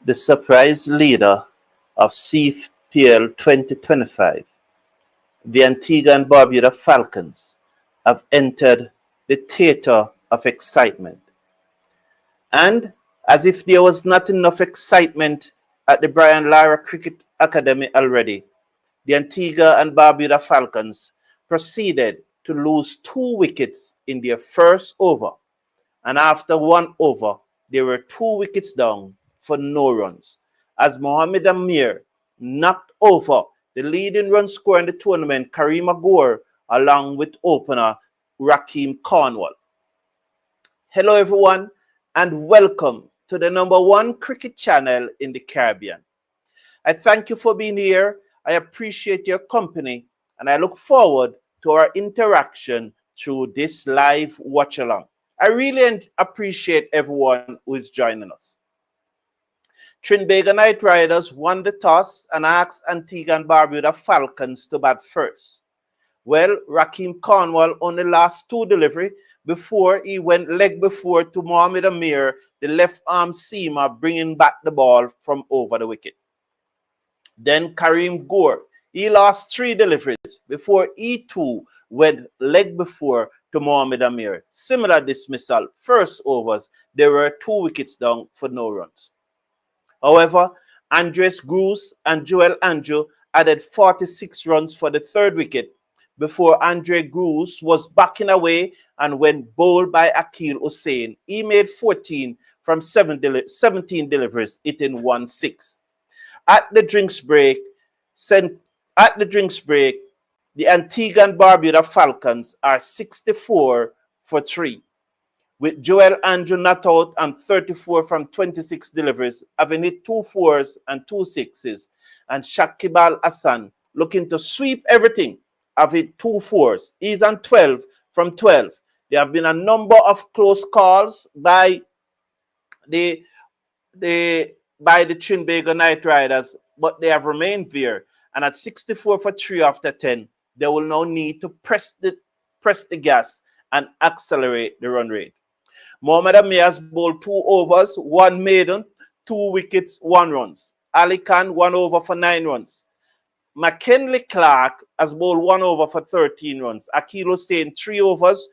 The surprise leader of CPL 2025, the Antigua and Barbuda Falcons, have entered the theater of excitement. And as if there was not enough excitement at the Brian Lara Cricket Academy already, the Antigua and Barbuda Falcons proceeded to lose 2 wickets in their first over. And after 1 over, they were 2 wickets down for no runs, as Mohamed Amir knocked over the leading run scorer in the tournament, Karim Agor, along with opener Rakeem Cornwall. Hello everyone, and welcome to the #1 cricket channel in the Caribbean. I thank you for being here. I appreciate your company, and I look forward to our interaction through this live watch-along. I really appreciate everyone who is joining us. Trinbago Knight Riders won the toss and asked Antigua and Barbuda Falcons to bat first. Well, Rakeem Cornwall only lost 2 delivery before he went leg before to Mohamed Amir, the left-arm seamer, bringing back the ball from over the wicket. Then Karim Gore, he lost 3 deliveries before he too went leg before to Mohamed Amir. Similar dismissal, first overs, there were 2 wickets down for no runs. However, Andres Cruz and Joel Andrew added 46 runs for the 3rd wicket before Andre Cruz was backing away, and when bowled by Akil Hussain, he made 14 from 17 deliveries, hitting 1-6. At the drinks break, the Antigua and Barbuda Falcons are 64 for 3, with Joel Andrew not out and 34 from 26 deliveries, having hit 2 4s and 2 6s, and Shakib Al Hassan looking to sweep everything, have hit 2 4s. He's on 12 from 12. There have been a number of close calls by the Trinbago Knight Riders, but they have remained there. And at 64 for 3 after 10, they will now need to press the gas and accelerate the run rate. Mohamed Amir has bowled 2 overs, 1 maiden, 2 wickets, 1 runs. Ali Khan 1 over for 9 runs. McKinley Clark has bowled 1 over for 13 runs. Akil Hussain 3 overs,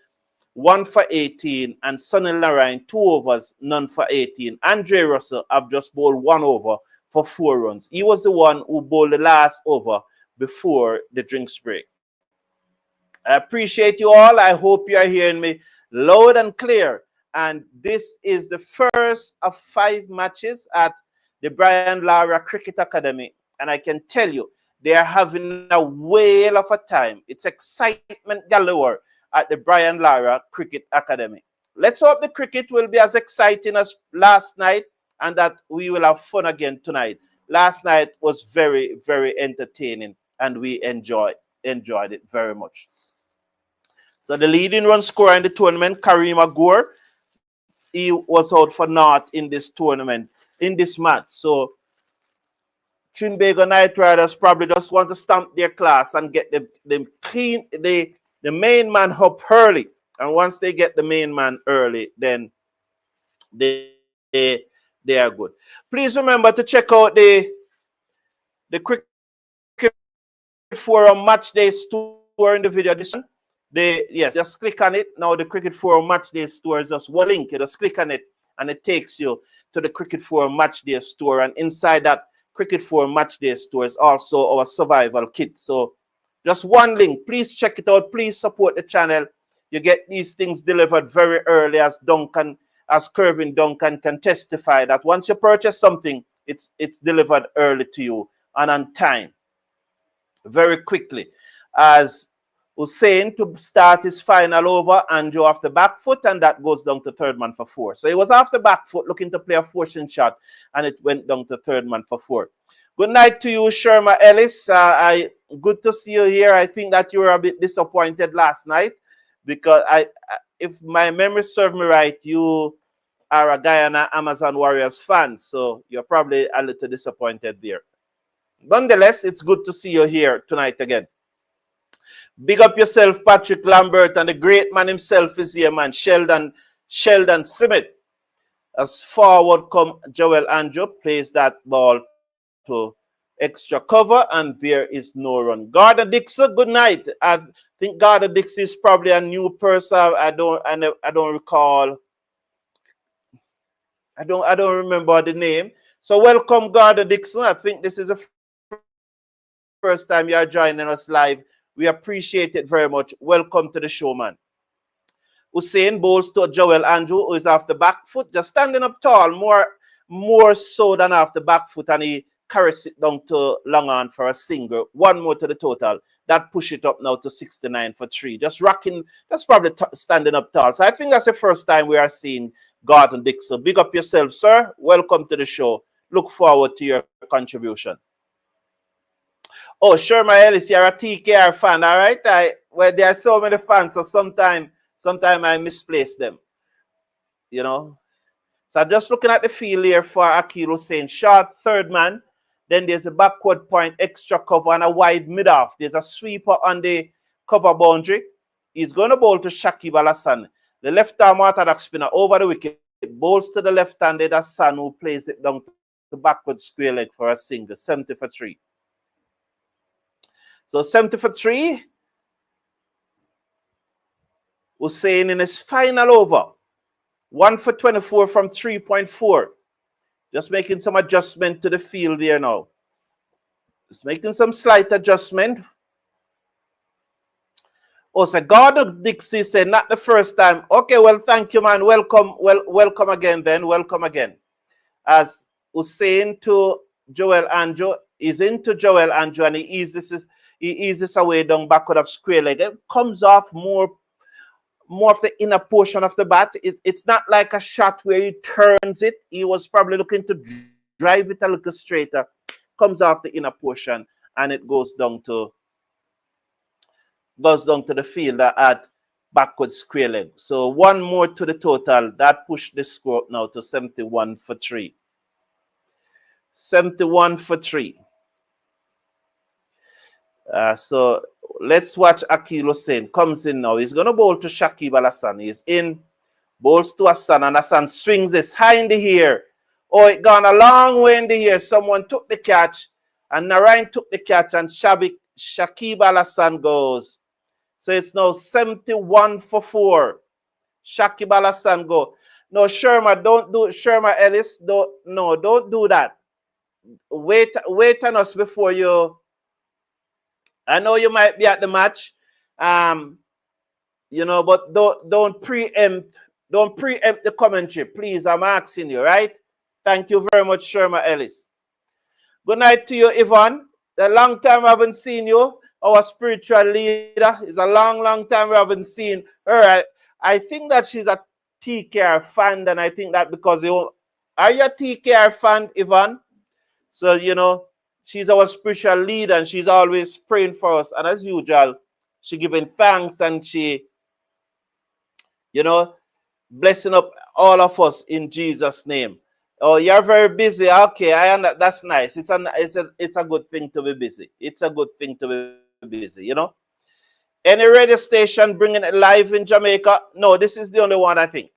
1 for 18, and Sunil Narayan 2 overs, none for 18. Andre Russell have just bowled 1 over for 4 runs. He was the one who bowled the last over before the drinks break. I appreciate you all. I hope you are hearing me loud and clear. And this is the first of 5 matches at the Brian Lara Cricket Academy. And I can tell you, they are having a whale of a time. It's excitement galore at the Brian Lara Cricket Academy. Let's hope the cricket will be as exciting as last night and that we will have fun again tonight. Last night was very, very entertaining and we enjoyed it very much. So the leading run scorer in the tournament, Karim Agor, he was out for naught in this tournament, in this match. So Trinbago Knight Riders probably just want to stamp their class and get the main man up early. And once they get the main man early, then they are good. Please remember to check out the Cricket Forum Match Day store in the video. Yes, just click on it. Now the Cricket Forum Match Day store is just one link. You just click on it and it takes you to the Cricket Forum Match Day store. And inside that Cricket Forum Match Day store is also our survival kit. So just one link. Please check it out. Please support the channel. You get these things delivered very early, as Kervin Duncan can testify that once you purchase something, it's delivered early to you and on time, very quickly. As Hussain to start his final over, Andrew off the back foot, and that goes down to 3rd man for 4. So he was off the back foot looking to play a forcing shot, and it went down to 3rd man for 4. Good night to you, Sherma Ellis. Good to see you here. I think that you were a bit disappointed last night because if my memory serves me right, you are a Guyana Amazon Warriors fan, so you're probably a little disappointed there. Nonetheless, it's good to see you here tonight again. Big up yourself, Patrick Lambert, and the great man himself is here, man, Sheldon Smith. As forward come Joel Andrew, plays that ball to extra cover, and there is no run. Gardner Dixon, good night. I think Gardner Dixon is probably a new person. I don't recall. I don't remember the name. So welcome, Gardner Dixon. I think this is the first time you are joining us live. We appreciate it very much. Welcome to the show, man. Hussein bowls to Joel Andrew, who is off the back foot, just standing up tall, more so than off the back foot, and he carries it down to long on for a single. One more to the total. That push it up now to 69 for 3. Just rocking, that's probably standing up tall. So I think that's the first time we are seeing Gordon Dixon. Big up yourself, sir. Welcome to the show. Look forward to your contribution. Oh, Sherma Ellis, you're a TKR fan, all right? Well, there are so many fans, so sometimes I misplace them, you know. So I'm just looking at the field here for Akil Hussein. Short third man. Then there's a backward point, extra cover, and a wide mid-off. There's a sweeper on the cover boundary. He's going to bowl to Shakib Al Hassan. The left-arm orthodox spinner over the wicket. Bowls to the left-handed Hassan, who plays it down to the backward square leg for a single. 70 for 3. So 70 for 3. Hussein in his final over. 1 for 24 from 3.4. Just making some adjustment to the field here now. Just making some slight adjustment. Oh, so Gordon Dixie said, not the first time. Okay, well, thank you, man. Welcome. Welcome again then. Welcome again. As Hussein to Joel Andrew is into Joel Andrew, and he eases away down backward of square leg. It comes off more of the inner portion of the bat. It's not like a shot where he turns it. He was probably looking to drive it a little straighter. Comes off the inner portion, and it goes down to the fielder at backward square leg. So one more to the total. That pushed the score up now to 71 for 3. 71 for 3. So let's watch Akil Hussein. Comes in now. He's going to bowl to Shakib Al Hassan. He's in. Bowls to Hassan, and Hassan swings this high in the air. Oh, it gone a long way in the air. Someone took the catch, and Narayan took the catch, and Shakib Al Hassan goes. So it's now 71 for 4. Shakib Al Hassan go. No, Sherma, don't do Sherma Ellis. Don't do that. Wait on us before you. I know you might be at the match, you know, but don't preempt the commentary, please. I'm asking you, right? Thank you very much, Sherma Ellis. Good night to you, Yvonne. A long time I haven't seen you. Our spiritual leader. It's a long time we haven't seen her. I think that she's a TKR fan, and I think that because are you a TKR fan, Yvonne? So, you know, she's our spiritual leader, and she's always praying for us. And as usual, she giving thanks, and she, you know, blessing up all of us in Jesus' name. Oh, you're very busy. Okay, that's nice. It's a good thing to be busy. It's a good thing to be busy, you know. Any radio station bringing it live in Jamaica? No, this is the only one, I think.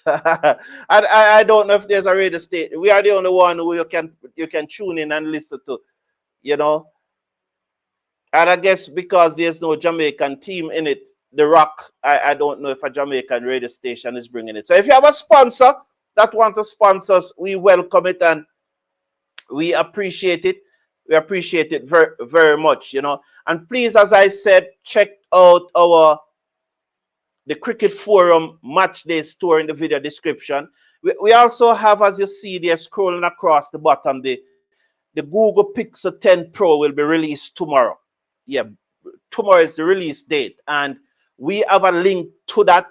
I don't know if there's a radio station. We are the only one who you can tune in and listen to, you know. And I guess because there's no Jamaican team in it, The Rock, I don't know if a Jamaican radio station is bringing it. So if you have a sponsor that wants to sponsor us, we welcome it and we appreciate it. We appreciate it very, very much, you know. And please, as I said, check out the Cricket Forum Match Day store in the video description. We also have, as you see there, scrolling across the bottom, the Google Pixel 10 Pro will be released tomorrow. Yeah, tomorrow is the release date, and we have a link to that.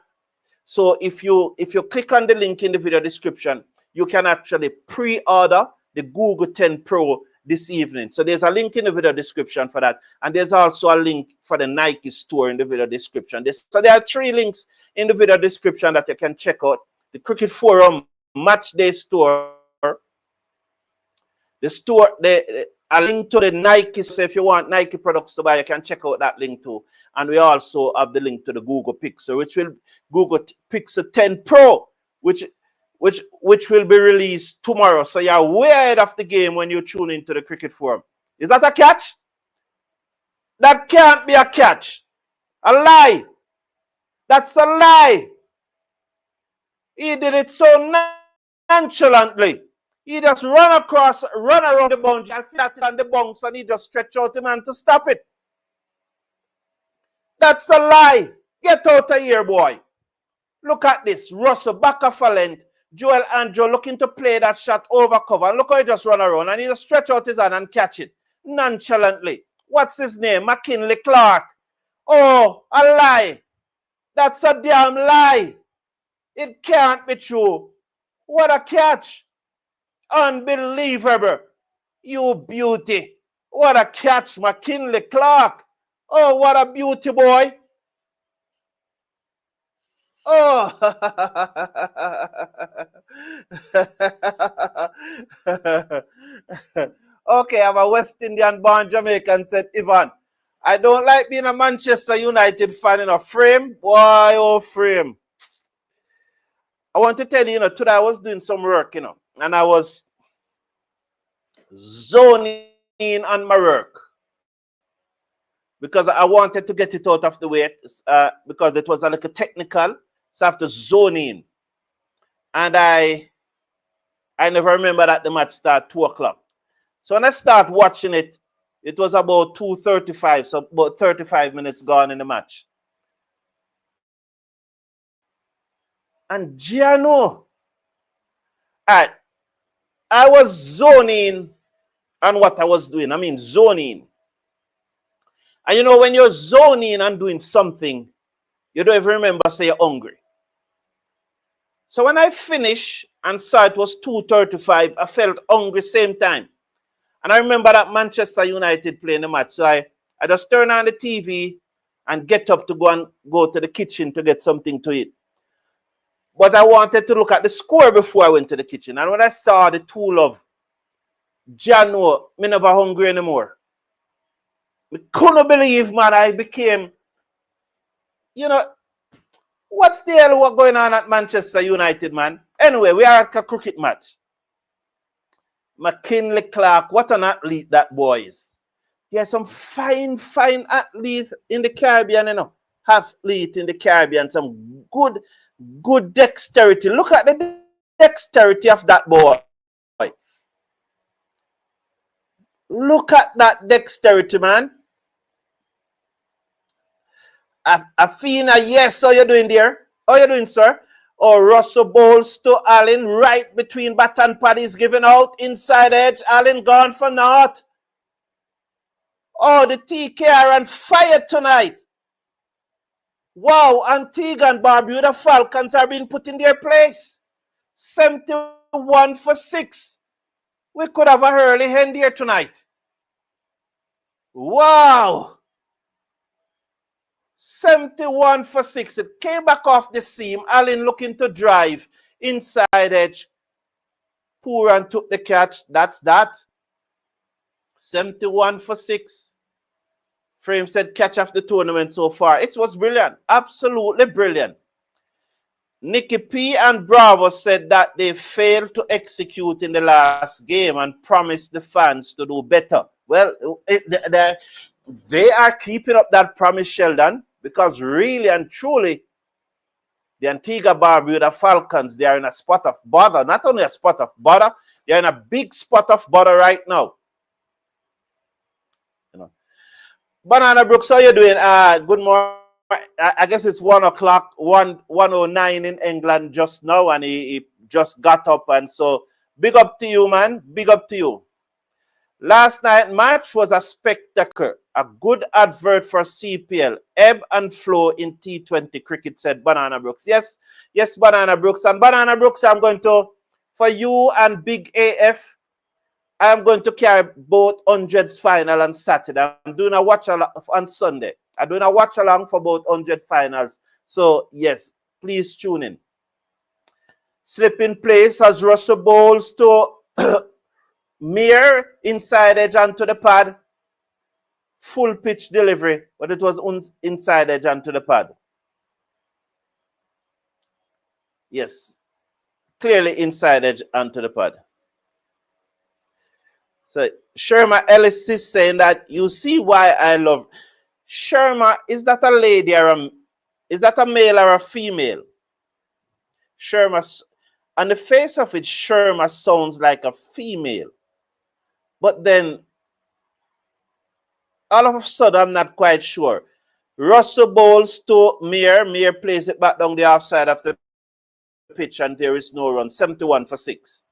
So if you click on the link in the video description, you can actually pre-order the Google 10 Pro this evening. So there's a link in the video description for that. And there's also a link for the Nike store in the video description. So there are 3 links in the video description that you can check out. The Cricket Forum Match Day store. The store, a link to the Nike. So if you want Nike products to buy, you can check out that link too. And we also have the link to the Google Pixel, which will Google Pixel 10 Pro, which which will be released tomorrow. So you're way ahead of the game when you tune into the Cricket Forum. Is that a catch? That can't be a catch. A lie. That's a lie. He did it so nonchalantly. He just run around the boundary and flat it on the bounce, and he just stretch out the man to stop it. That's a lie. Get out of here, boy. Look at this. Russell back off a length. Joel Andrew looking to play that shot over cover. And look how he just run around. And he just stretch out his hand and catch it. Nonchalantly. What's his name? McKinley Clark. Oh, a lie. That's a damn lie. It can't be true. What a catch. Unbelievable. You beauty. What a catch, McKinley Clark. Oh, what a beauty, boy. Oh. Okay, I'm a West Indian born Jamaican, said Ivan. I don't like being a Manchester United fan in a frame. Boy, oh, frame. I want to tell you, today I was doing some work, and I was zoning in on my work because I wanted to get it out of the way because it was a little technical, so I have to zone in. And I never remember that the match started 2 o'clock. So when I start watching it, it was about 2:35, so about 35 minutes gone in the match. And Giano, I was zoning on what I was doing. I mean, zoning. And when you're zoning and doing something, you don't even remember, say you're hungry. So when I finished and saw it was 2:35, I felt hungry same time. And I remember that Manchester United playing the match. So I just turn on the TV and get up to go to the kitchen to get something to eat. But I wanted to look at the score before I went to the kitchen. And when I saw the 2-love, Jano, me never hungry anymore. I couldn't believe, man, I became, what's the hell what going on at Manchester United, man? Anyway, we are at a cricket match. McKinley Clark, what an athlete that boy is. There's some fine athletes in the Caribbean, athlete in the Caribbean, some good dexterity. Look at the dexterity of that boy. Look at that dexterity, man. Afina, yes, how you doing there? How you doing, sir? Oh, Russell Bowles to Allen, right between bat and pad, is given out, inside edge, Allen gone for naught. Oh, the TK are on fire tonight. Wow, Antigua and Barbuda Falcons are being put in their place. 71 for 6. We could have a early hand here tonight. Wow. 71 for 6. It came back off the seam. Allen looking to drive. Inside edge. Pooran took the catch. That's that. 71 for 6. Frame said catch of the tournament so far. It was brilliant. Absolutely brilliant. Nicky P and Bravo said that they failed to execute in the last game and promised the fans to do better. Well, they are keeping up that promise, Sheldon, because really and truly, the Antigua Barbuda Falcons, they are in a spot of bother. Not only a spot of bother, they are in a big spot of bother right now. Banana Brooks, how you doing? Good morning. I guess it's 1 o'clock, 1:09 in England just now, and he just got up. And so, big up to you, man. Big up to you. Last night match was a spectacle. A good advert for CPL. Ebb and flow in T20 cricket, said Banana Brooks. Yes, Banana Brooks. And Banana Brooks, I'm going to, for you and Big AF, I'm going to carry both 100s final on Saturday. I'm doing a watch along on Sunday. I'm doing a watch along for both 100 finals. So, yes, please tune in. Slip in place as Russell Bowles to Mir inside edge onto the pad. Full pitch delivery, but it was inside edge onto the pad. Yes. clearly inside edge onto the pad. So Sherma Ellis is saying that you see why I love Sherma. Is that a lady or is that a male or a female? Sherma, on the face of it, Sherma sounds like a female. But then all of a sudden, I'm not quite sure. Russell bowls to Mir. Mir plays it back down the outside of the pitch, and there is no run. 71 for 6.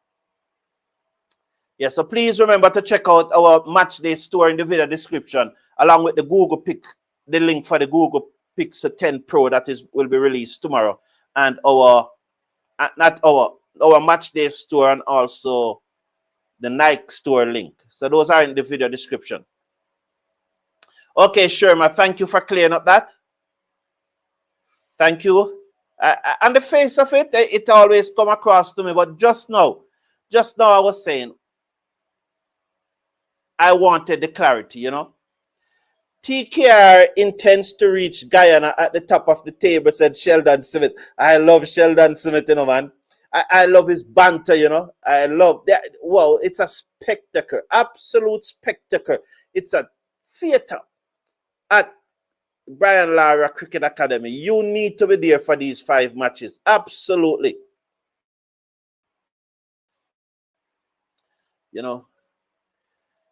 Yeah, so please remember to check out our match day store in the video description, along with the Google Pick, the link for the Google Pixel 10 Pro that will be released tomorrow, and our match day store, and also the Nike store link. So those are in the video description. Okay, Sherma, thank you for clearing up that. Thank you. On the face of it, it always come across to me, but just now I was saying, I wanted the clarity, you know. TKR intends to reach Guyana at the top of the table, said Sheldon Smith. I love Sheldon Smith, you know, man. I love his banter, you know. I love that. Wow, it's a spectacle, absolute spectacle. It's a theater at Brian Lara Cricket Academy. You need to be there for these 5 matches. Absolutely. You know.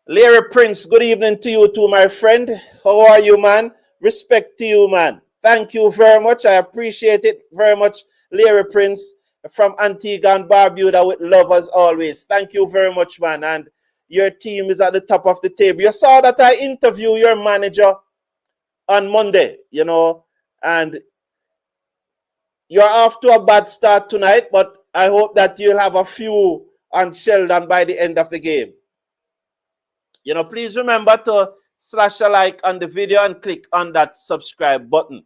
Larry Prince, good evening to you too, my friend. How are you, man? Respect to you, man. Thank you very much. I appreciate it very much, Larry Prince from Antigua and Barbuda, with love as always. Thank you very much, man. And your team is at the top of the table. You saw that I interviewed your manager on Monday, you know, and you're off to a bad start tonight, but I hope that you'll have a few on Sheldon by the end of the game. You know, please remember to slash a like on the video and click on that subscribe button.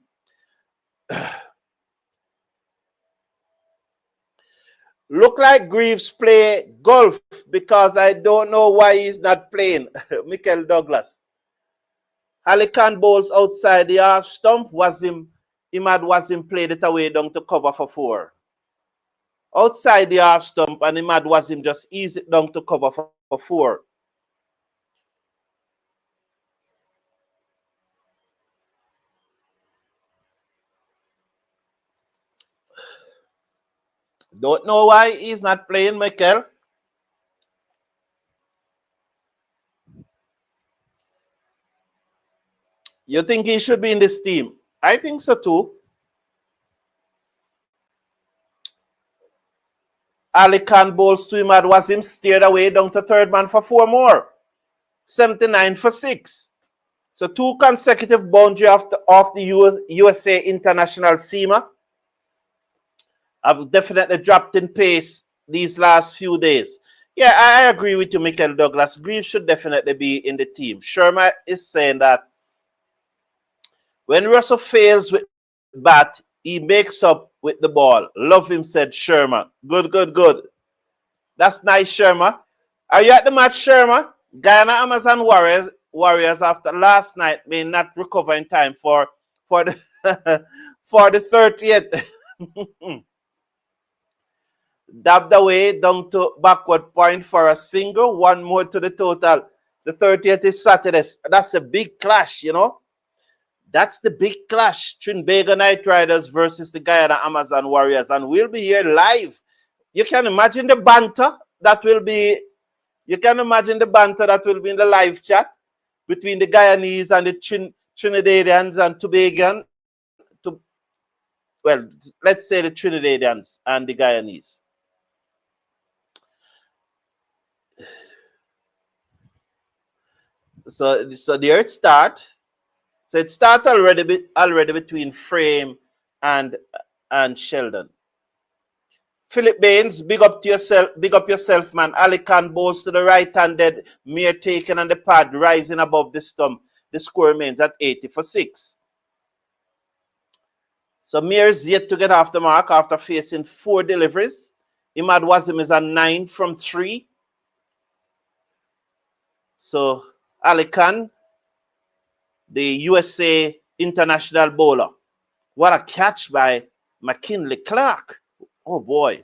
Look like Greaves play golf because I don't know why he's not playing. Michael Douglas. Halikan bowls outside the half stump. Imad Wasim played it away down to cover for 4. Outside the half stump, and Imad Wasim just eased it down to cover for 4. Don't know why he's not playing, Michael. You think he should be in this team? I think so too. Ali Khan bowls to Imad Wasim, steered away down to third man for 4 more. 79 for 6. So 2 consecutive boundary off the USA international seamer. I've definitely dropped in pace these last few days. Yeah, I agree with you, Michael Douglas. Greaves should definitely be in the team. Sherma is saying that when Russell fails with bat, he makes up with the ball. Love him, said Sherma. Good, good, good. That's nice, Sherma. Are you at the match, Sherma? Guyana Amazon Warriors after last night may not recover in time for the for the 30th. Dabbed away down to backward point for a single. 1 more to the total. The 30th is Saturday. That's a big clash, you know. That's the big clash. Trinbago Knight Riders versus the Guyana Amazon Warriors. And we'll be here live. You can imagine the banter that will be. You can imagine the banter that will be in the live chat between the Guyanese and the Trinidadians and Tobagan. Well, let's say the Trinidadians and the Guyanese. So there it start. So it started already between Frame and Sheldon. Philip Baines, big up yourself, man. Ali Khan bowls to the right-handed, Mir taken on the pad, rising above the stump. The score remains at 80 for 6. So Mir is yet to get off the mark after facing 4 deliveries. Imad Wasim is at 9 from 3. So Ali Khan, the USA international bowler. What a catch by McKinley Clark. Oh boy.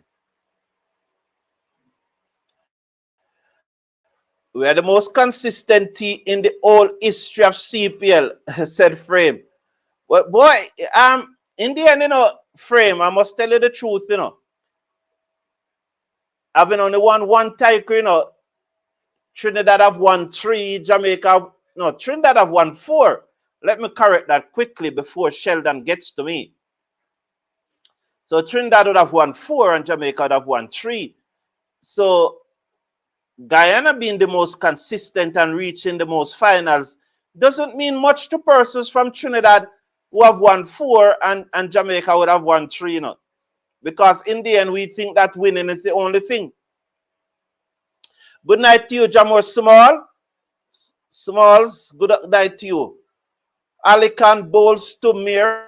We are the most consistent team in the whole history of CPL, said Frame. But boy, in the end, Frame, I must tell you the truth, Having only won one title, Trinidad have won 3, Trinidad have won 4. Let me correct that quickly before Sheldon gets to me. So Trinidad would have won 4 and Jamaica would have won 3. So Guyana being the most consistent and reaching the most finals doesn't mean much to persons from Trinidad who have won 4 and Jamaica would have won 3, Because in the end, we think that winning is the only thing. Good night to you, Jamor Smalls, good night to you. Alican bowls to Mir,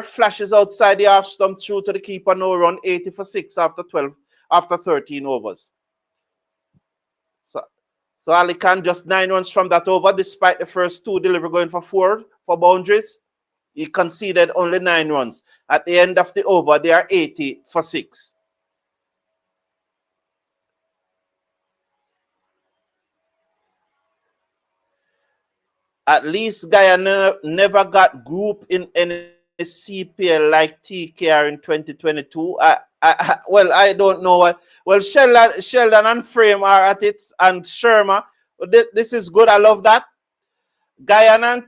flashes outside the half stump through to the keeper, no run, 80 for 6 after 13 overs. So Alican just 9 runs from that over, despite the first 2 delivery going for 4 for boundaries. He conceded only 9 runs. At the end of the over, they are 80 for 6. At least Guyana never got group in any CPL like TKR in 2022. I don't know. Well, Sheldon and Frame are at it, and Sherma. This is good. I love that. Guyana and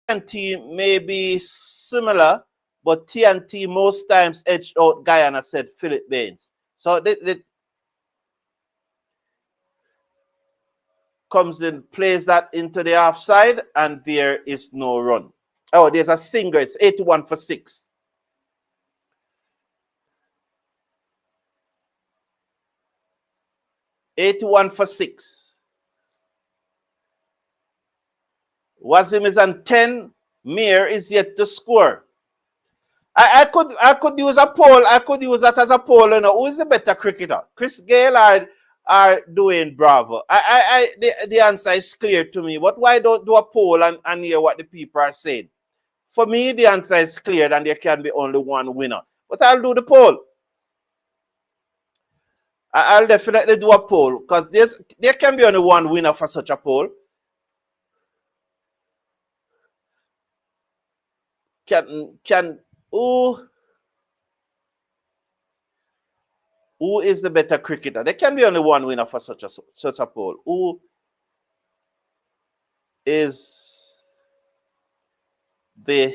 TNT may be similar, but TNT most times edged out Guyana, said Philip Baines. So comes in, plays that into the offside, and there is no run. Oh, there's a single. It's 81 for 6. $81 for 6. Wasim is on 10. Mir is yet to score. I could use a poll. I could use that as a poll. Who is the better cricketer? Chris Gayle or Dwayne Bravo? The answer is clear to me. But why don't do a poll and hear what the people are saying? For me, the answer is clear, and there can be only one winner. But I'll do the poll. I'll definitely do a poll, because there can be only one winner for such a poll. Who is the better cricketer? There can be only one winner for such a poll. Who is the...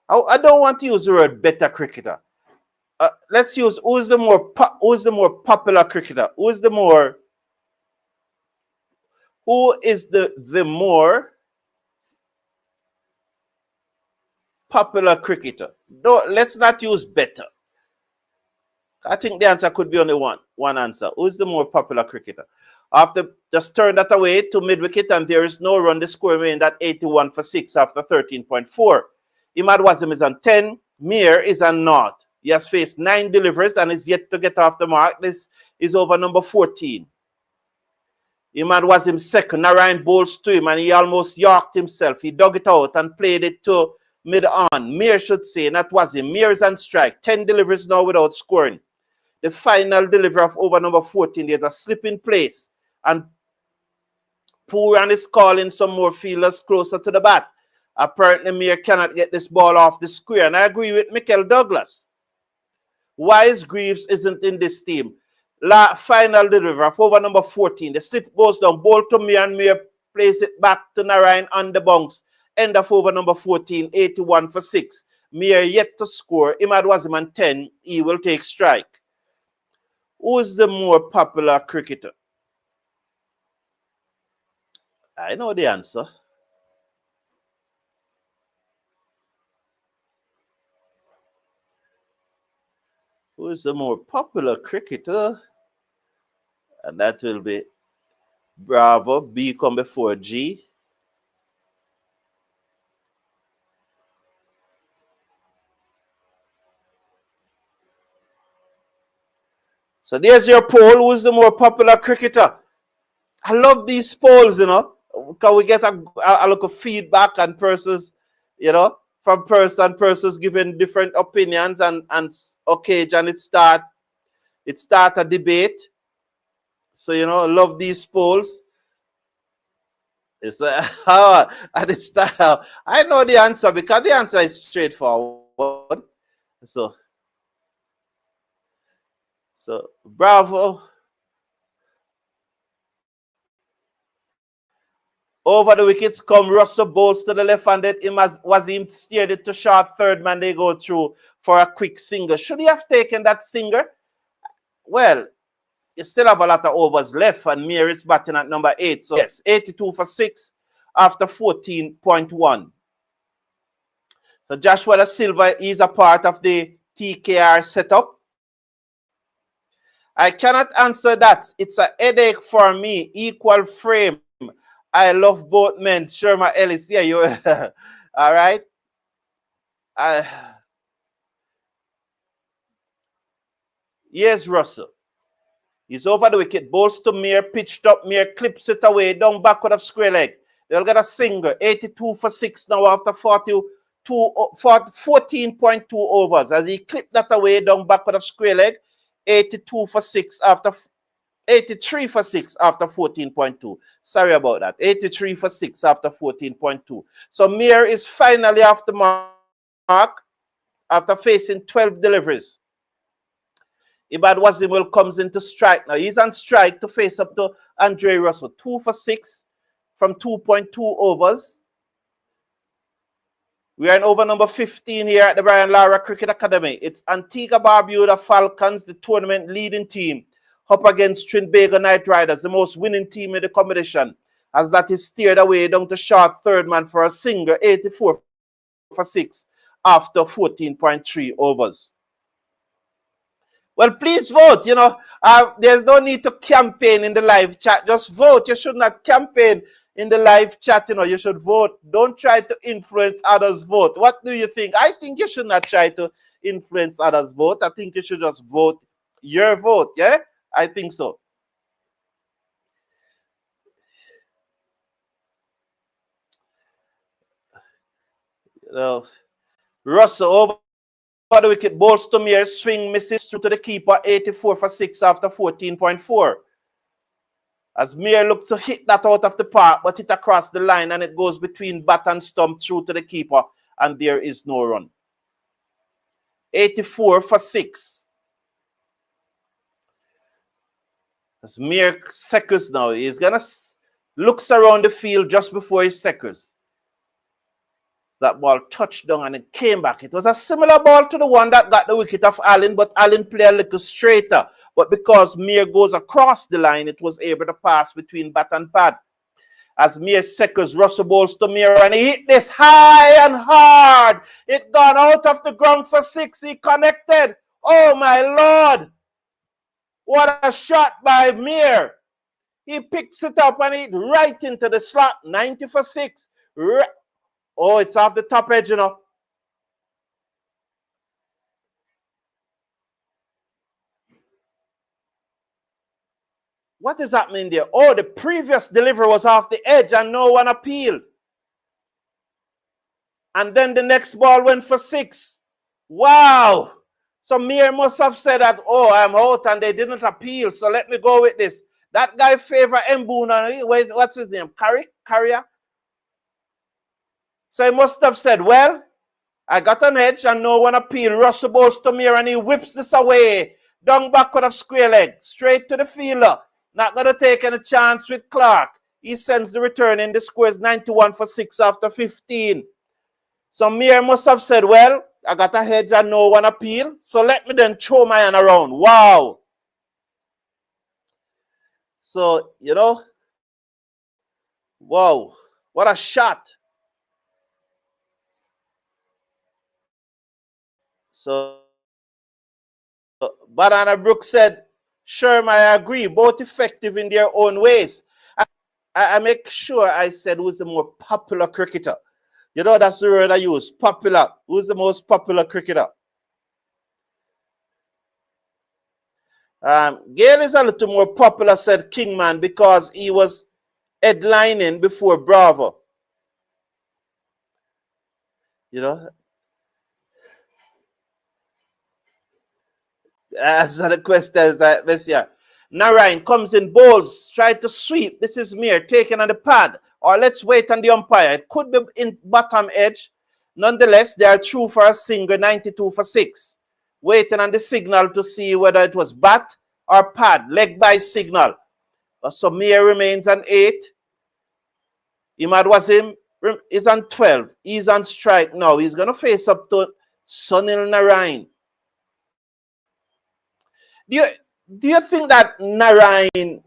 I don't want to use the word better cricketer. Let's use who is the more popular cricketer? Who is the more popular cricketer? No, let's not use better. I think the answer could be only one answer. Who is the more popular cricketer? After just turn that away to mid-wicket, and there is no run. The score remained at 81 for 6 after 13.4. Imad Wasim is on 10. Mir is on 0. He has faced 9 deliveries and is yet to get off the mark. This is over number 14. Imad Wasim second. Narayan bowls to him, and he almost yorked himself. He dug it out and played it to mid-on. Mir should say, not Wasim. Mir is on strike. 10 deliveries now without scoring. The final delivery of over number 14. There's a slip in place, and Pooran is calling some more fielders closer to the bat. Apparently, Mir cannot get this ball off the square, and I agree with Michael Douglas. Wise Greaves isn't in this team. Final delivery of over number 14. The slip goes down. Ball to Mir, and Mir plays it back to Narayan on the bounce. End of over number 14, 81 for 6. Mir yet to score. Imad Wasim on 10. He will take strike. Who is the more popular cricketer? I know the answer. Who is the more popular cricketer? And that will be Bravo. B come before G. So there's your poll. Who is the more popular cricketer? I love these polls, because we get a look of feedback and persons, from persons giving different opinions, and occasion it start a debate. So, love these polls. It's hard. And it's I know the answer because the answer is straightforward. So Bravo. Over the wickets come Russell Bowles to the left-handed. Was him steered it to short third man. They go through for a quick single. Should he have taken that single? Well, you still have a lot of overs left, and Mir is batting at number 8. So yes, 82 for 6 after 14.1. So Joshua Da Silva is a part of the TKR setup. I cannot answer that. It's a headache for me. Equal frame. I love both men. Sherma Ellis. Yeah, you all right. Yes, Russell. He's over the wicket. Bowls to Mir, pitched up. Mir clips it away. Down backward of square leg. They'll get a single. 82 for 6 now after 14.2 overs. As he clipped that away down backward of square leg. 82 for 6 after 83 for 6 after 14.2. Sorry about that. 83 for 6 after 14.2. So Mir is finally off the mark after facing 12 deliveries. Ibad Wazimul comes into strike now. He's on strike to face up to Andre Russell. 2 for 6 from 2.2 overs. We are in over number 15 here at the Brian Lara Cricket Academy. It's Antigua Barbuda Falcons, the tournament leading team, up against Trinbago Knight Riders, the most winning team in the competition, as that is steered away down to short third man for a single, 84 for 6 after 14.3 overs. Well, please vote. There's no need to campaign in the live chat. Just vote. You should not campaign in the live chat. You should vote. Don't try to influence others' vote. What do you think? I think you should not try to influence others' vote. I think you should just vote your vote. Yeah, I think so. Russell over the wicket, Bowles to Mir, swing misses through to the keeper, 84 for 6 after 14.4. As Mir looked to hit that out of the park, but hit across the line and it goes between bat and stump through to the keeper, and there is no run. 84 for 6. As Mir seconds now, he's gonna looks around the field just before he seconds. That ball touched down and it came back. It was a similar ball to the one that got the wicket of Allen, but Allen played a little straighter. But because Mir goes across the line, it was able to pass between bat and pad. As Mir seconds, Russell Bowles to Mir, and he hit this high and hard. It gone out of the ground for 6. He connected. Oh, my Lord. What a shot by Mir. He picks it up and hit right into the slot. 90 for 6. Oh, it's off the top edge, What is happening there? Oh, the previous delivery was off the edge and no one appealed. And then the next ball went for 6. Wow. So Mir must have said that, oh, I'm out and they didn't appeal. So let me go with this. That guy favor Mbuna. What's his name? Carrier? So he must have said, well, I got an edge and no one appealed. Russell Bowles to Mir and he whips this away. Down backward of square leg. Straight to the fielder. Not going to take any chance with Clark. He sends the return in. The score is 91 for 6 after 15. So Mir must have said, well, I got a hedge and no one appeal. So let me then throw my hand around. Wow. So, wow. What a shot. So, Banana Brooks said, Sherm, I agree. Both effective in their own ways. I make sure I said who's the more popular cricketer. That's the word I use. Popular. Who's the most popular cricketer? Gail is a little more popular, said Kingman, because he was headlining before Bravo. Answer the questions that this year. Narayan comes in, bowls, try to sweep. This is Mir taken on the pad. Or let's wait on the umpire. It could be in bottom edge. Nonetheless, they are through for a single, 92 for 6. Waiting on the signal to see whether it was bat or pad, leg by signal. So Mir remains on 8. Imad Wasim is on 12. He's on strike now. He's going to face up to Sunil Narayan. Do you think that Narayan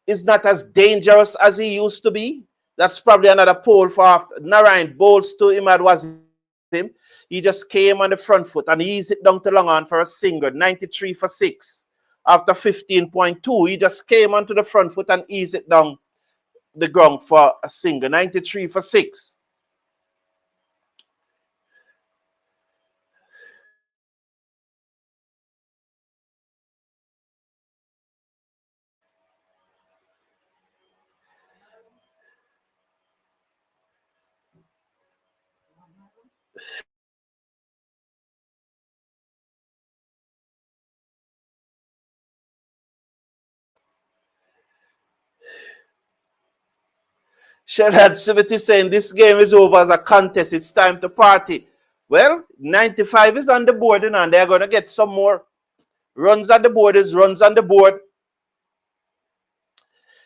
is not as dangerous as he used to be? That's probably another poll for after. Narayan bowls to Imad Wasim. He just came on the front foot and eased it down to long on for a single, 93 for 6. After 15.2, he just came onto the front foot and eased it down the ground for a single, 93 for 6. Sherrod Civic is saying this game is over as a contest. It's time to party. Well, 95 is on the board, and they're going to get some more runs on the board. Is runs on the board.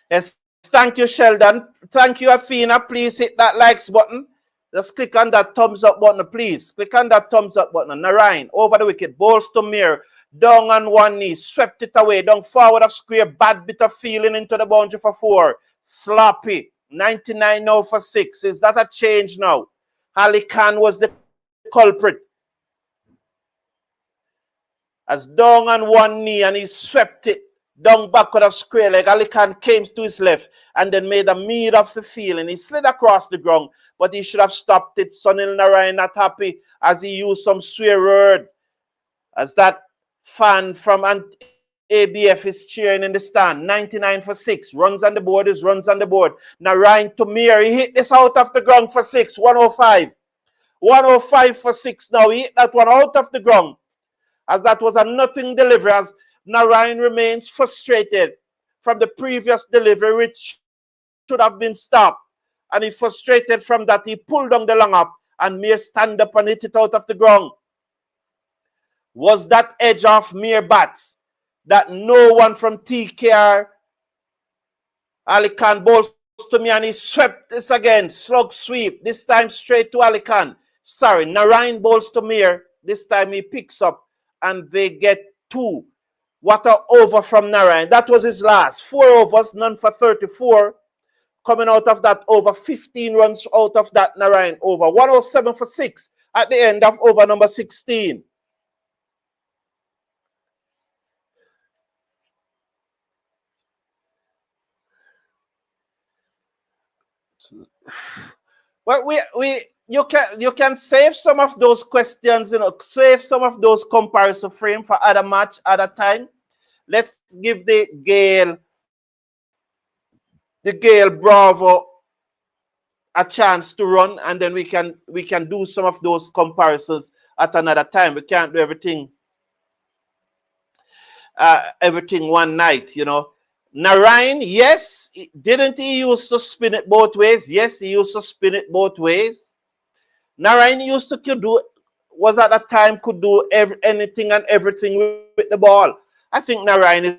Yes, thank you, Sheldon. Thank you, Afina. Please hit that likes button. Just click on that thumbs up button, please. Click on that thumbs up button. Narayan, over the wicket, bowls to Mir, down on one knee, swept it away, down forward of square, bad bit of feeling into the boundary for 4. Sloppy. 99 now for 6. Is that a change now? Ali Khan was the culprit. As down on one knee and he swept it down backward of square leg. Ali Khan came to his left and then made a meat of the field and he slid across the ground, but he should have stopped it. Sunil Narayan not happy as he used some swear word. As that fan from ABF is cheering in the stand. 99 for 6. Runs on the board is runs on the board. Narayan to Mir. He hit this out of the ground for 6. 105. 105 for 6 now. He hit that one out of the ground. As that was a nothing delivery. As Narayan remains frustrated from the previous delivery, which should have been stopped. And he frustrated from that. He pulled on the long up and Mir stand up and hit it out of the ground. Was that edge off Mir bats that no one from TKR, Ali Khan bowls to me and he swept this again, slug sweep, this time straight to Ali Khan. Sorry, Narayan bowls to Mir, this time he picks up and they get 2. What a over from Narayan. That was his last. 4 overs, none for 34. Coming out of that over, 15 runs out of that Narayan over. 107 for 6 at the end of over number 16. Well, you can save some of those questions, save some of those comparison frame for other match, other time. Let's give the Gale Bravo a chance to run, and then we can do some of those comparisons at another time. We can't do everything one night, Narayan, yes, didn't he used to spin it both ways? Yes, he used to spin it both ways. Narayan used to was at that time could do anything and everything with the ball. I think Narayan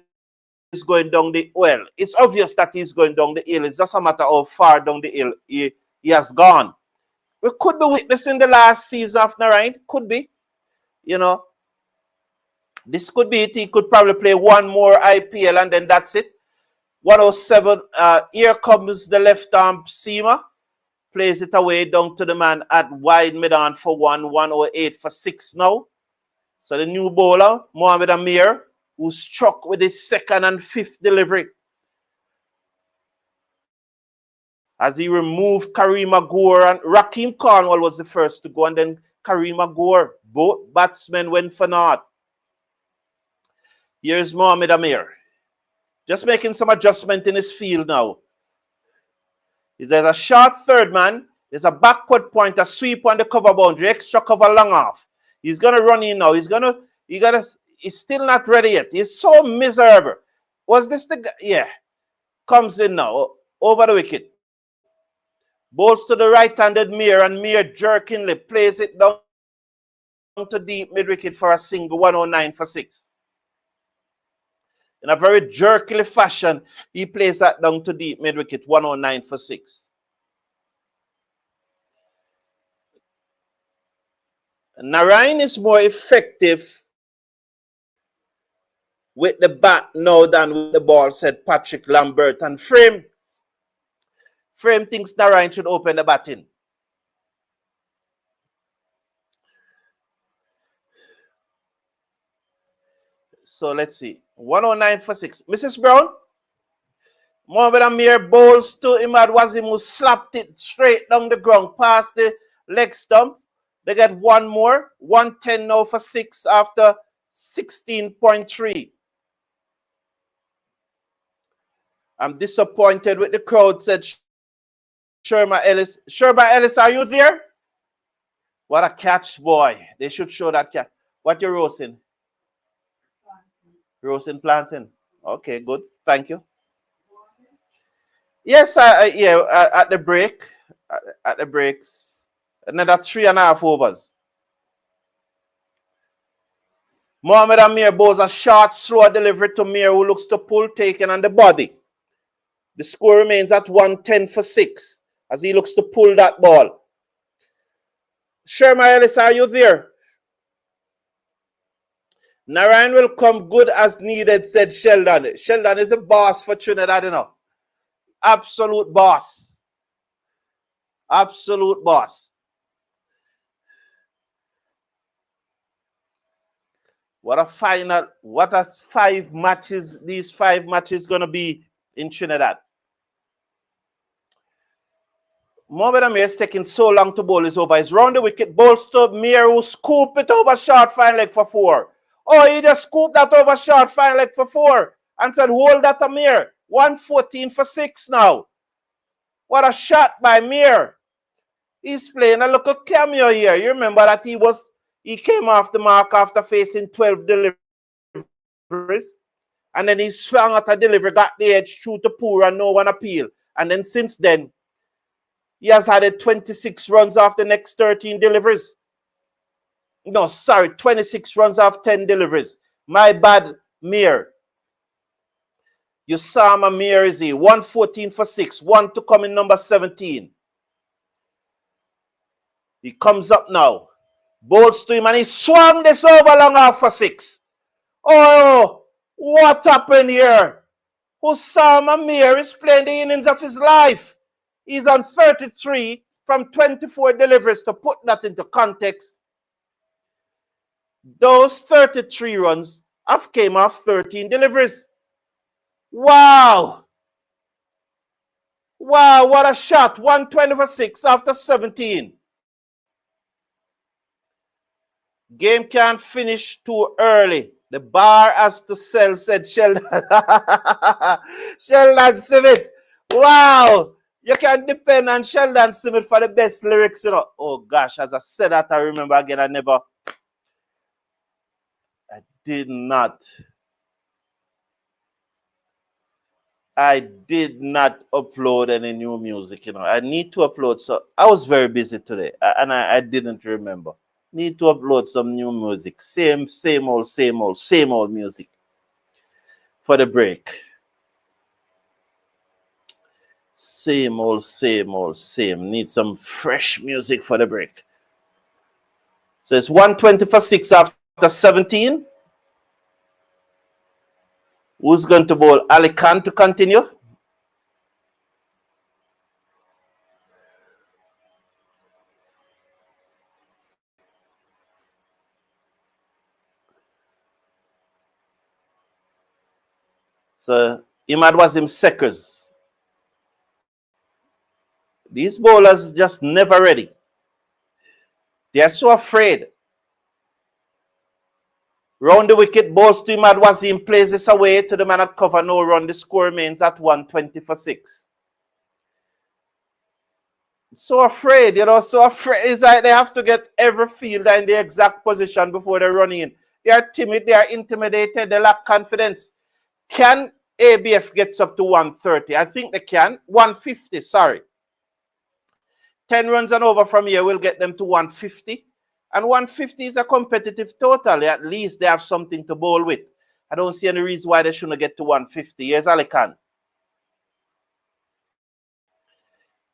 is going down the well. It's obvious that he's going down the hill. It's just a matter of how far down the hill he has gone. We could be witnessing the last season of Narayan. Could be, This could be it. He could probably play one more IPL and then that's it. 107. Here comes the left arm seamer. Plays it away down to the man at wide mid-on for 1. 108 for 6 now. So the new bowler, Mohamed Amir, who struck with his 2nd and 5th delivery. As he removed Kareem Agor, and Rakeem Cornwall was the first to go, and then Kareem Agor. Both batsmen went for naught. Here's Mohamed Amir. Just making some adjustment in his field now. There's a short third man. There's a backward point, a sweep on the cover boundary, extra cover long off. He's going to run in now. He's still not ready yet. He's so miserable. Was this the guy? Yeah. Comes in now. Over the wicket. Bowls to the right-handed Mir, and Mir jerkingly plays it down to deep mid-wicket for a single, 109 for 6. In a very jerkily fashion, he plays that down to deep mid-wicket, 109 for 6. Narayan is more effective with the bat now than with the ball, said Patrick Lambert. And Frame thinks Narayan should open the batting. So let's see. 109 for 6. Mrs. Brown? Mohamed Amir bowls to Imad Wazim, who slapped it straight down the ground past the leg stump. They get one more. 110 now for 6 after 16.3. I'm disappointed with the crowd, said Sherma Ellis. Sherma Ellis, are you there? What a catch, boy. They should show that catch. What you roasting? Roasting plantain. Okay, good. Thank you. Yes, at the break. At the breaks. Another 3.5 overs. Mohamed Amir bowls a short, slow delivery to Mir, who looks to pull, taken on the body. The score remains at 110 for 6 as he looks to pull that ball. Sherma Ellis, are you there? Narayan will come good as needed, said Sheldon. Sheldon is a boss for Trinidad, you know. Absolute boss. Absolute boss. What a 5 matches, these 5 matches going to be in Trinidad. Mohamed Amir is taking so long to bowl his over. He's round the wicket, bowls to Mir, who scoop it over short, fine leg for 4. Oh, he just scooped that over short, fine leg for 4 and said, hold that, Amir. 114 for 6 now. What a shot by Mir. He's playing a little cameo here. You remember that he came off the mark after facing 12 deliveries. And then he swung at a delivery, got the edge through to Poor and no one appeal. And then since then, he has had 26 runs off the next 13 deliveries. No, sorry, 26 runs off 10 deliveries. My bad, Mir. You saw him, Mir, is he? 114 for 6. 1 to come in number 17. He comes up now. Bowls to him and he swung this over long off for 6. Oh, what happened here? Hussam Amir is playing the innings of his life. He's on 33 from 24 deliveries. To put that into context, those 33 runs have came off 13 deliveries. Wow. Wow, what a shot. 120 for 6 after 17. Game can't finish too early. The bar has to sell, said Sheldon. Sheldon Simit. Wow. You can depend on Sheldon Simit for the best lyrics, you know. Oh, gosh, as I said that, I remember again, I did not upload any new music, you know. I need to upload, so I was very busy today, and I didn't remember. Need to upload some new music. Same old music for the break. Same old. Need some fresh music for the break. So it's 120 for 6 after 17. Who's going to bowl? Ali Khan to continue. So Imad Wazim Sekers. These bowlers just never ready. They are so afraid. Round the wicket, bowls to Imad Wazim, plays this away to the man at cover, no run. The score remains at 120 for 6. So afraid, you know, so afraid. It's like they have to get every fielder in the exact position before they run in. They are timid, they are intimidated, they lack confidence. Can ABF gets up to 130. I think they can. 150, sorry. 10 runs and over from here will get them to 150. And 150 is a competitive total. At least they have something to bowl with. I don't see any reason why they shouldn't get to 150. Here's Ali Khan.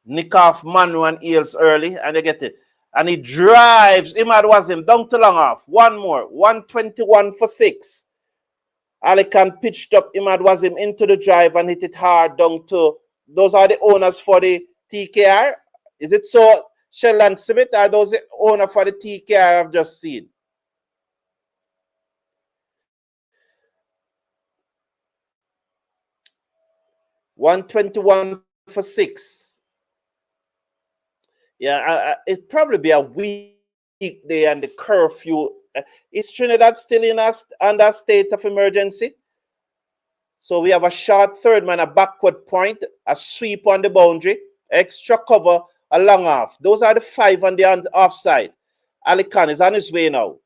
Nick off Manu and Eels early, and they get it. And he drives Imad Wasim down to long off. One more. 121 for 6. Ali Khan pitched up Imad Wasim into the drive and hit it hard down to... Those are the owners for the TKR. Is it so, Sheldon Smith? Are those the owner for the TKR I've just seen? $121 for 6. Yeah, it'd probably be a week day and the curfew. Is Trinidad still in under a state of emergency? So we have a short third man, a backward point, a sweep on the boundary, extra cover, a long off. Those are the 5 on the offside. Ali Khan is on his way now.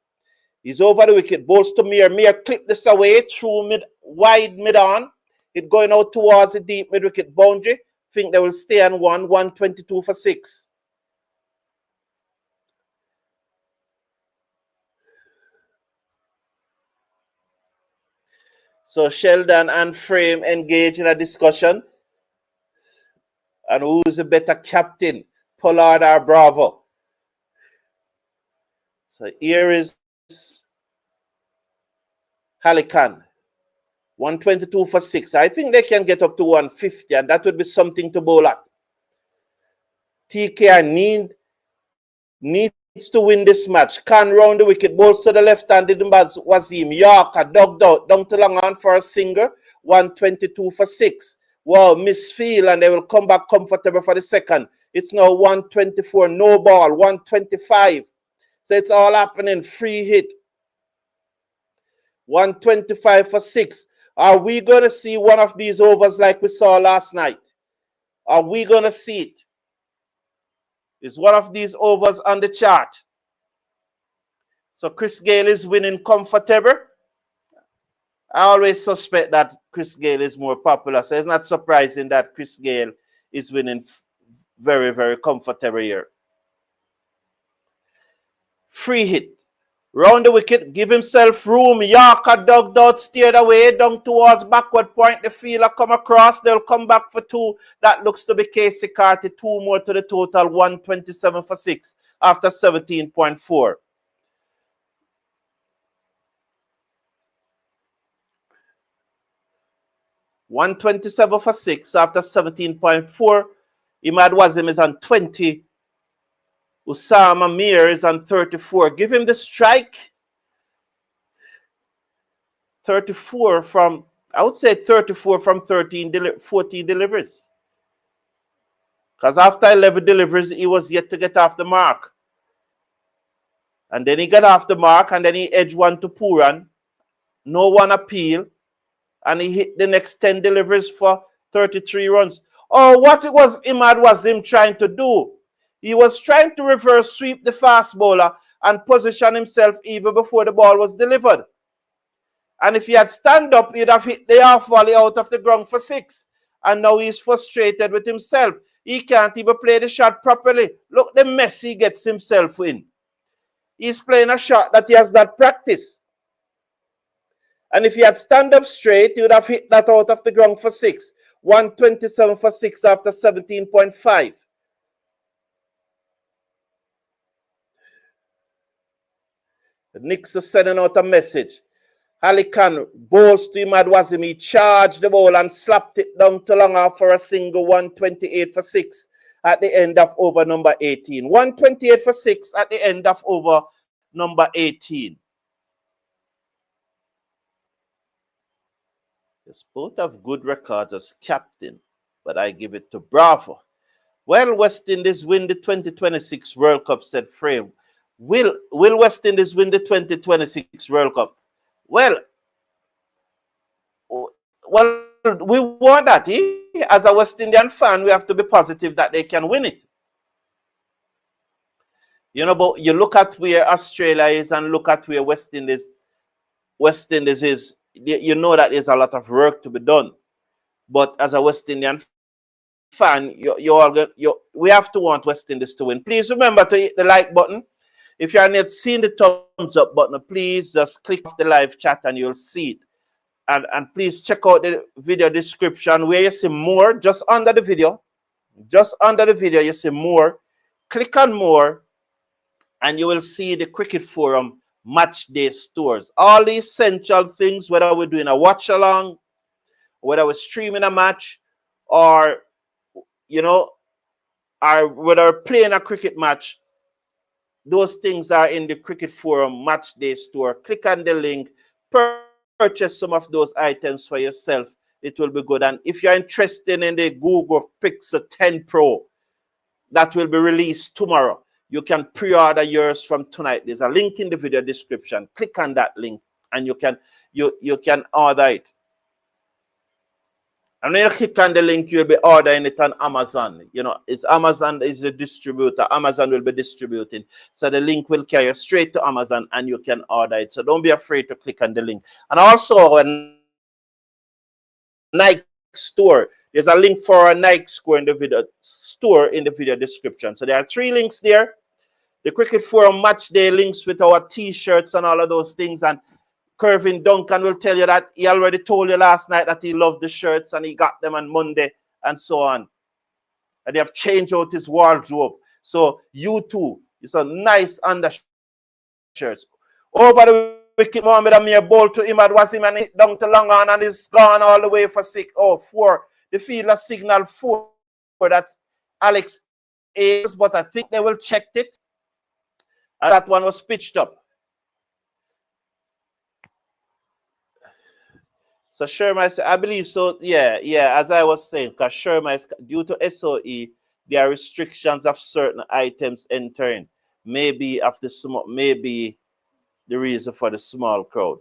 He's over the wicket, bowls to Mir. Mir clipped this away through wide mid-on. It going out towards the deep mid-wicket boundary. Think they will stay on 122 for 6. So Sheldon and Frame engage in a discussion. And who's a better captain, Pollard or Bravo? So here is Ali Khan. 122 for 6. I think they can get up to 150, and that would be something to bowl at. TKR needs to win this match. Khan round the wicket, bowls to the left-handed Wasim. Yorker dug out down to long on for a single. 122 for 6. Wow, misfield, and they will come back comfortable for the second. It's now 124, no ball, 125. So it's all happening, free hit. 125 for 6. Are we going to see one of these overs like we saw last night? Are we going to see it? Is one of these overs on the chart? So Chris Gayle is winning comfortable. I always suspect that Chris Gayle is more popular, so it's not surprising that Chris Gayle is winning very, very comfortable here. Free hit. Round the wicket, give himself room. Yorker dug out, steered away, down towards backward point. The fielder come across. They'll come back for 2. That looks to be Casey Carty. 2 more to the total, 127 for 6 after 17.4. $127 for 6 after 17.4. Imad Wasim is on 20. Usama Mir is on 34. Give him the strike. 34 from, I would say 34 from 14 deliveries. Because after 11 deliveries, he was yet to get off the mark. And then he got off the mark, and then he edged one to Puran. No one appeal. And he hit the next 10 deliveries for 33 runs. Oh, what it was Imad Wasim trying to do? He was trying to reverse sweep the fast bowler and position himself even before the ball was delivered. And if he had stand up, he'd have hit the half volley out of the ground for 6. And now he's frustrated with himself. He can't even play the shot properly. Look the mess he gets himself in. He's playing a shot that he has not practiced. And if he had stand up straight, he would have hit that out of the ground for 6. 127 for 6 after 17.5. The Knicks are sending out a message. Ali Khan bowls to Imad Wasim. He charged the ball and slapped it down to long off for a single. 128 for 6 at the end of over number 18. 128 for 6 at the end of over number 18. Yes, both have good records as captain, but I give it to Bravo. Well, West Indies win the 2026 World Cup, said Frame. Will West Indies win the 2026 World Cup? Well, we want that. As a West Indian fan, we have to be positive that they can win it. You know, but you look at where Australia is and look at where West Indies is, you know that there's a lot of work to be done. But as a West Indian fan, we have to want West Indies to win. Please remember to hit the like button. If you are not seeing the thumbs up button, please just click off the live chat and you'll see it. And please check out the video description where you see more. Just under the video, you see more. Click on more and you will see the Cricket Forum match day stores. All the essential things, whether we're doing a watch along, whether we're streaming a match, or or whether we're playing a cricket match, those things are in the Cricket Forum match day store. Click on the link, purchase some of those items for yourself. It will be good. And if you're interested in the Google Pixel 10 Pro that will be released tomorrow, you can pre-order yours from tonight. There's a link in the video description. Click on that link and you can order it. And when you click on the link, you'll be ordering it on Amazon. It's Amazon is the distributor. Amazon will be distributing. So the link will carry you straight to Amazon and you can order it. So don't be afraid to click on the link. And also a Nike store. There's a link for a Nike store in the video description. So there are 3 links there. The Cricket Forum match day links with our t-shirts and all of those things. And Kervin Duncan will tell you that he already told you last night that he loved the shirts and he got them on Monday and so on. And they have changed out his wardrobe. So you too, it's a nice undershirts. Over the wicket, Mohamed Amir ball to Imad Wasim and hit down to long on and he's gone all the way for 4. The fielder signal 4. That's Alex Ayers, but I think they will check it. And that one was pitched up. So Sherman, I believe so. Yeah. As I was saying, because Sherman is due to SOE, there are restrictions of certain items entering. Maybe the reason for the small crowd.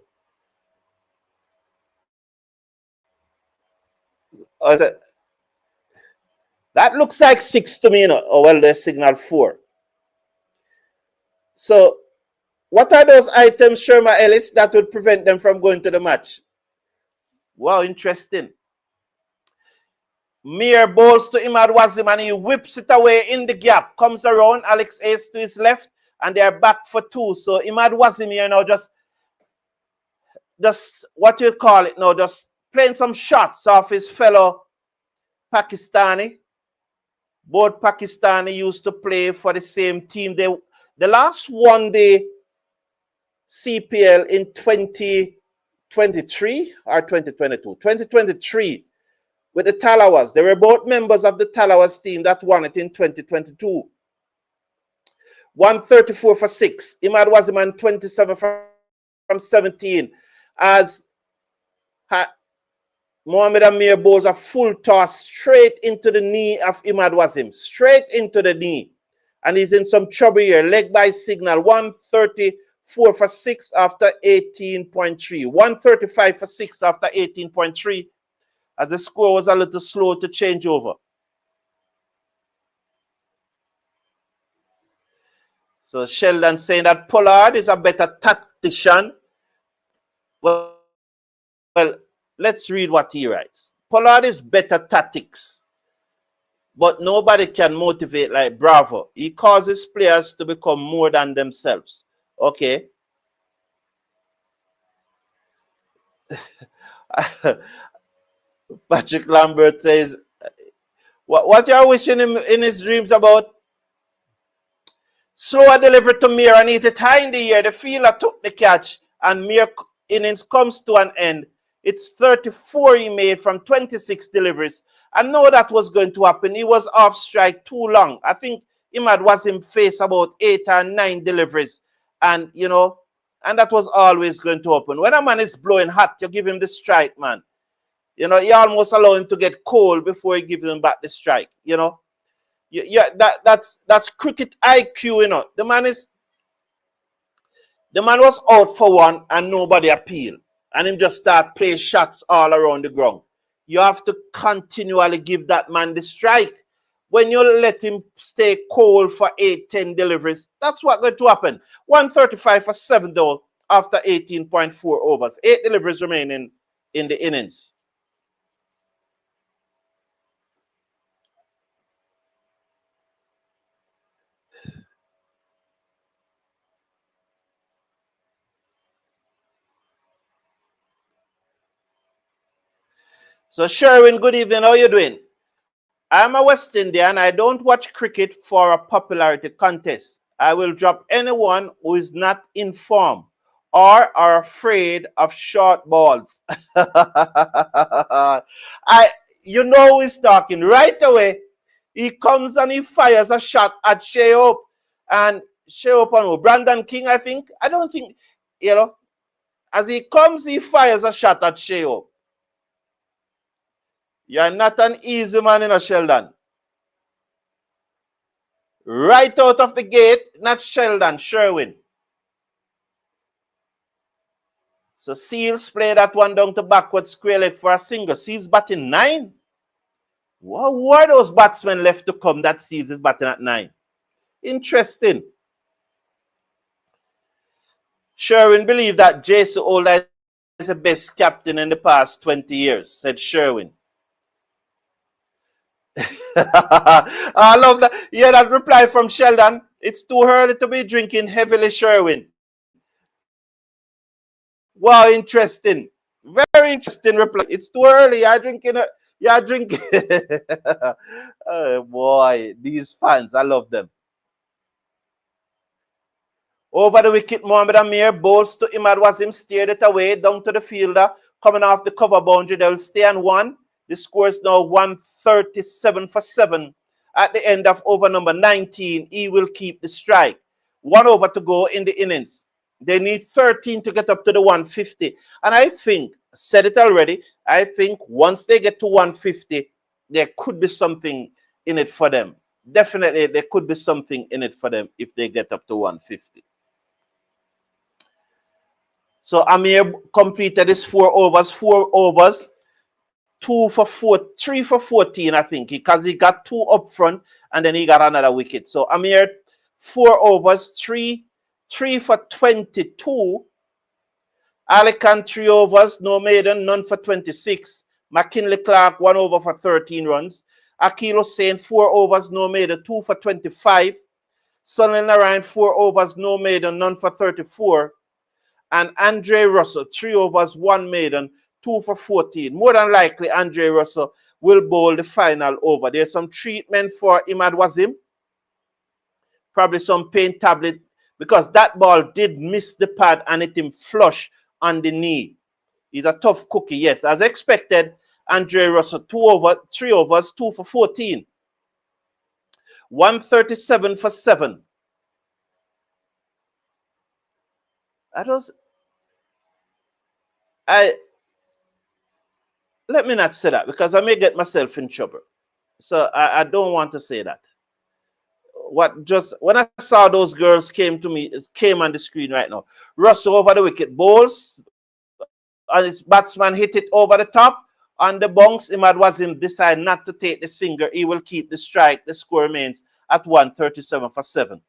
That looks like 6 to me, Oh well, there's signal 4. So, what are those items, Sherman Ellis, that would prevent them from going to the match? Wow, interesting. Mir bowls to Imad Wasim and he whips it away in the gap. Comes around, Alex Ace to his left, and they are back for 2. So Imad Wasim here now just what you call it now, just playing some shots off his fellow Pakistani. Both Pakistani used to play for the same team. The last one day CPL in 2023 or 2022? 2023 with the Talawas. They were both members of the Talawas team that won it in 2022. 134 for 6. Imad Wasim on 27 from 17. As Mohamed Amir bowls a full toss straight into the knee of Imad Wasim. Straight into the knee. And he's in some trouble here. Leg by signal. 134 for 6 after 18.3. 135 for 6 after 18.3. As the score was a little slow to change over. So Sheldon saying that Pollard is a better tactician. Well, let's read what he writes. Pollard is better tactics, but nobody can motivate like Bravo. He causes players to become more than themselves. Okay. Patrick Lambert says, what you're wishing him in his dreams about? Slower delivery to Mir and hit it high in the air. The fielder took the catch and Mir innings comes to an end. It's 34 he made from 26 deliveries. I know that was going to happen. He was off strike too long. I think Imad Wasim faced about 8 or 9 deliveries. And, and that was always going to happen. When a man is blowing hot, you give him the strike, man. You almost allow him to get cold before you give him back the strike, That's cricket IQ, The man was out for one and nobody appealed. And him just start play shots all around the ground. You have to continually give that man the strike. When you let him stay cold for 8, 10 deliveries, that's what's going to happen. 135 for 7 though after 18.4 overs. 8 deliveries remaining in the innings. So Sherwin, good evening. How you doing? I'm a West Indian. I don't watch cricket for a popularity contest. I will drop anyone who is not informed or are afraid of short balls. You know who he's talking right away. He comes and he fires a shot at Shea Hope. And Shea Hope on Brandon King, I think. I don't think, as he comes, he fires a shot at Shea Hope. You're not an easy man, Sheldon. Right out of the gate, not Sheldon, Sherwin. So Seals play that one down to backward square leg for a single. Seals batting 9. Who are those batsmen left to come that Seals is batting at 9? Interesting. Sherwin believed that Jason Older is the best captain in the past 20 years, said Sherwin. I love that. Yeah, that reply from Sheldon. It's too early to be drinking heavily, Sherwin. Wow, interesting. Very interesting reply. It's too early. You're drinking. Oh boy, these fans, I love them. Over the wicket, Mohamed Amir bowls to Imad Wasim, steered it away down to the fielder, coming off the cover boundary. They will stay on 1. The score is now 137 for 7. At the end of over number 19, he will keep the strike. 1 over to go in the innings. They need 13 to get up to the 150. And I think, said it already, I think once they get to 150, there could be something in it for them. Definitely, there could be something in it for them if they get up to 150. So Amir completed his 4 overs, 3 for 14, I think, because he got 2 up front and then he got another wicket. So Amir, 4 overs, 3 for 22. Ali Khan, 3 overs, no maiden, none for 26. McKinley Clark, 1 over for 13 runs. Akil Hussain, 4 overs, no maiden, 2 for 25. Sunil Narayan, 4 overs, no maiden, none for 34. And Andre Russell, 3 overs, 1 maiden, 2 for 14. More than likely, Andre Russell will bowl the final over. There's some treatment for Imad Wasim. Probably some pain tablet, because that ball did miss the pad and hit him flush on the knee. He's a tough cookie, yes. As expected, Andre Russell, 3 overs, 2 for 14. 137 for 7. Let me not say that because I may get myself in trouble. So I don't want to say that. When I saw those girls came on the screen right now. Russell over the wicket, bowls, and his batsman hit it over the top. On the bunks, Imad Wasim decide not to take the single. He will keep the strike. The score remains at 137 for 7.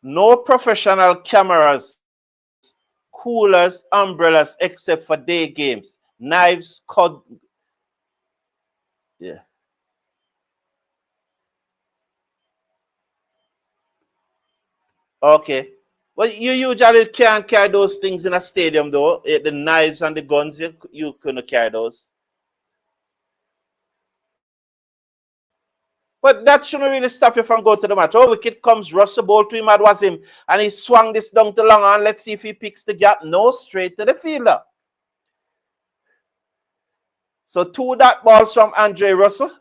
No professional cameras, coolers, umbrellas, except for day games. Knives, yeah. Okay. Well, you usually can't carry those things in a stadium, though. The knives and the guns, you couldn't carry those. But that shouldn't really stop you from going to the match. Oh, wicket comes, Russell ball to Imad Wasim, and he swung this down to long on. Let's see if he picks the gap. No, straight to the fielder. So 2 dot balls from Andre Russell.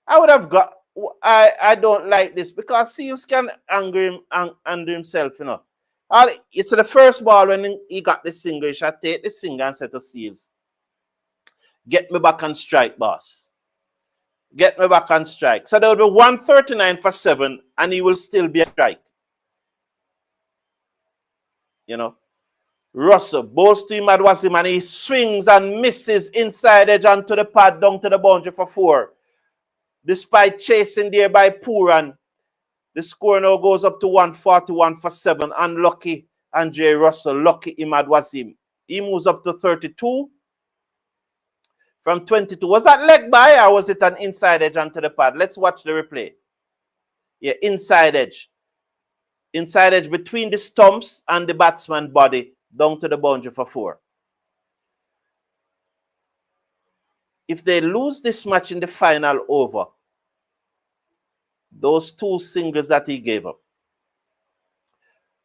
I would have got. I don't like this because Seals can anger himself, It's the first ball when he got the single. He should take the single and say to Seals, get me back on strike, boss. Get me back on strike. So there will be 139 for 7, and he will still be a strike. Russell bowls to Imad Wasim, and he swings and misses inside edge onto the pad down to the boundary for 4. Despite chasing there by Puran, the score now goes up to 141 for 7. Unlucky Andre Russell, lucky Imad Wasim. He moves up to 32 from 22. Was that leg by or was it an inside edge onto the pad? Let's watch the replay. Yeah, inside edge. inside edge between the stumps and the batsman body down to the boundary for 4. If they lose this match in the final over, those 2 singles that he gave up,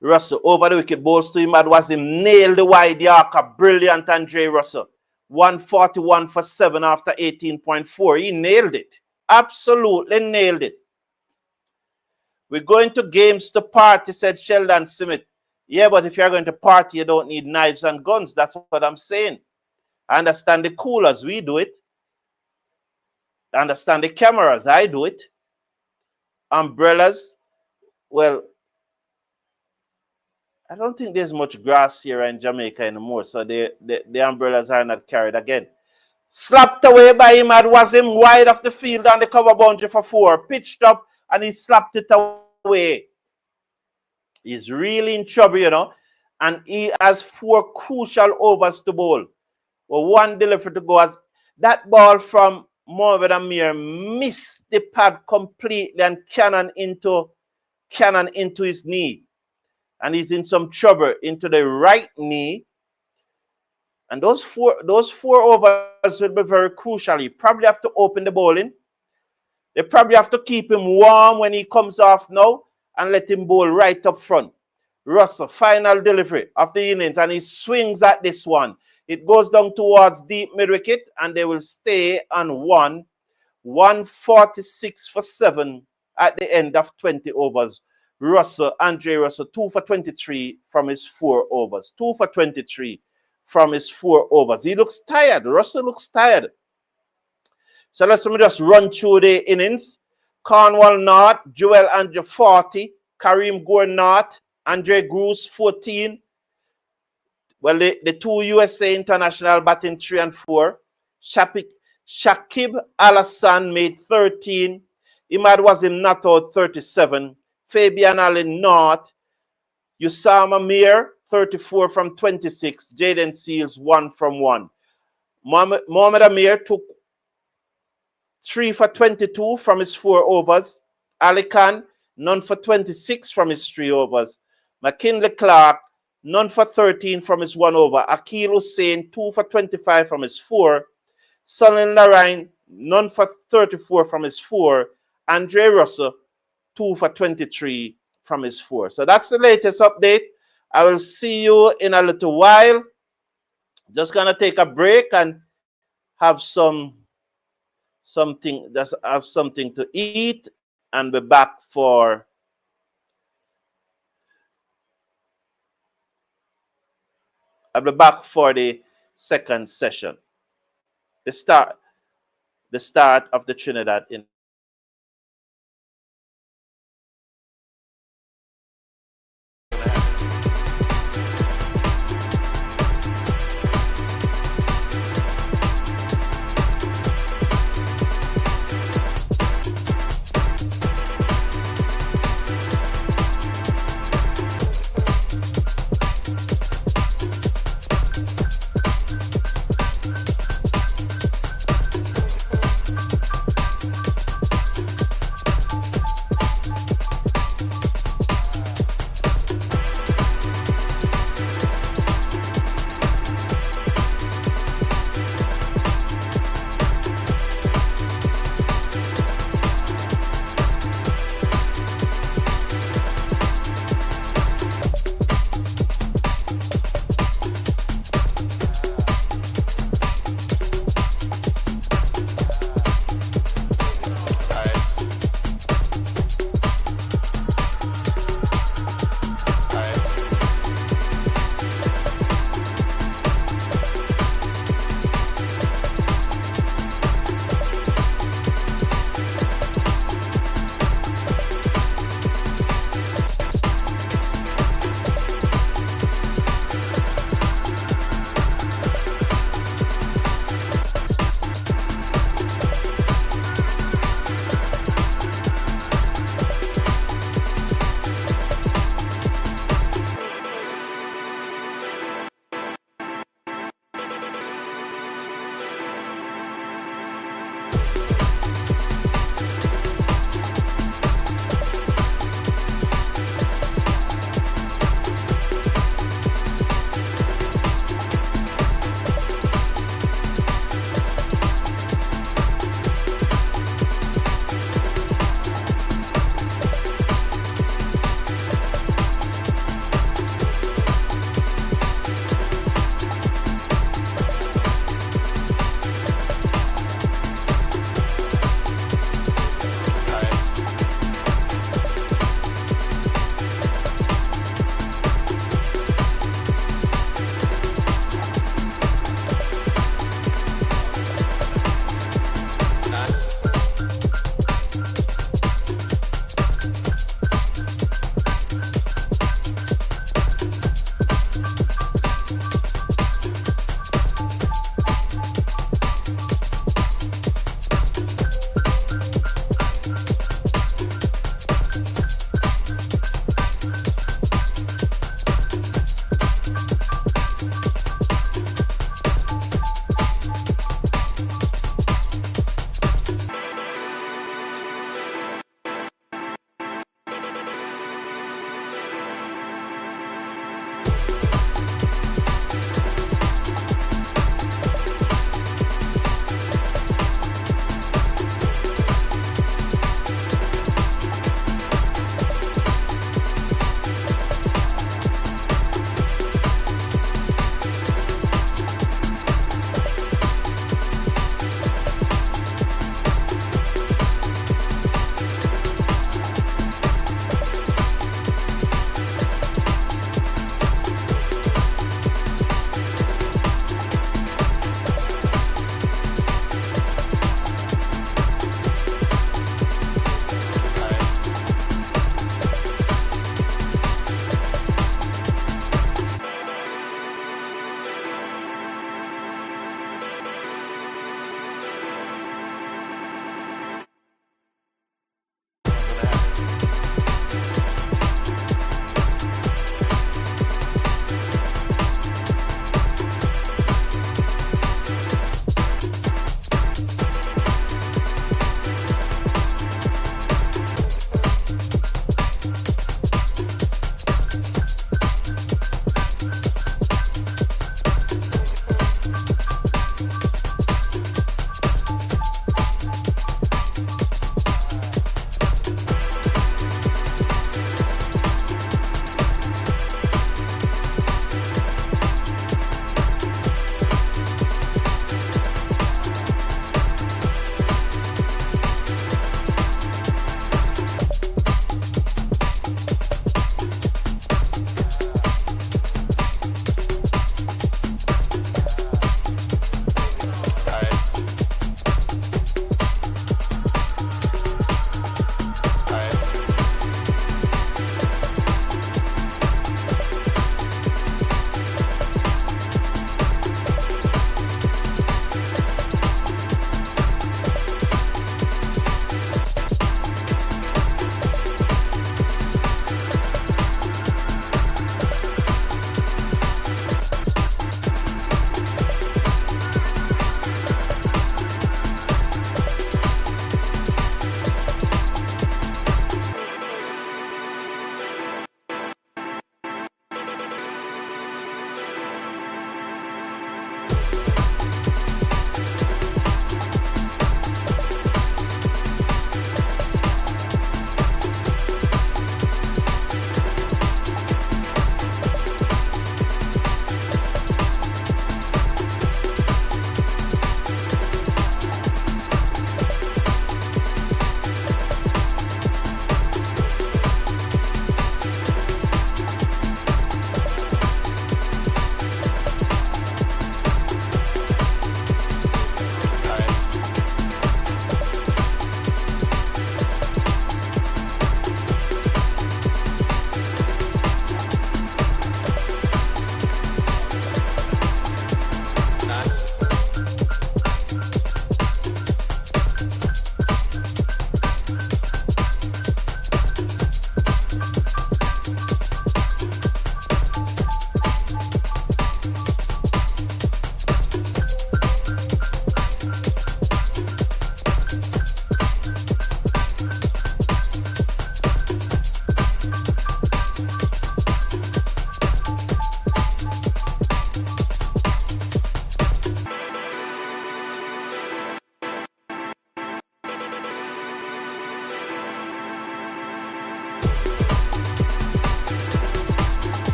Russell over the wicket, balls to him, Mad-Wasim nailed the wide Yorker, brilliant Andre Russell. 141 for 7 after 18.4. He nailed it. Absolutely nailed it. We're going to games to party, said Sheldon Smith. Yeah, but if you're going to party, you don't need knives and guns. That's what I'm saying. I understand the coolers. We do it. I understand the cameras. I do it. Umbrellas. Well, I don't think there's much grass here in Jamaica anymore, so the umbrellas are not carried again. Slapped away by him, Mad-Wasim wide off the field on the cover boundary for 4. Pitched up, and he slapped it away. He's really in trouble, you know. And he has 4 crucial overs to bowl. Well, 1 delivery to go. As that ball from Mohamed Amir missed the pad completely and cannon into his knee. And he's in some trouble into the right knee. And those four overs will be very crucial. You probably have to open the bowling. They probably have to keep him warm when he comes off now and let him bowl right up front. Russell, final delivery of the innings, and he swings at this one. It goes down towards deep mid-wicket, and they will stay on 146 for 7 at the end of 20 overs. Andre Russell, 2 for 23 from his 4 overs. 2 for 23 from his 4 overs. He looks tired. Russell looks tired. So let's just run through the innings. Cornwall North, Joel Andrew 40, Kareem Gore North, Andre Gruce 14. Well, the 2 USA international batting 3 and 4. Shakib Al-Hassan made 13. Mad-Wasim not out 37. Fabian Allen North. Usama Mir 34 from 26. Jaden Seals 1 from 1. Mohamed Amir took 3 for 22 from his 4 overs. Ali Khan, none for 26 from his 3 overs. McKinley Clark, none for 13 from his 1 over. Akil Hussain, 2 for 25 from his 4. Sunil Narayan, none for 34 from his 4. Andre Russell, 2 for 23 from his 4. So that's the latest update. I will see you in a little while. Just gonna take a break and have something to eat and be back for the second session. The start of the Trinidad in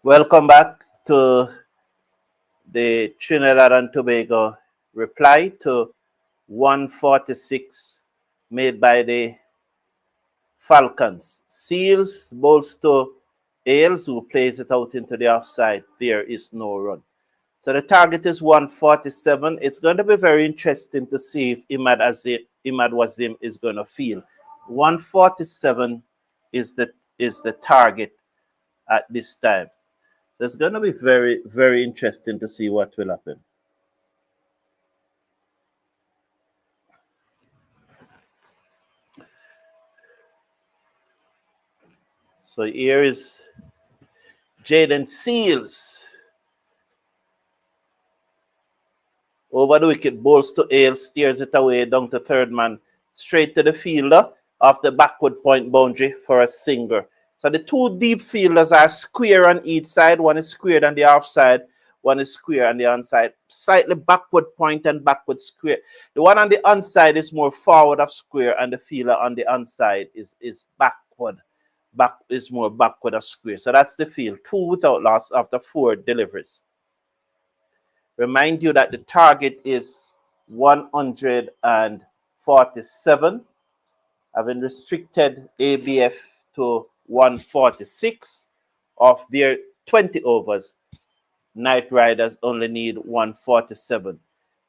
Welcome back to the Trinidad and Tobago reply to 146 made by the Falcons. Seals bowls to Ailes, who plays it out into the offside. There is no run. So the target is 147. It's going to be very interesting to see if Imad Wasim is going to field. 147 is the target at this time. It's going to be very, very interesting to see what will happen. So here is Jaden Seals. Over the wicket, bowls to Ailes, steers it away down to third man, straight to the fielder off the backward point boundary for a single. So the two deep fielders are square on each side. One is squared on the offside, one is square on the onside. Slightly backward point and backward square. The one on the onside is more forward of square, and the fielder on the onside is backward. Is more backward of square. So that's the field. 2 without loss after 4 deliveries. Remind you that the target is 147, having restricted ABF to 146 of their 20 overs. Knight Riders only need 147.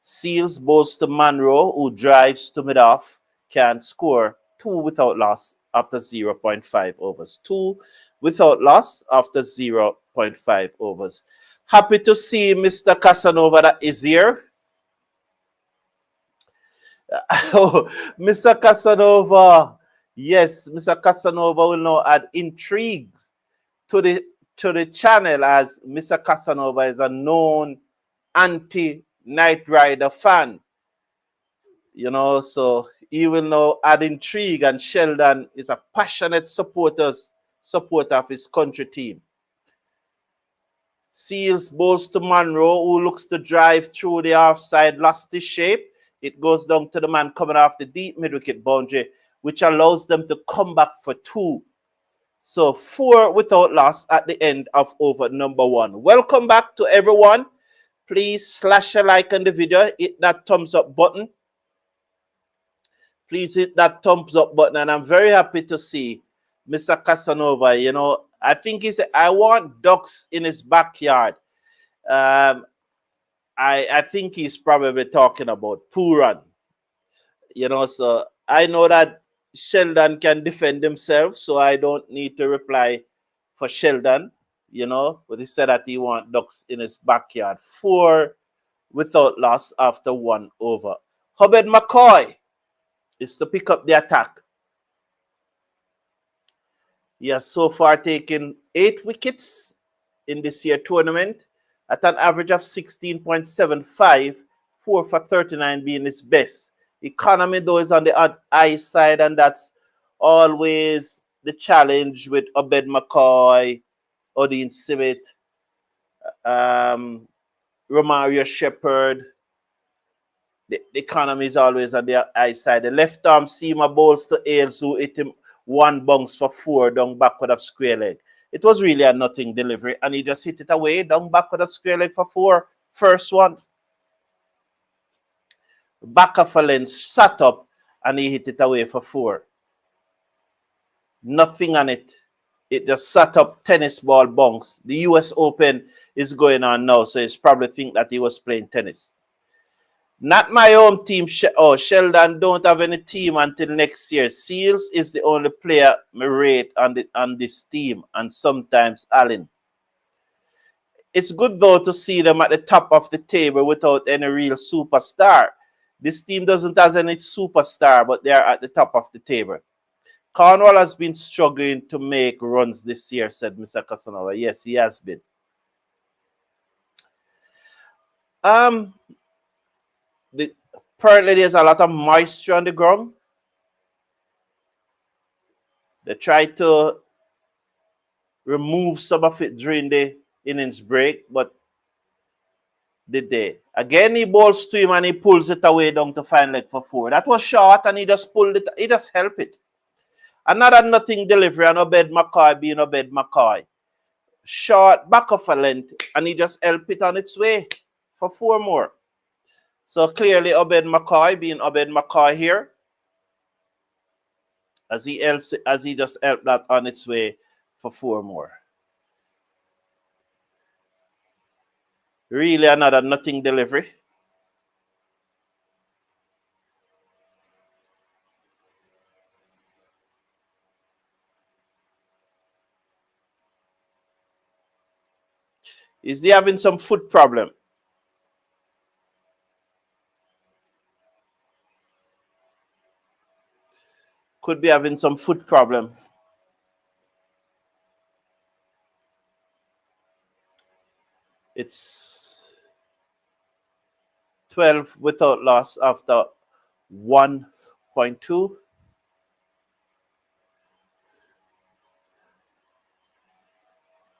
Seals bowls to Monroe, who drives to mid-off, can score 2 without loss after 0.5 overs. 2 without loss after 0.5 overs. Happy to see Mr. Casanova that is here. Oh, Mr. Casanova. Yes, Mr. Casanova will now add intrigues to the channel, as Mr. Casanova is a known anti-Knight Rider fan. You know, so he will now add intrigue, and Sheldon is a passionate supporter of his country team. Seals bowls to Monroe, who looks to drive through the offside, lost his shape. It goes down to the man coming off the deep mid-wicket boundary, which allows them to come back for 2. So 4 without loss at the end of over number 1. Welcome back to everyone. Please slash a like on the video. Hit that thumbs up button. Please hit that thumbs up button. And I'm very happy to see Mr. Casanova. You know, I think he said, I want ducks in his backyard. I think he's probably talking about Puran. You know, so I know that Sheldon can defend himself, so I don't need to reply for Sheldon, you know, but he said that he wants ducks in his backyard. 4 without loss after 1 over. Hubbard McCoy is to pick up the attack. He has so far taken 8 wickets in this year tournament at an average of 16.75, 4 for 39 being his best. Economy, though, is on the high side, and that's always the challenge with Obed McCoy, Odin Simmett, Romario Shepherd. The economy is always on the high side. The left arm seamer bowls to Ailes, who hit him 1 bounce for 4 down backward of square leg. It was really a nothing delivery, and he just hit it away down backward of square leg for 4. First one. Back of a lens, sat up, and he hit it away for 4. Nothing on it. It just sat up, tennis ball bounce. The US Open is going on now, so he's probably think that he was playing tennis. Not my home team. Sheldon don't have any team until next year. Seals is the only player me rate on this team, and sometimes Allen. It's good, though, to see them at the top of the table without any real superstar. This team doesn't have any superstar, but they are at the top of the table. Cornwall has been struggling to make runs this year, said Mr. Casanova. Yes, he has been. Apparently there's a lot of moisture on the ground. They tried to remove some of it during the innings break, but did they? Again, he bowls to him and he pulls it away down to fine leg for 4. That was short, and he just pulled it. He just helped it. Another nothing delivery, and Obed McCoy being Obed McCoy. short back of a length, and he just helped it on its way for 4 more. So clearly Obed McCoy being Obed McCoy here, as he just helped that on its way for 4 more. Really another nothing delivery. Is he having some foot problem? Could be having some foot problem. It's 12 without loss after 1.2.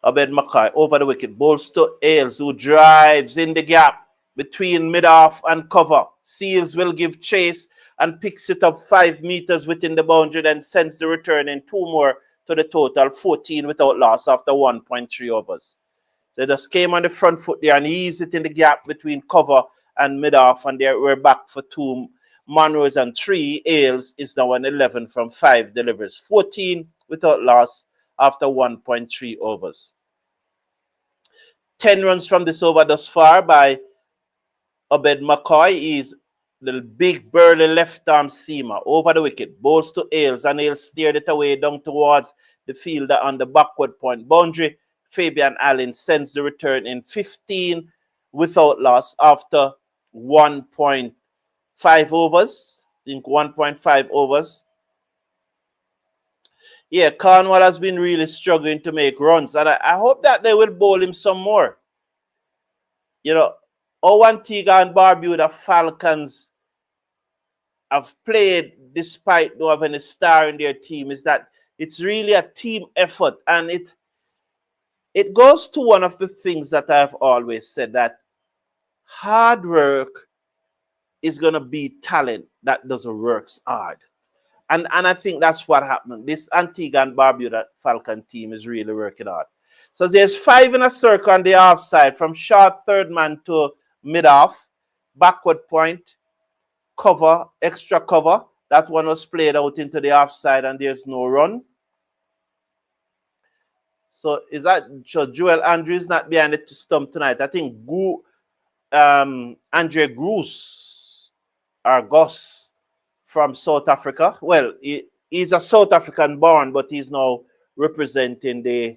Obed McCoy over the wicket, bowls to Ailes, who drives in the gap between mid-off and cover. Seals will give chase and picks it up 5 meters within the boundary, then sends the return in 2 more to the total, 14 without loss after 1.3 overs. They just came on the front foot there and eased it in the gap between cover and mid-off, and we're back for 2 Monroes and 3. Ailes is now on 11 from 5 deliveries, 14 without loss after 1.3 overs. 10 runs from this over thus far by Obed McCoy. Is the big burly left-arm seamer over the wicket, bowls to Ailes, and Ailes steered it away down towards the fielder on the backward point boundary. Fabian Allen sends the return in 15 without loss after 1.5 overs. I think 1.5 overs. Yeah, Cornwall has been really struggling to make runs, and I hope that they will bowl him some more. You know, Antigua and Barbuda Falcons have played despite not having a star in their team, is that it's really a team effort, and it goes to one of the things that I've always said, that hard work is going to beat talent that doesn't work hard. And I think that's what happened. This Antigua and Barbuda Falcon team is really working hard. So there's 5 in a circle on the offside, from short third man to mid-off, backward point, cover, extra cover. That one was played out into the offside and there's no run. So is that Joel Andrews not behind the stump tonight? I think Andre Goose or Gus from South Africa. Well, he's a South African born, but he's now representing the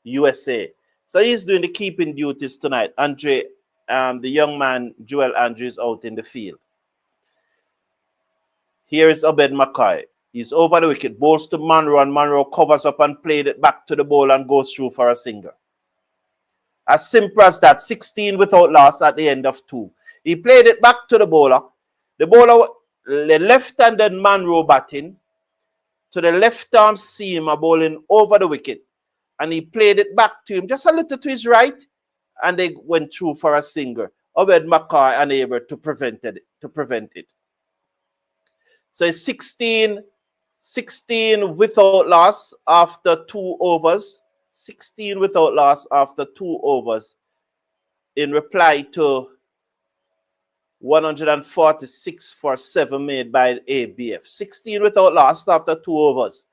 USA. So he's doing the keeping duties tonight. Andre, the young man, Joel Andrews, out in the field. Here is Obed McCoy. He's over the wicket, bowls to Monroe, and Monroe covers up and played it back to the bowl and goes through for a single. As simple as that, 16 without loss at the end of 2. He played it back to the bowler. The bowler, the left-handed Monroe batting, to the left-arm seamer bowling over the wicket. And he played it back to him, just a little to his right, and they went through for a single. Obed McCoy unable to prevent it. So it's 16 without loss after 2 overs. 16 without loss after 2 overs in reply to 146 for 7 made by ABF. 16 without loss after 2 overs.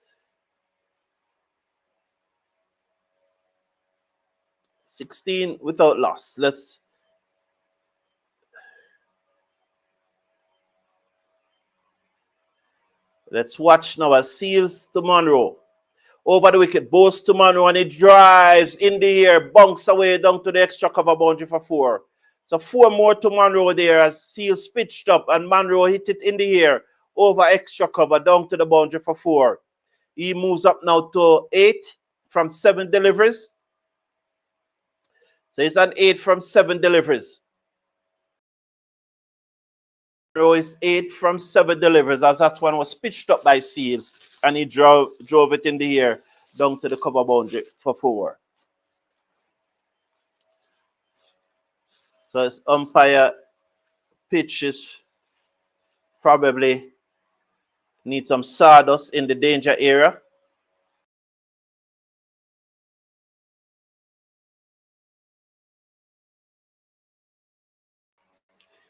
16 without loss. Let's watch now as Seals to Monroe. Over the wicket, bowls to Monroe, and he drives in the air, bunks away down to the extra cover boundary for 4. So 4 more to Monroe there as Seals pitched up, and Monroe hit it in the air over extra cover down to the boundary for 4. He moves up now to 8 from 7 deliveries. So it's an 8 from 7 deliveries. Is 8 from 7 deliveries, as that one was pitched up by Seals, and he drove it in the air down to the cover boundary for 4. So his umpire pitches probably need some sawdust in the danger area.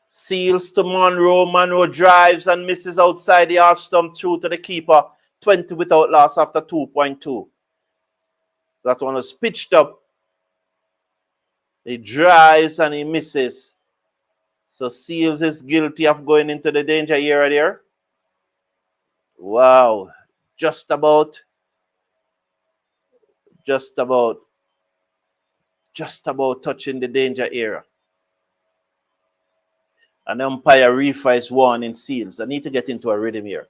Seals to Monroe. Monroe drives and misses outside the half stump through to the keeper. 20 without loss after 2.2. That one was pitched up. He drives and he misses. So Seals is guilty of going into the danger area there. Wow. Just about touching the danger area. And umpire refa is warning Seals. I need to get into a rhythm here.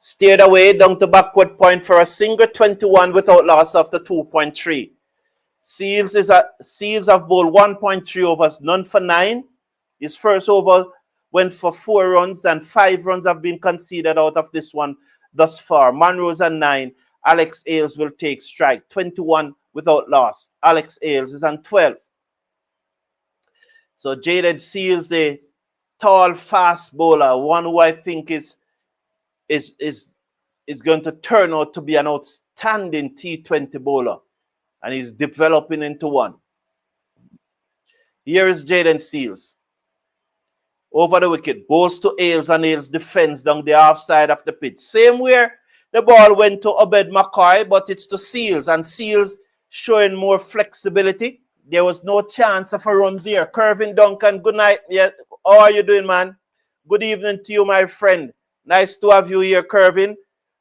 Steered away down to backward point for a single. 21 without loss after 2.3. Seals have bowled 1.3 overs, none for 9. His first over went for 4 runs and 5 runs have been conceded out of this one thus far. Monroe's on 9. Alex Ailes will take strike. 21 without loss. Alex Ailes is on 12. So Jaden Seals, the tall, fast bowler, one who I think is going to turn out to be an outstanding T20 bowler. And he's developing into one. Here is Jaden Seals. Over the wicket, bowls to Ailes and Ailes defends down the half side of the pitch. Same where the ball went to Obed McCoy, but it's to Seals. And Seals showing more flexibility. There was no chance of a run there. Kervin Duncan, good night. Yeah, how are you doing, man? Good evening to you, my friend. Nice to have you here, Kervin.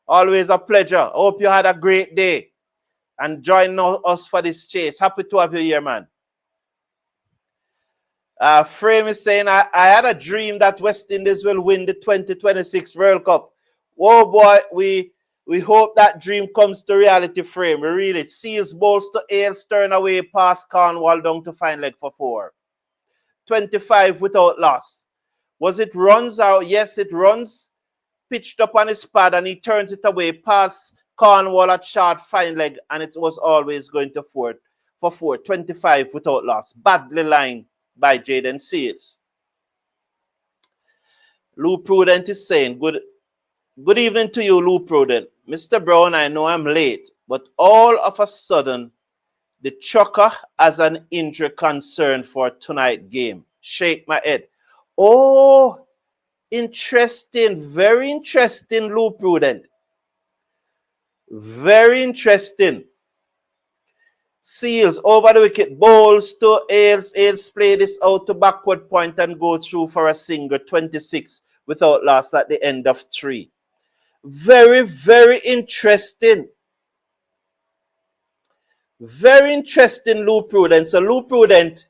Always a pleasure. Hope you had a great day and join us for this chase. Happy to have you here, man. Frame is saying, I had a dream that West Indies will win the 2026 World Cup. Whoa, boy, we hope that dream comes to reality, Frame. We really. Seals bowls to Ailes, turn away past Cornwall down to fine leg for 4. 25 without loss. Was it runs out? Yes, it runs. Pitched up on his pad and he turns it away past Cornwall at short fine leg, and it was always going to 4 for 4. 25 without loss. Badly lined by Jaden Seals. Lou Prudent is saying, good evening to you, Lou Prudent. Mr. Brown, I know I'm late, but all of a sudden, the chucker has an injury concern for tonight's game. Shake my head. Oh, interesting. Very interesting, Lou Prudent. Very interesting. Seals over the wicket, bowls to Ailes. Ailes play this out to backward point and go through for a single. 26 without loss at the end of 3. Very, very interesting. Very interesting, Lou Prudent. So, Lou Prudent,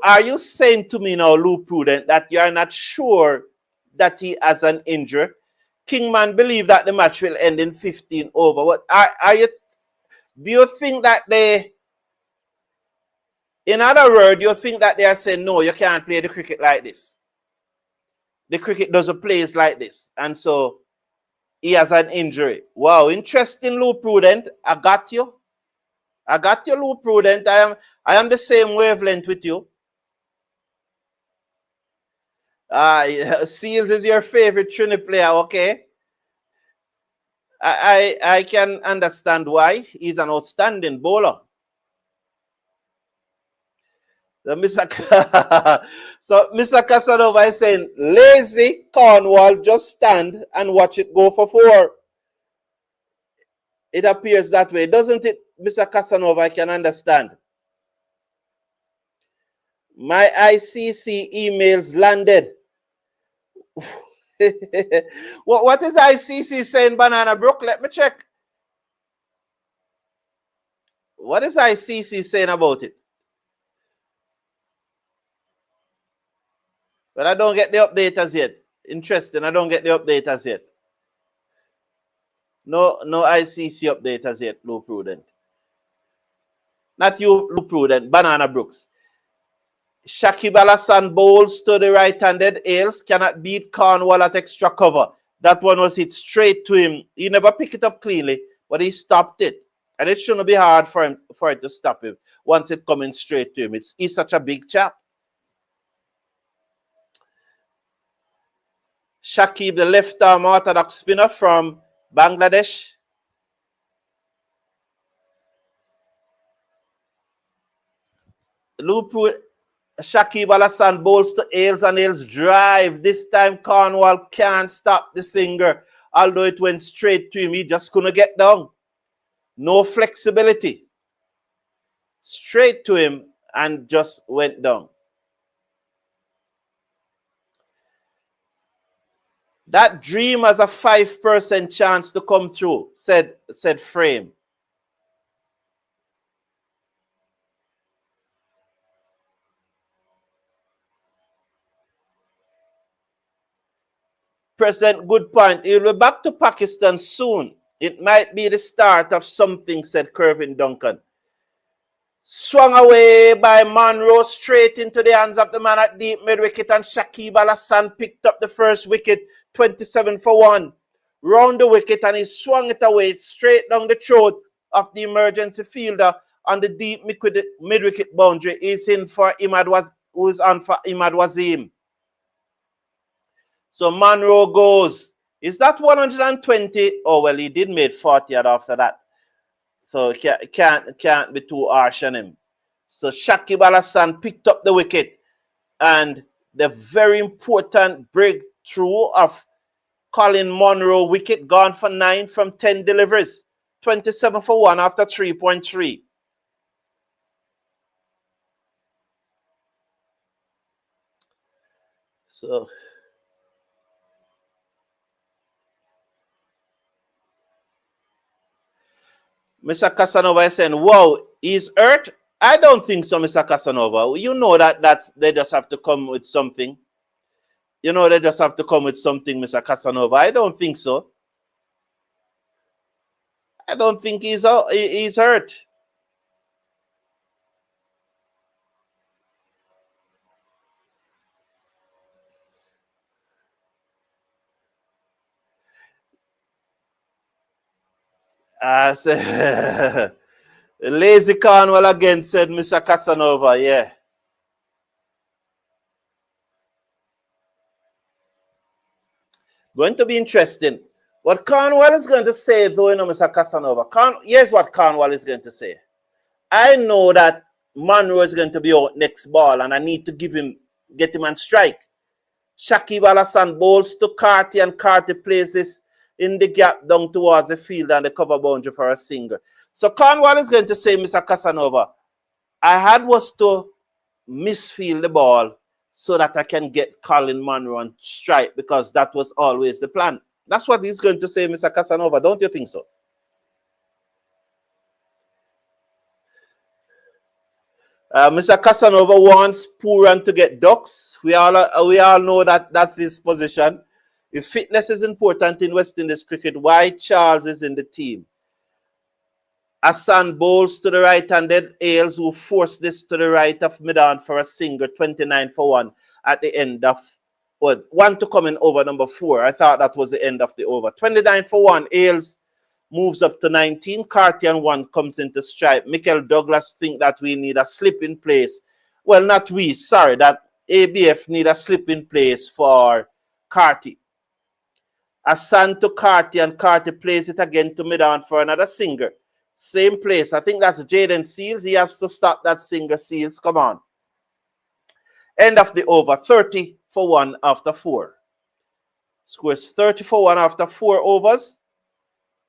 are you saying to me now, Lou Prudent, that you are not sure that he has an injury? Kingman believe that the match will end in 15 over. What are you? Do you think that in other words, you think that they are saying, no, you can't play the cricket like this? The cricket doesn't play like this. And so he has an injury. Wow, interesting, Lou Prudent. I got you. Lou Prudent. I am the same wavelength with you. Seals is your favorite Trinity player, okay? I can understand why. He's an outstanding bowler. So Mr. Casanova is saying, lazy Cornwall, just stand and watch it go for 4. It appears that way, doesn't it, Mr. Casanova? I can understand. My ICC emails landed. What is ICC saying, Banana Brook? Let me check. What is ICC saying about it? But I don't get the update as yet. Interesting. I don't get the update as yet. No ICC update as yet, Lou Prudent. Not you, Lou Prudent, Banana Brooks. Shakib Al Hassan bowls to the right-handed. Ailes cannot beat Cornwall at extra cover. That one was hit straight to him. He never picked it up cleanly, but he stopped it. And it shouldn't be hard for it to stop him once it coming straight to him. He's such a big chap. Shakib, the left-arm orthodox spinner from Bangladesh. Liverpool, Shakib Al Hassan bowls to Ailes and Ailes drive. This time Cornwall can't stop the singer. Although it went straight to him, he just couldn't get down. No flexibility. Straight to him and just went down. That dream has a 5% chance to come through, said Frame. President, good point. He'll be back to Pakistan soon. It might be the start of something, said Kervin Duncan. Swung away by Monroe straight into the hands of the man at deep mid-wicket, and Shakib Al Hassan picked up the first wicket, 27 for 1. Round the wicket, and he swung it away straight down the throat of the emergency fielder on the deep mid-wicket boundary. He's in for who's on for Imad Wasim. So Monroe goes. Is that 120? Oh, well, he did make 40 after that. So can't be too harsh on him. So Shakib Al Hassan picked up the wicket, and the very important breakthrough of Colin Monroe wicket, gone for 9 from 10 deliveries. 27 for 1 after 3.3. So Mr. Casanova is saying, wow, he's hurt? I don't think so, Mr. Casanova. You know they just have to come with something. You know they just have to come with something, Mr. Casanova. I don't think so. I don't think he's hurt. Lazy Cornwall again, said Mr. Casanova. Yeah. Going to be interesting. What Cornwall is going to say, though, Mr. Casanova. Here's what Cornwall is going to say. I know that Monroe is going to be out next ball, and I need to get him on strike. Shakib Al Hassan bowls to Carty, and Carty plays this in the gap down towards the field and the cover boundary for a single. So Cornwall is going to say, Mr. Casanova, I was to misfield the ball so that I can get Colin Monroe on strike, because that was always the plan. That's what he's going to say, Mr. Casanova. Don't you think so? Mr. Casanova wants Pooran to get ducks. We all know that that's his position. If fitness is important in West Indies cricket, why Charles is in the team? Hassan bowls to the right-handed Ailes, who forced this to the right of mid-on for a single, 29 for 1 at the end of, well, 1 to come in over number 4. I thought that was the end of the over. 29 for 1, Ailes moves up to 19. Carty and 1 comes into strike. Michael Douglas think that we need a slip in place. Well, not we, sorry, that ABF need a slip in place for Carty. Hassan to Carty, and Carty plays it again to mid-on for another single. Same place. I think that's Jaden Seals. He has to stop that single, Seals. Come on. End of the over. 30 for 1 after 4. Scores 30 for 1 after 4 overs,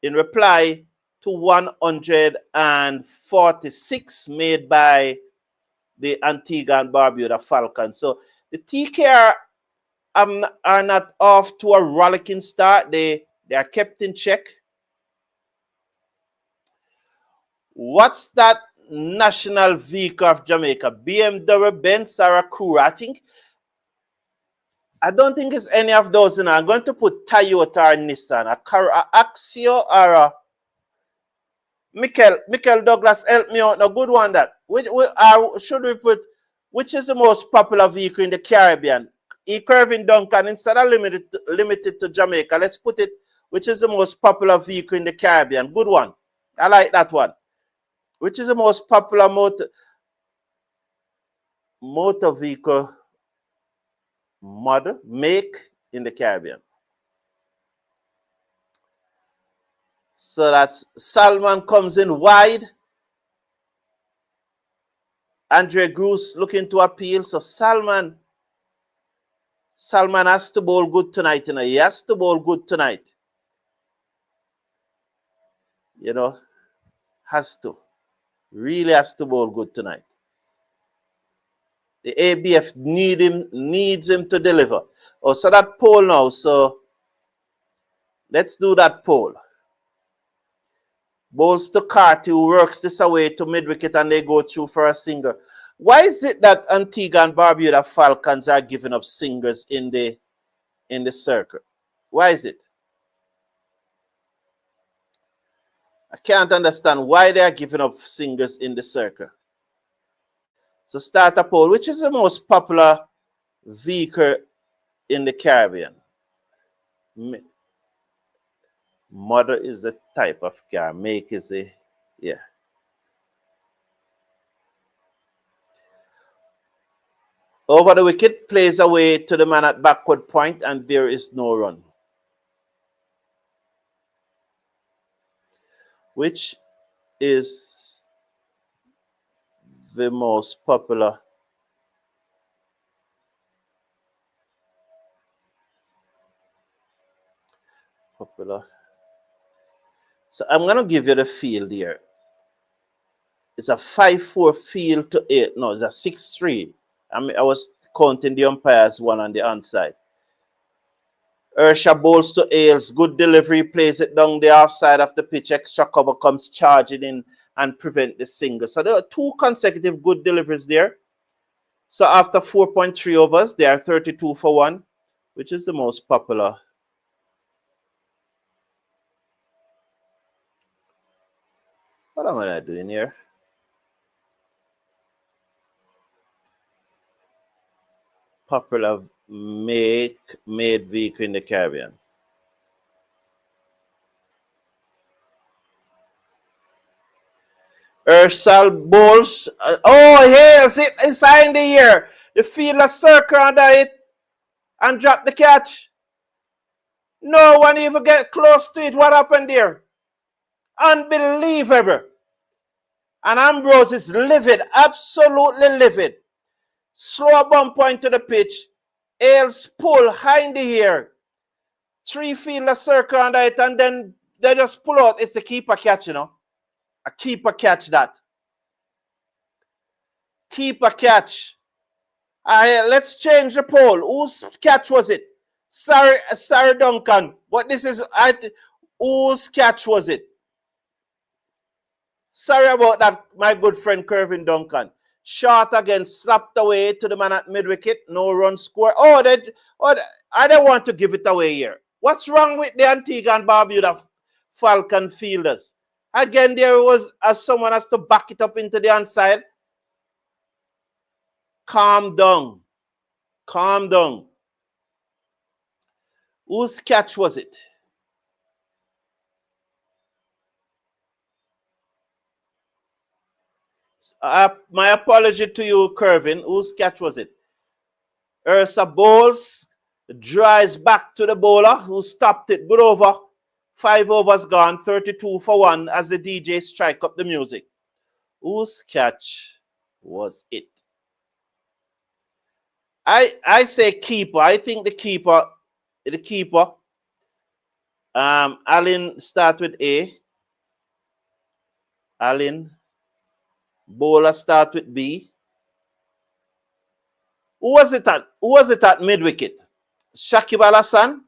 in reply to 146 made by the Antigua and Barbuda Falcons. So the TKR are not off to a rollicking start. They are kept in check. What's that national vehicle of Jamaica? BMW, Benz, or Acura? I don't think it's any of those. I'm going to put Toyota or Nissan, a Axio or a Michael Douglas, help me out. A good one that. Should we put, which is the most popular vehicle in the Caribbean? Kervin Duncan, instead of limited to Jamaica, let's put it, which is the most popular vehicle in the Caribbean? Good one. I like that one. Which is the most popular motor vehicle model, make in the Caribbean? So that's Salman comes in wide. Andre Gruce looking to appeal. So Salman has to bowl good tonight. You know, he has to bowl good tonight. You know, has to. Really has to bowl good tonight. The ABF needs him to deliver. Oh, so that poll now. So let's do that poll. Bowls to Carty, who works this away to mid-wicket, and they go through for a single. Why is it that Antigua and Barbuda Falcons are giving up singles in the circle? Why is it? I can't understand why they are giving up singles in the circle. So start a poll. Which is the most popular vehicle in the Caribbean? Model is the type of car. Make is the, yeah. Over the wicket, plays away to the man at backward point, and there is no run. Which is the most popular So I'm going to give you the field here. It's a 5-4 field to 8. No, it's a 6-3. I was counting the umpires one on the onside. Ursha bowls to Ailes. Good delivery. Plays it down the offside of the pitch. Extra cover comes charging in and prevent the single. So there are 2 consecutive good deliveries there. So after 4.3 overs, they are 32 for 1, which is the most popular. What am I doing here? Popular made vehicle in the Caribbean. Ursal bowls. Oh, Hales it inside the air. The fielder circle under it and drop the catch. No one even get close to it. What happened there? Unbelievable. And Ambrose is livid, absolutely livid. Slow bump point to the pitch. Ailes pull high in the air. 3 fielder circle under it, and then they just pull out. It's the keeper catch, you know. A keeper catch that. Keeper catch. Let's change the poll. Whose catch was it? Sorry, Duncan. But this is whose catch was it? Sorry about that, my good friend Kervin Duncan. Short again, slapped away to the man at mid-wicket. No run score. I don't want to give it away here. What's wrong with the Antigua and Barbuda Falcon fielders? Again, there was someone has to back it up into the onside. Calm down. Calm down. Whose catch was it? My apology to you, Kervin. Whose catch was it? Ursa bowls, drives back to the bowler who stopped it. Good over. 5 overs gone, 32 for 1 as the DJ strike up the music. Whose catch was it? I say keeper. I think the keeper. Allen start with A. Allen. Bowler start with B. Who was it at mid-wicket? Shakib Al Hassan?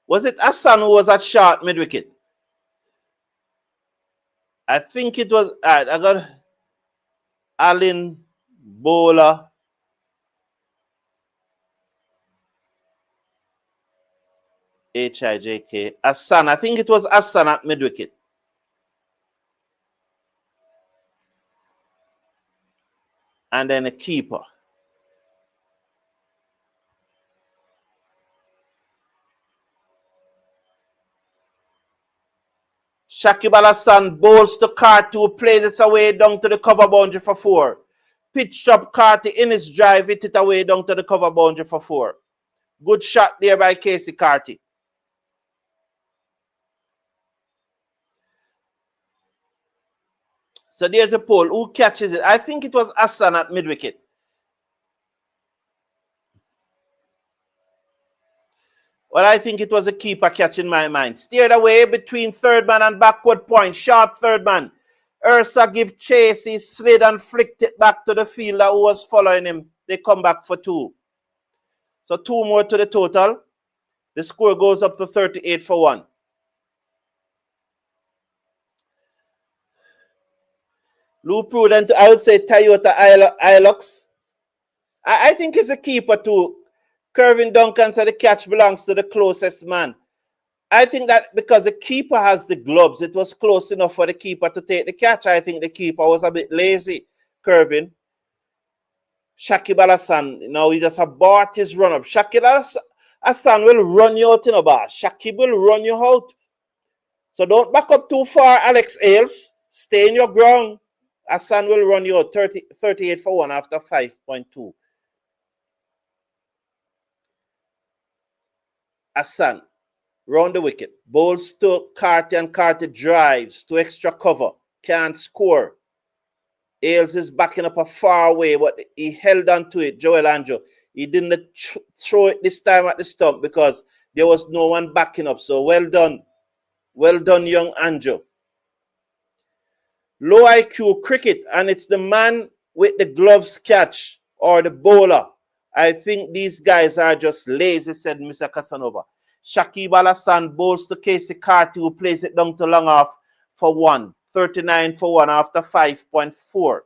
Was it Hassan who was at short mid-wicket? I think it was. I got Allen, bowler. Hijk. Hassan. I think it was Hassan at mid-wicket. And then a keeper. Shakib Al Hassan bowls to Carty, who plays this away down to the cover boundary for 4. Pitch up Carty in his drive, hit it away down to the cover boundary for 4. Good shot there by Casey Carty. So there's a poll. Who catches it? I think it was Hassan at mid-wicket. Well, I think it was a keeper catch in my mind. Steered away between third man and backward point. Sharp third man. Ursa give chase. He slid and flicked it back to the fielder who was following him. They come back for 2. So 2 more to the total. The score goes up to 38 for 1. Lou Prudent, I would say Toyota Hilux. I think it's a keeper too. Kervin Duncan said the catch belongs to the closest man. I think that because the keeper has the gloves, it was close enough for the keeper to take the catch. I think the keeper was a bit lazy, Kervin. Shakib Al-Hassan, he just abort his run-up. Shakib Al-Hassan will run you out in a bar. Shakib will run you out. So don't back up too far, Alex Ailes. Stay in your ground. Hassan will run you out 38 for 1 after 5.2. Hassan, round the wicket. Bowls to Carty and Carty drives to extra cover. Can't score. Ailes is backing up a far away, but he held on to it, Joel Anjo. He didn't throw it this time at the stump because there was no one backing up. So well done. Well done, young Anjo. Low IQ cricket, and it's the man with the gloves catch or the bowler. I think these guys are just lazy, said Mr. Casanova. Shakib Al-Hassan bowls to Casey Carty, who plays it down to long off for 1. 39 for 1 after 5.4.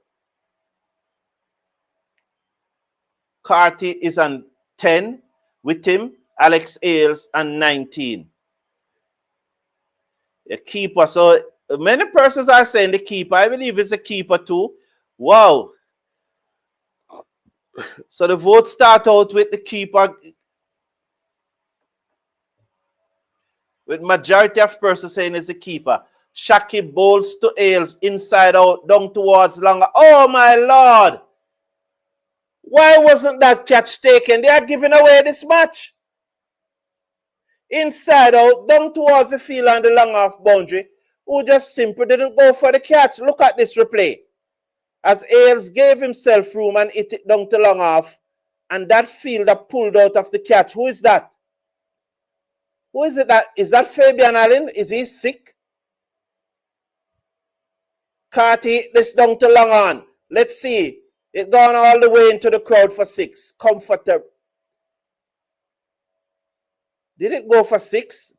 Carty is on 10 with him. Alex Ailes on 19. The keeper. So many persons are saying the keeper. I believe it's a keeper too. Wow. So the vote start out with the keeper. With majority of persons saying it's a keeper. Shakib bowls to Ailes, inside out, down towards longer. Oh my Lord! Why wasn't that catch taken? They are giving away this match. Inside out, down towards the field and the long off boundary, who just simply didn't go for the catch. Look at this replay. As Ailes gave himself room and hit it down to long off, and that fielder pulled out of the catch. Who is that? Who is it that? Is that Fabian Allen? Is he sick? Carty, this down to long on. Let's see. It gone all the way into the crowd for 6. Comfortable. Did it go for 6?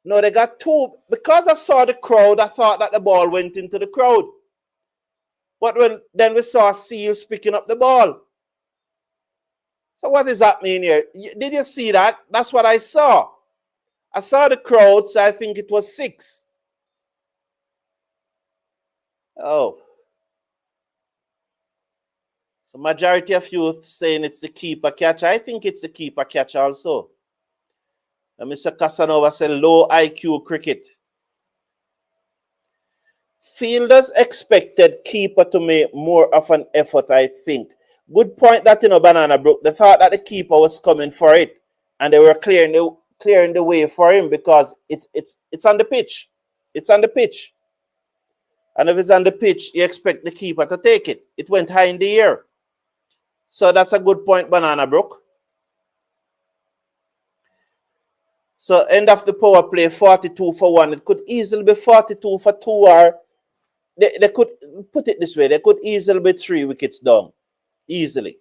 No, they got 2. Because I saw the crowd, I thought that the ball went into the crowd. But then we saw Seals picking up the ball. So what does that mean here? Did you see that? That's what I saw. I saw the crowd, so I think it was 6. Oh. So majority of you saying it's the keeper catch. I think it's the keeper catch also. And Mr. Casanova said low IQ cricket. Fielders expected keeper to make more of an effort, I think. Good point that, Banana Brook. They thought that the keeper was coming for it. And they were clearing the way for him because it's on the pitch. It's on the pitch. And if it's on the pitch, you expect the keeper to take it. It went high in the air. So that's a good point, Banana Brook. So end of the power play, 42 for 1. It could easily be 42 for 2, or they could put it this way. They could easily be 3 wickets down. Easily.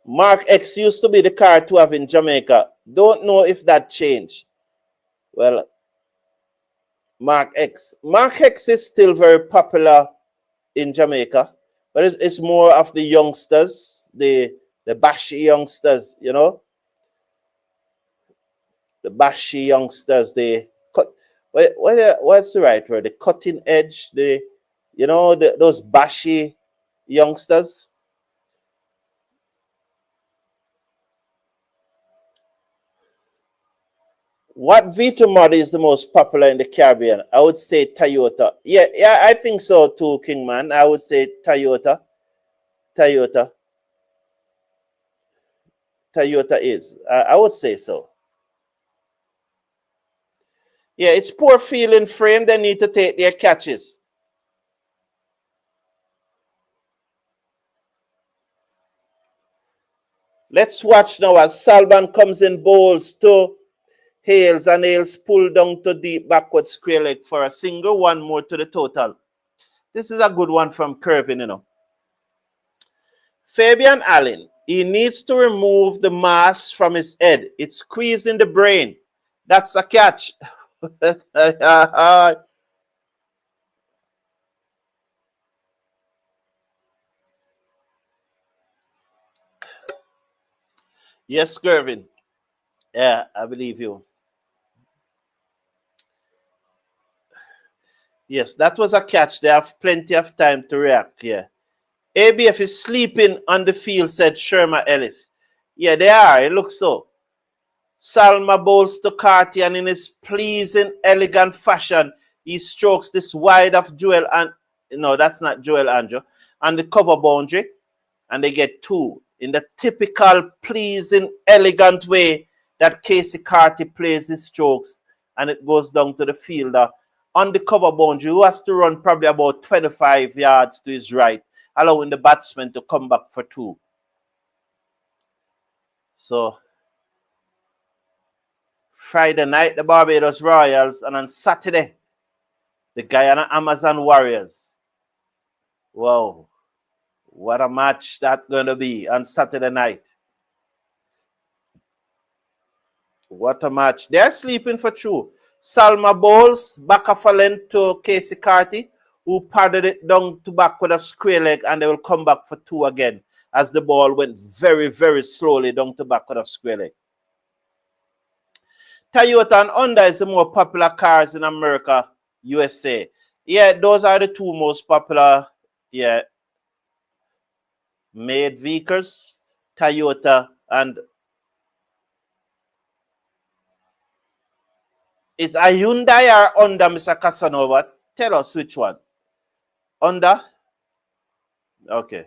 Mark X used to be the card to have in Jamaica. Don't know if that changed. Well, Mark X. Mark X is still very popular in Jamaica, but it's more of the youngsters, the bashy youngsters, The bashy youngsters, they cut. What's the right word? The cutting edge, those bashy youngsters. What Vito model is the most popular in the Caribbean? I would say Toyota. Yeah, I think so too, Kingman. I would say Toyota. Toyota is. I would say so. Yeah, it's poor fielding frame. They need to take their catches. Let's watch now as Salvan comes in, bowls to Hales, and Hales pull down to deep backward square leg for a single, one more to the total. This is a good one from Kervin, you know. Fabian Allen, he needs to remove the mass from his head. It's squeezing the brain. That's a catch. Yes, Kervin. Yeah, I believe you. Yes, that was a catch. They have plenty of time to react. Yeah. ABF is sleeping on the field, said Sherma Ellis. Yeah, they are. It looks so. Salma bowls to Carty, and in his pleasing, elegant fashion, he strokes this wide of Joel and no, that's not Joel Andrew, and the cover boundary, and they get two in the typical, pleasing, elegant way that Casey Carty plays his strokes, and it goes down to the fielder on the cover boundary, who has to run probably about 25 yards to his right, allowing the batsman to come back for two. So Friday night, the Barbados Royals, and on Saturday, the Guyana Amazon Warriors. Wow, what a match that's going to be on Saturday night. What a match. They're sleeping for two. Salma bowls back of a length to Casey Carty, who padded it down to back with a square leg, and they will come back for two again as the ball went very, very slowly down to back with a square leg. Toyota and Honda is the more popular cars in America, USA. Yeah, those are the two most popular, yeah, made vehicles, Toyota and it's a Hyundai or Honda, Mr. Casanova. Tell us which one. Honda? Okay.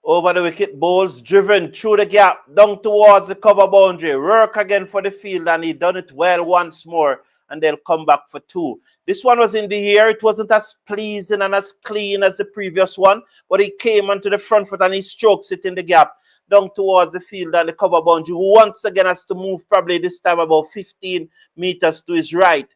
Over the wicket, bowls driven through the gap, down towards the cover boundary. Work again for the field, and he done it well once more, and they'll come back for two. This one was in the air. It wasn't as pleasing and as clean as the previous one, but he came onto the front foot and he strokes it in the gap, down towards the field and the cover boundary. Once again has to move probably this time about 15 meters to his right,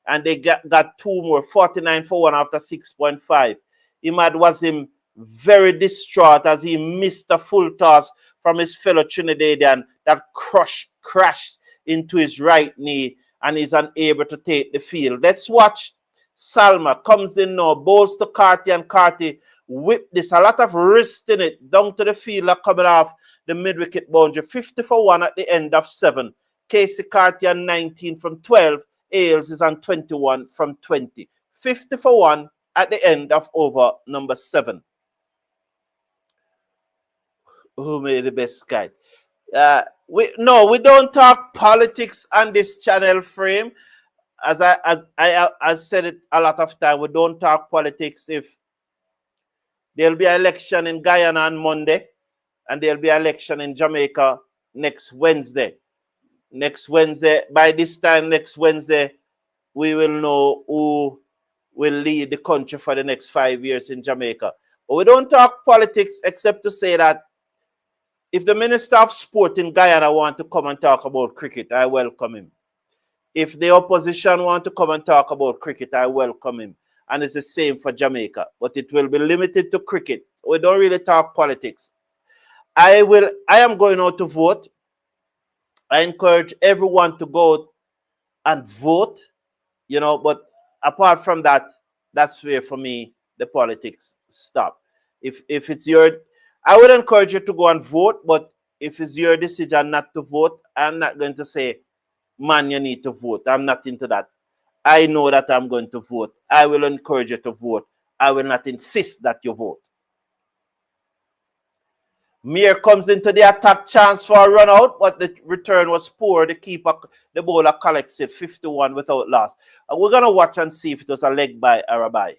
and they got two more, 49 for one after 6.5. Imad Wasim very distraught as he missed a full toss from his fellow Trinidadian that crashed into his right knee, and he's unable to take the field. Let's watch. Salma comes in now, bowls to Carty, and Carty whip this. A lot of wrist in it, down to the fielder coming off the mid-wicket boundary. 50 for one at the end of 7. Casey Carty on 19 from 12. Ailes is on 21 from 20. 50 for one at the end of over number 7. Who made the best guide? We don't talk politics on this channel frame. As I said it a lot of time, we don't talk politics. If there'll be an election in Guyana on Monday, and there'll be an election in Jamaica next Wednesday. By this time next Wednesday, we will know who will lead the country for the next 5 years in Jamaica. But we don't talk politics except to say that if the Minister of Sport in Guyana want to come and talk about cricket, I welcome him. If the opposition want to come and talk about cricket, I welcome him. And it's the same for Jamaica. But it will be limited to cricket. We don't really talk politics. I am going out to vote. I encourage everyone to go and vote, but apart from that, that's where for me the politics stop. If it's I would encourage you to go and vote, but if it's your decision not to vote, I'm not going to say, man, you need to vote. I'm not into that. I know that I'm going to vote. I will encourage you to vote. I will not insist that you vote. Mir comes into the attack, chance for a run out, but the return was poor. The bowler collects it 51 without loss. We're going to watch and see if it was a leg by or a bye.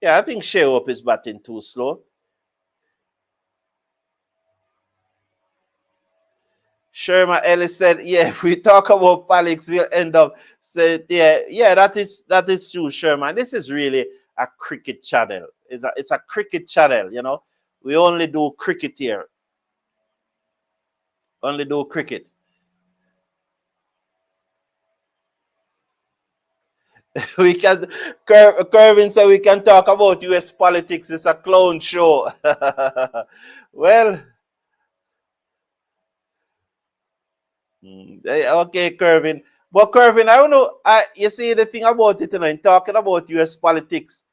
Yeah, I think Shea Hope is batting too slow. Sherman Ellis said, yeah, if we talk about politics, we'll end up saying, yeah, that is true, Sherman. This is really a cricket channel. It's a cricket channel, you know. We only do cricket here. Only do cricket. We can, Kervin said we can talk about US politics. It's a clown show. Well, okay, Kervin. But Kervin, I don't know. You see the thing about it, you know, in talking about US politics,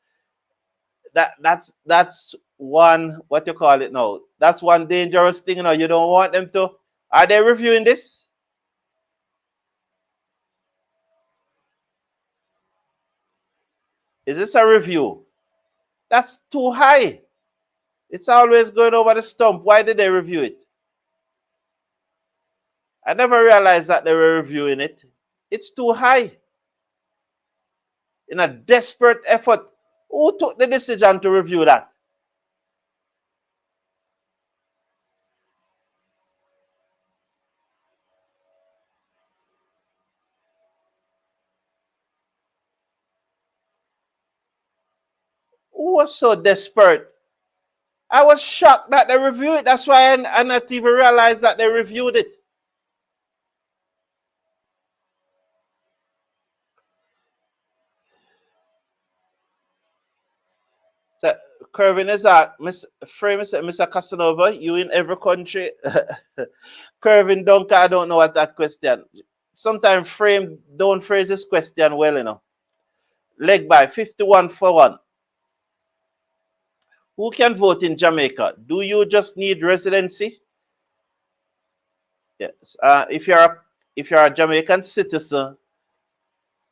that's one, what you call it now. That's one dangerous thing, you know. You don't want them to. Are they reviewing this? Is this a review? That's too high. It's always going over the stump. Why did they review it? I never realized that they were reviewing it. It's too high. In a desperate effort, who took the decision to review that? Who was so desperate? I was shocked that they reviewed it. That's why I not even realized that they reviewed it. So, Kervin is that Mr. Casanova, you in every country? Kervin Duncan, I don't know what that question. Sometimes Frame don't phrase this question well, you know. Leg by 51 for 1. Who can vote in Jamaica? Do you just need residency? Yes. If you're a Jamaican citizen,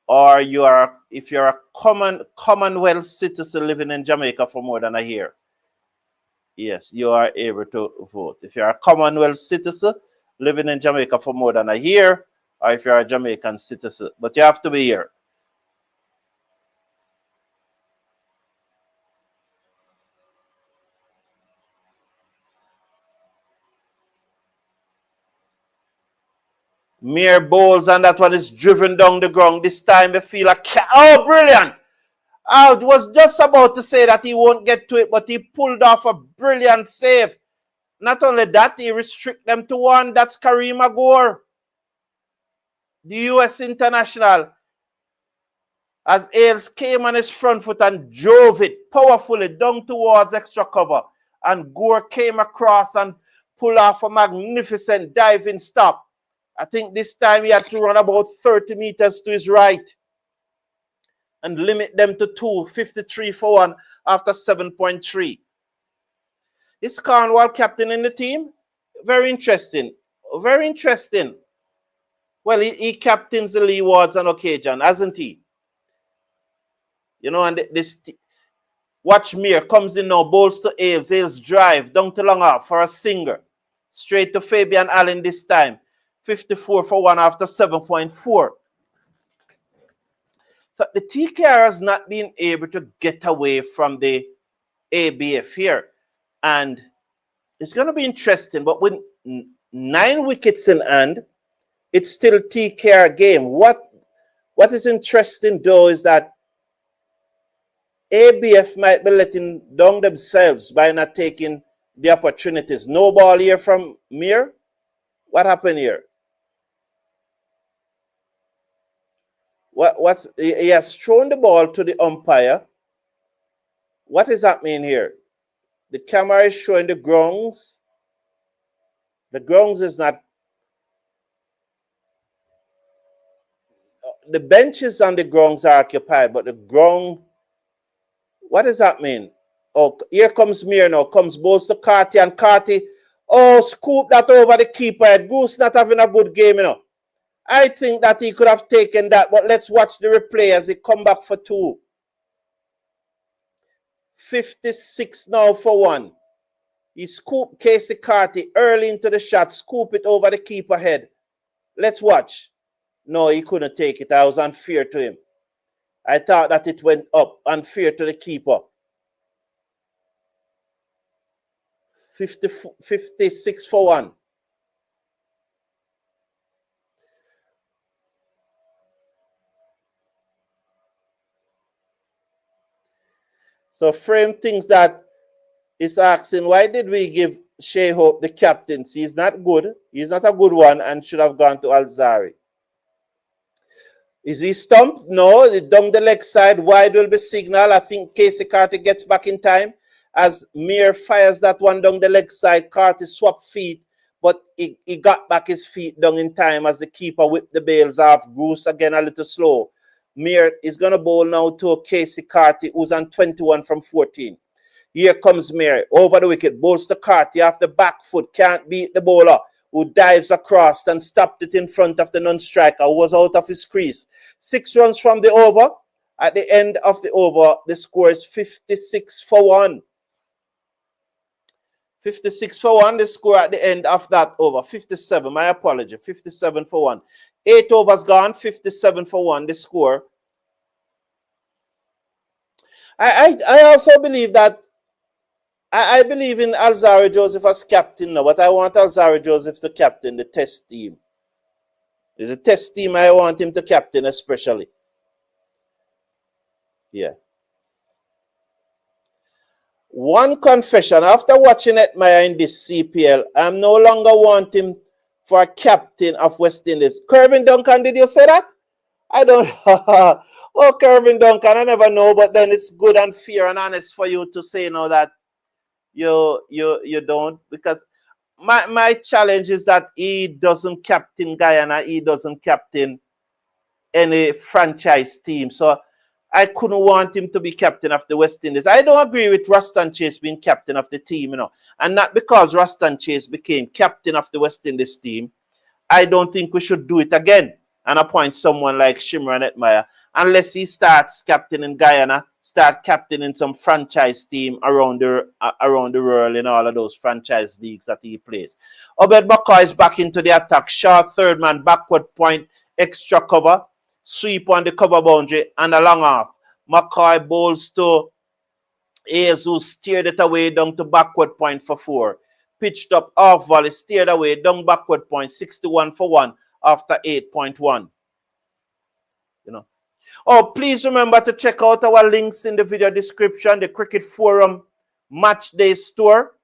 or if you're a Commonwealth citizen living in Jamaica for more than a year, yes, you are able to vote. If you're a Commonwealth citizen living in Jamaica for more than a year, or if you're a Jamaican citizen, but you have to be here. Mere bowls, and that one is driven down the ground. This time they feel a oh, brilliant! I was just about to say that he won't get to it, but he pulled off a brilliant save. Not only that, he restrict them to one. That's Kareem Agor, the US international, as Ailes came on his front foot and drove it powerfully down towards extra cover. And Gore came across and pulled off a magnificent diving stop. I think this time he had to run about 30 meters to his right and limit them to 53 for 1 after 7.3. Is Cornwall captain in the team? Very interesting. Very interesting. Well, he captains the Lee Wards on occasion, hasn't he? You know, and this watch Mir comes in now, bowls to Ailes. Ailes drive down to long off for a singer. Straight to Fabian Allen this time. 54 for 1 after 7.4. So the TKR has not been able to get away from the ABF here. And it's going to be interesting. But with 9 wickets in hand, it's still TKR game. What is interesting, though, is that ABF might be letting down themselves by not taking the opportunities. No ball here from Mir. What happened here? He has thrown the ball to the umpire. What is happening here? The camera is showing the grounds. The grounds is not. The benches on the grounds are occupied, but the ground. What does that mean? Oh, here comes Mir now. Comes both to Carty, and Carty, oh, scoop that over the keeper. Goose not having a good game, you know. I think that he could have taken that, but let's watch the replay as he come back for 2. 56 now for 1. He scooped Casey Carty early into the shot, scoop it over the keeper head. Let's watch. No, he couldn't take it. I was unfair to him. I thought that it went up, unfair to the keeper. 56 for 1. So Frame thinks that is asking, why did we give Shea Hope the captaincy? He's not good. He's not a good one and should have gone to Alzari. Is he stumped? No. Down the leg side, wide will be signal. I think Casey Carter gets back in time. As Mir fires that one down the leg side, Carter swapped feet, but he got back his feet down in time as the keeper whipped the bails off. Bruce again a little slow. Mir is going to bowl now to Casey Carter, who's on 21 from 14. Here comes Mir over the wicket, bowls to Carter off the back foot, can't beat the bowler, who dives across and stopped it in front of the non-striker, who was out of his crease. 6 runs from the over. At the end of the over, the score is 56 for 1. 56 for 1, the score at the end of that over. 57, my apology, 57 for 1. 8 overs gone, 57 for 1, the score. I also believe that I believe in Alzari Joseph as captain now, but I want Alzari Joseph to captain the test team. There's a test team I want him to captain especially. Yeah. One confession, after watching Etmire in this CPL, I'm no longer wanting for a captain of West Indies. Kervin Duncan, did you say that? I don't oh, Kervin Duncan, I never know, but then it's good and fair and honest for you to say now that you don't, because my challenge is that he doesn't captain Guyana, he doesn't captain any franchise team. So I couldn't want him to be captain of the West Indies. I don't agree with Ruston Chase being captain of the team, you know. And not because Ruston Chase became captain of the West Indies team, I don't think we should do it again and appoint someone like Shimron Etmire, unless he starts captaining Guyana, start captaining some franchise team around the world in all of those franchise leagues that he plays. Obed Bakar is back into the attack. Short third man, backward point, extra cover, sweep on the cover boundary, and a long off. McCoy bowls to Ayers, who steered it away down to backward point for 4. Pitched up off volley, steered away down backward point, 61 for 1 after 8.1. You know. Oh, please remember to check out our links in the video description, the Cricket Forum Match Day Store.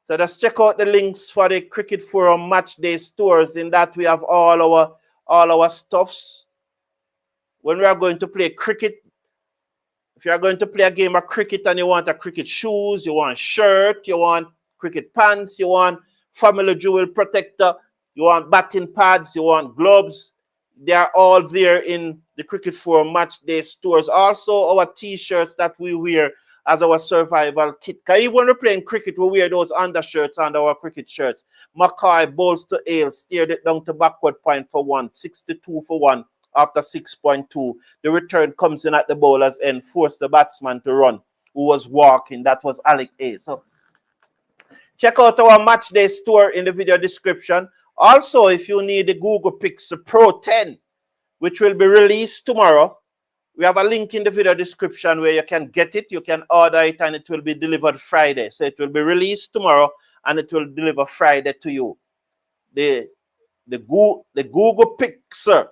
So just check out the links for the Cricket Forum Match Day Stores. In that we have all our stuffs. When we are going to play cricket, if you are going to play a game of cricket and you want a cricket shoes, you want shirt, you want cricket pants, you want family jewel protector, you want batting pads, you want gloves, they are all there in the Cricket Forum Match Day stores. Also, our t-shirts that we wear as our survival kit. Because even when we're playing cricket, we wear those undershirts under our cricket shirts. Mackay bowls to Ailes, steered it down to backward point for 1, 62 for 1 after 6.2. The return comes in at the bowler's end, forced the batsman to run, who was walking. That was Alec A. So, check out our Match Day store in the video description. Also, if you need the Google Pixel Pro 10, which will be released tomorrow, we have a link in the video description where you can get it, you can order it, and it will be delivered Friday. So it will be released tomorrow, and it will deliver Friday to you. The Google Pixel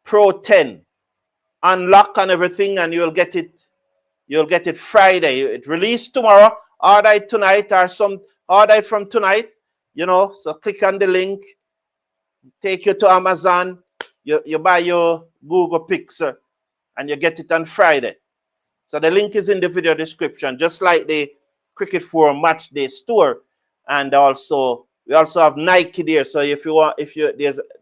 Pro 10, unlock and everything, and you'll get it. You'll get it Friday. It released tomorrow. Order it tonight, or order it from tonight. You know, so click on the link, take you to Amazon, you buy your Google Pixel, and you get it on Friday. So the link is in the video description, just like the Cricket Forum Match Day store. And also, we also have Nike there. So if you want,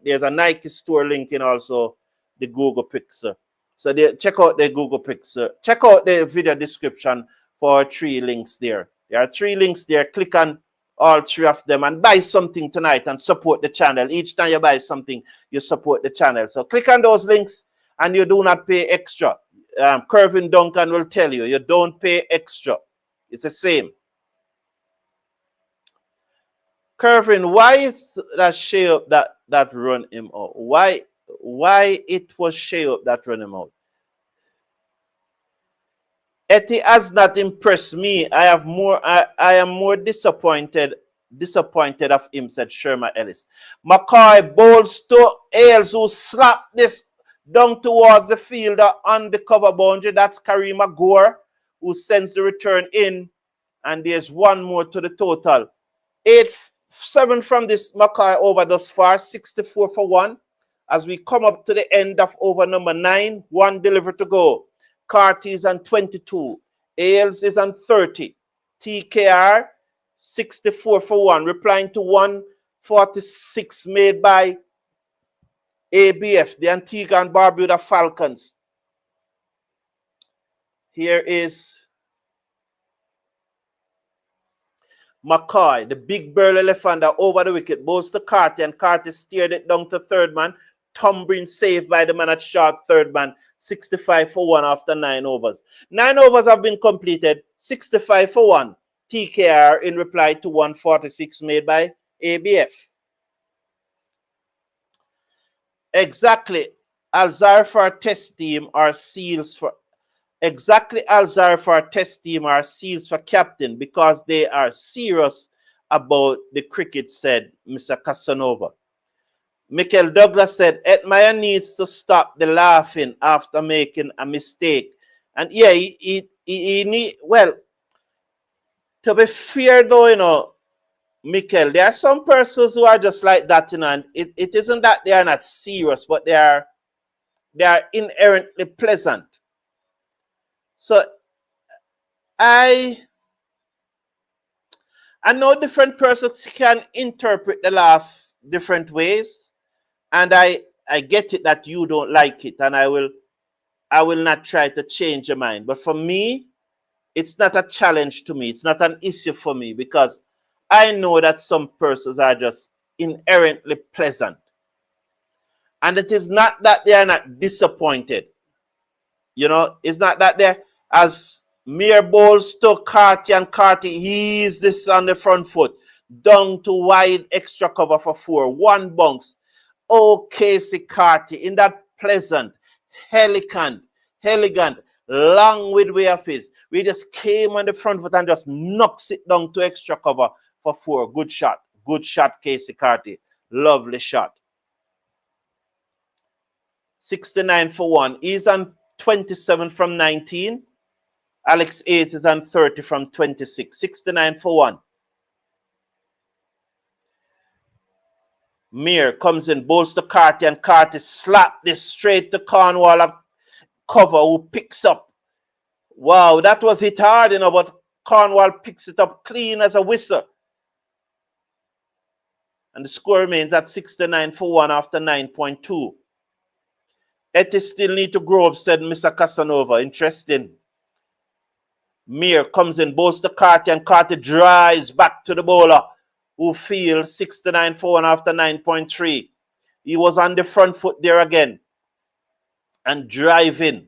there's a Nike store link in also the Google Pixel. So check out the Google Pixel. Check out the video description for 3 links there. There are 3 links there. Click on all 3 of them and buy something tonight and support the channel. Each time you buy something, you support the channel. So click on those links and you do not pay extra. Kervin Duncan will tell you, you don't pay extra. It's the same. Kervin, why is that Shea Up that run him out? Why it was Shea Up that run him out? Etty has not impressed me. I am more disappointed of him, said Sherma Ellis. McCoy bowls to Ailes, who slapped this down towards the fielder on the cover boundary. That's Karima Gore, who sends the return in, and there's one more to the total. 8-7 from this McCoy over thus far, 64 for 1. As we come up to the end of over number 9, 1 delivered to go. Carty is on 22. Ailes is on 30. TKR, 64 for 1. Replying to 146 made by ABF, the Antigua and Barbuda Falcons. Here is McCoy, the big burly left-hander over the wicket, bowls to Carty, and Carty steered it down to third man. Tumbling save by the man at short third man. 65 for 1 after 9 overs. 9 overs have been completed. 65 for 1. TKR in reply to 146 made by ABF. Exactly. Alzar for our test team are seals for captain because they are serious about the cricket, said Mr. Casanova. Michael Douglas said, Edmeyer needs to stop the laughing after making a mistake. And yeah, he need, well, to be fair though, you know, Michael, there are some persons who are just like that, you know, and it isn't that they are not serious, but they are inherently pleasant. So I know different persons can interpret the laugh different ways. And I get it that you don't like it, and I will not try to change your mind. But for me, it's not a challenge to me. It's not an issue for me because I know that some persons are just inherently pleasant. And it is not that they are not disappointed. You know, it's not that they're, as Mir bowls to Carty, and Carty ease this on the front foot, down to wide extra cover for 4, 1 bounce. Oh, Casey Carty in that pleasant, elegant, long way of his. We just came on the front foot and just knocks it down to extra cover for 4. Good shot, Casey Carty. Lovely shot. 69 for 1. He's on 27 from 19. Alex Ace is on 30 from 26. 69 for 1. Mir comes in, bowls to Carty, and Carty slap this straight to Cornwall at cover, who picks up. Wow, that was hit hard, you know, but Cornwall picks it up clean as a whistle. And the score remains at 69 for 1 after 9.2. Etty still need to grow up, said Mr. Casanova. Interesting. Mir comes in, bowls to Carty, and Carty drives back to the bowler, who fields 69 for 1 after 9.3. He was on the front foot there again and driving.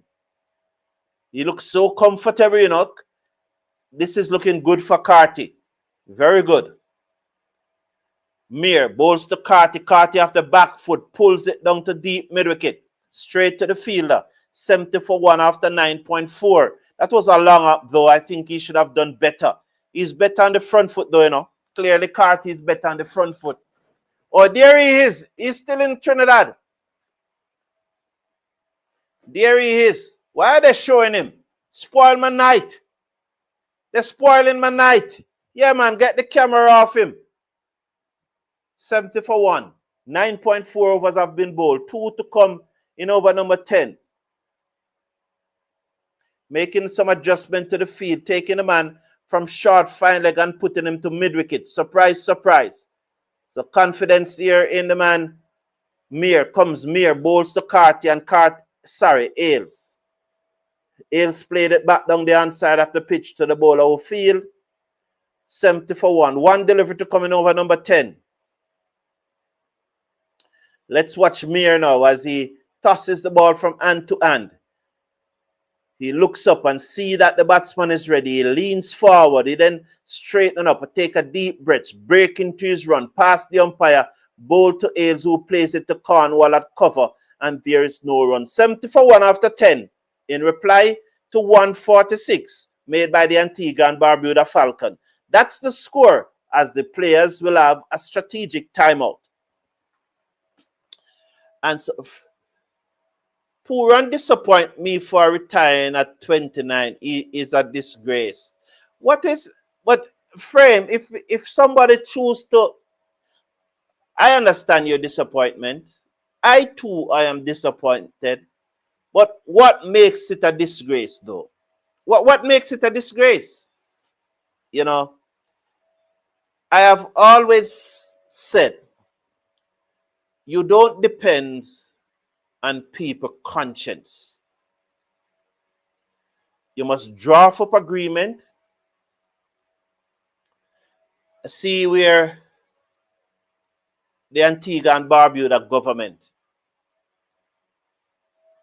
He looks so comfortable, you know. This is looking good for Carty. Very good. Mir bowls to Carty. Carty off the back foot, pulls it down to deep mid-wicket, straight to the fielder. 70 for 1 after 9.4. That was a long up, though. I think he should have done better. He's better on the front foot, though, you know. Clearly, Carty is better on the front foot. Oh, there he is. He's still in Trinidad. There he is. Why are they showing him? Spoil my night. They're spoiling my night. Yeah, man, get the camera off him. 70 for 1. 9.4 overs have been bowled. 2 to come in over number 10. Making some adjustment to the field. Taking the man from short fine leg and putting him to mid-wicket. Surprise, surprise. So confidence here in the man. Mir bowls to Carty, and Ailes. Ailes played it back down the inside of the pitch to the bowler who field. 70 for 1. 1 delivery to coming over number 10. Let's watch Mir now as he tosses the ball from hand to hand. He looks up and see that the batsman is ready. He leans forward. He then straightens up, take a deep breath, break into his run, past the umpire, bowl to Ailes, who plays it to Cornwall at cover, and there is no run. 70 for 1 after 10. In reply to 146 made by the Antigua and Barbuda Falcon. That's the score, as the players will have a strategic timeout. And so poor and disappoint me for retiring at 29 is a disgrace. What frame, if somebody choose to, I understand your disappointment. I too, I am disappointed. But what makes it a disgrace though? What makes it a disgrace? You know, I have always said, you don't depend on people's conscience. You must draft up agreement, see where the Antigua and Barbuda government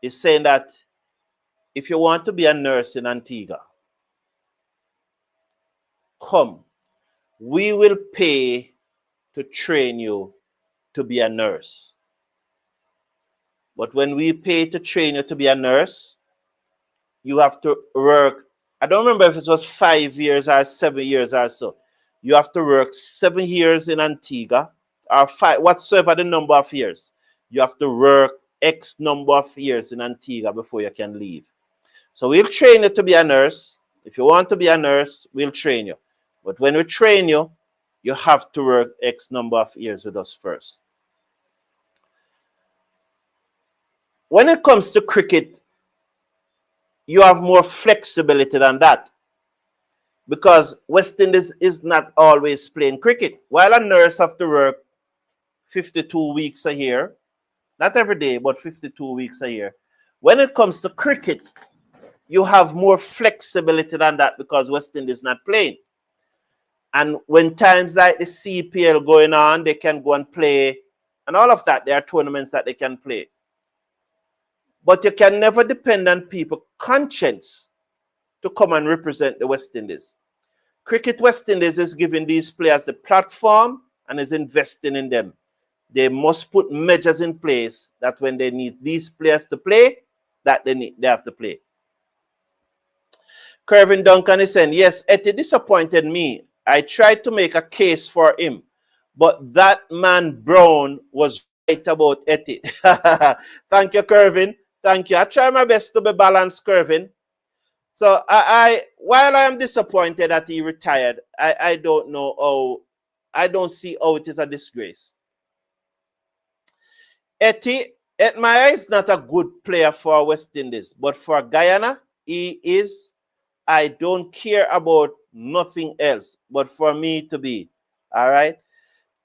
is saying that if you want to be a nurse in Antigua, come, we will pay to train you to be a nurse. But when we pay to train you to be a nurse, you have to work. I don't remember if it was 5 years or 7 years or so. You have to work 7 years in Antigua or 5, whatsoever the number of years. You have to work X number of years in Antigua before you can leave. So we'll train you to be a nurse. If you want to be a nurse, we'll train you. But when we train you, you have to work X number of years with us first. When it comes to cricket, you have more flexibility than that, because West Indies is not always playing cricket. While a nurse have to work 52 weeks a year, not every day, but 52 weeks a year. When it comes to cricket, you have more flexibility than that because West Indies is not playing. And when times like the CPL going on, they can go and play, and all of that. There are tournaments that they can play. But you can never depend on people's conscience to come and represent the West Indies. Cricket West Indies is giving these players the platform and is investing in them. They must put measures in place that when they need these players to play, that they have to play. Kervin Duncan is saying, yes, Etty disappointed me. I tried to make a case for him, but that man Brown was right about Etty. Thank you, Kervin. Thank you. I try my best to be balanced, Kervin. So while I am disappointed that he retired, I don't know how, I don't see how it is a disgrace. Etty, at my eyes, not a good player for West Indies, but for Guyana, he is. I don't care about nothing else, but for me to be. All right.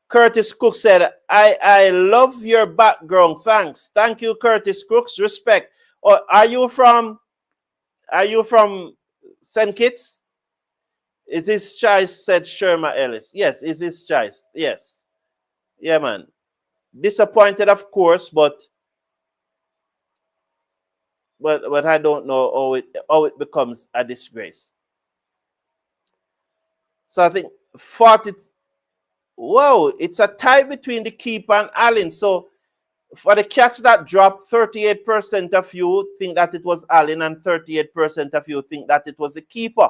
Curtis Cook said, I love your background. Thanks. Thank you, Curtis Crooks. Respect. Or are you from St. Kitts? Is his choice, said Sherma Ellis. Yes, is his choice. Yes. Yeah, man. Disappointed, of course, but I don't know how it becomes a disgrace. So I think 40. Whoa, it's a tie between the keeper and Allen. So for the catch that dropped, 38% of you think that it was Allen and 38% of you think that it was the keeper.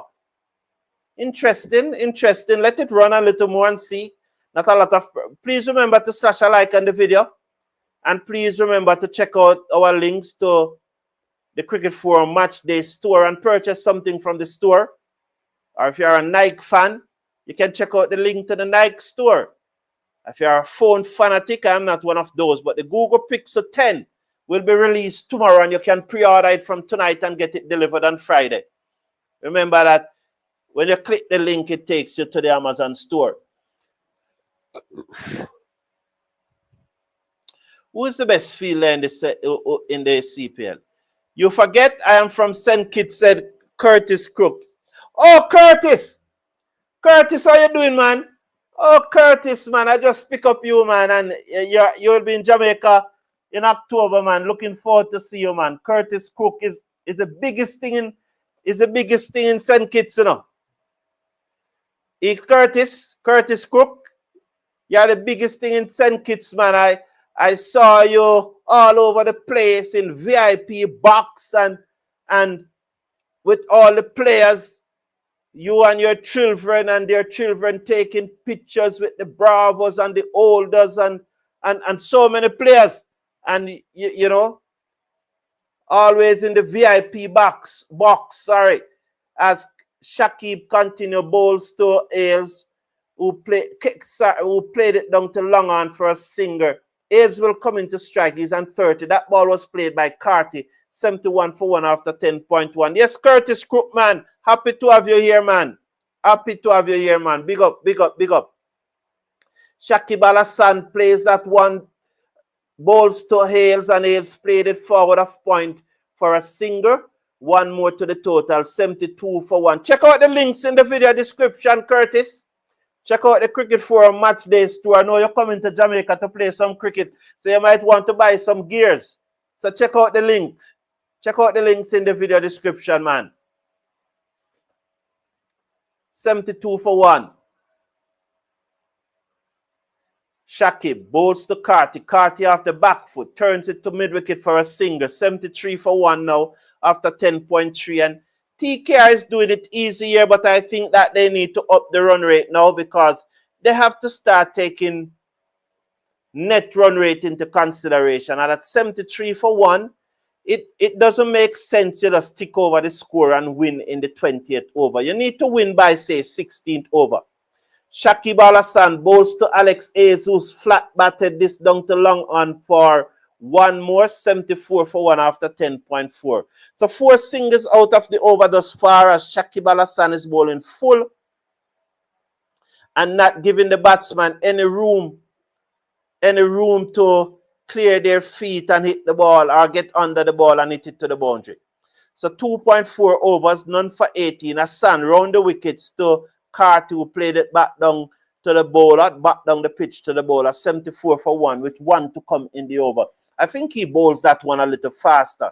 Interesting. Let it run a little more and see. Not a lot of. Please remember to slash a like on the video. And please remember to check out our links to the Cricket Forum Match Day store and purchase something from the store. Or if you're a Nike fan, you can check out the link to the Nike store. If you're a phone fanatic, I'm not one of those, but the Google Pixel 10 will be released tomorrow and you can pre-order it from tonight and get it delivered on Friday. Remember that when you click the link, it takes you to the Amazon store. Who is the best fielder in the CPL? You forget I am from St. Kitts, said Curtis Crook. Oh, Curtis! Curtis, how you doing, man? Oh, Curtis, man, I just pick up you, man, and you'll be in Jamaica in October, man. Looking forward to see you, man. Curtis Crook is the biggest thing in St. Kitts, you know. Curtis Crook, you're the biggest thing in St. Kitts, man. I saw you all over the place in VIP box and with all the players, you and your children and their children taking pictures with the Bravos and the Olders and so many players. And, you know, always in the VIP box, sorry, as Shakib continue bowls to Ailes, who played it down to long on for a singer. Ailes will come into strike. He's on 30. That ball was played by Carty. 71 for 1 after 10.1. Yes, Curtis Crook, man. Happy to have you here, man. Happy to have you here, man. Big up, big up, big up. Shakib Al-Hassan plays that one, bowls to Hales, and Hales played it forward of point for a singer. One more to the total, 72 for 1. Check out the links in the video description, Curtis. Check out the Cricket Forum Match Days tour. I know you're coming to Jamaica to play some cricket, so you might want to buy some gears. So check out the links. Check out the links in the video description, man. 72 for 1. Shakib bowls to Carty. Carty off the back foot, turns it to mid-wicket for a singer. 73 for 1 now after 10.3. And TKR is doing it easy here, but I think that they need to up the run rate now because they have to start taking net run rate into consideration. And at 73 for 1, it doesn't make sense to just tick over the score and win in the 20th over. You need to win by, say, 16th over. Shakib Al-Hassan bowls to Alex Hayes, who's flat batted this down to long on for one more, 74 for 1 after 10.4. So 4 singles out of the over thus far as Shakib Al-Hassan is bowling full and not giving the batsman any room to clear their feet and hit the ball or get under the ball and hit it to the boundary. So 2.4 overs, none for 18. Hassan round the wickets to Carty, who played it back down to the bowler, back down the pitch to the bowler, 74 for 1, with 1 to come in the over. I think he bowls that one a little faster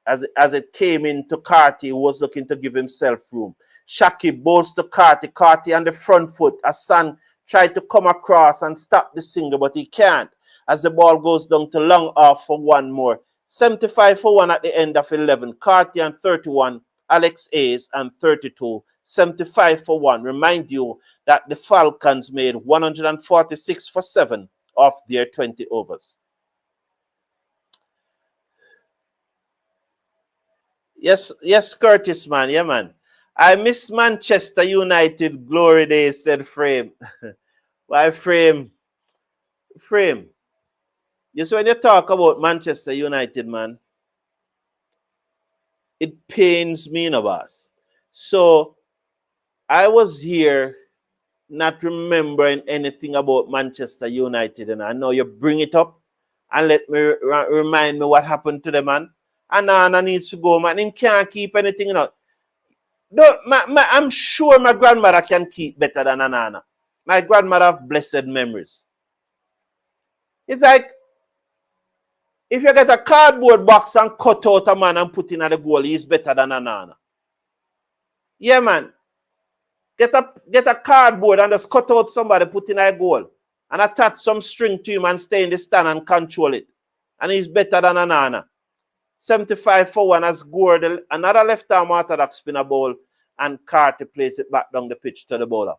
as it came into Carty, who was looking to give himself room. Shakib bowls to Carty. Carty on the front foot. Hassan tried to come across and stop the single, but he can't as the ball goes down to long off for 1 more. 75 for 1 at the end of 11. Carty on 31. Alex Hayes on 32. 75 for 1. Remind you that the Falcons made 146 for 7 of their 20 overs. Yes, Curtis, man. Yeah, man. I miss Manchester United glory days, said Frame. Why, Frame? Yes, when you talk about Manchester United, man, it pains me, no, boss. So, I was here not remembering anything about Manchester United, and I know you bring it up and let me remind me what happened to the man. And Nana needs to go, man. He can't keep anything, you know. I'm sure my grandmother can keep better than Nana. My grandmother have blessed memories. It's like if you get a cardboard box and cut out a man and put in at the goal, he's better than Nana. Yeah, man. Get a cardboard and just cut out somebody, put in a goal, and attach some string to him and stay in the stand and control it. And he's better than Nana. 75 for 1 as Gore, another left-arm orthodox spinner ball, and Carty plays it back down the pitch to the bowler.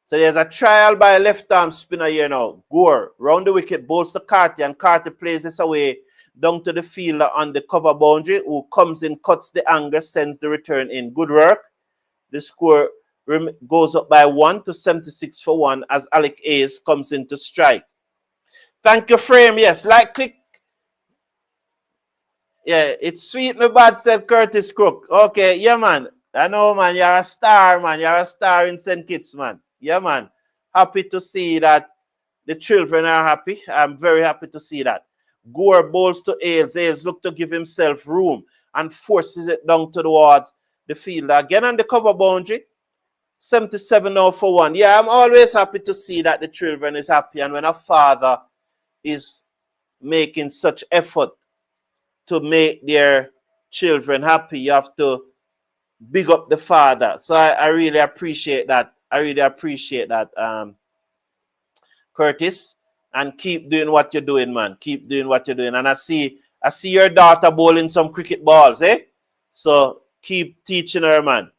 So there's a trial by a left-arm spinner here now. Gore, round the wicket, bowls to Carty, and Carty plays this away down to the fielder on the cover boundary, who comes in, cuts the angle, sends the return in. Good work. The score goes up by 1 to 76 for 1 as Alex Hayes comes in to strike. Thank you, Frame. Yes, like, click. Yeah, it's sweet, my bad, said Curtis Crook. Okay, yeah, man. I know, man. You're a star, man. You're a star in St. Kitts, man. Yeah, man. Happy to see that the children are happy. I'm very happy to see that. Gore bowls to Ailes. Ailes look to give himself room and forces it down towards the fielder. Again on the cover boundary. 77 now for 1. Yeah, I'm always happy to see that the children is happy. And when a father is making such effort to make their children happy, you have to big up the father. So I really appreciate that. I really appreciate that, Curtis. And keep doing what you're doing, man. Keep doing what you're doing. And I see your daughter bowling some cricket balls, eh? So keep teaching her, man.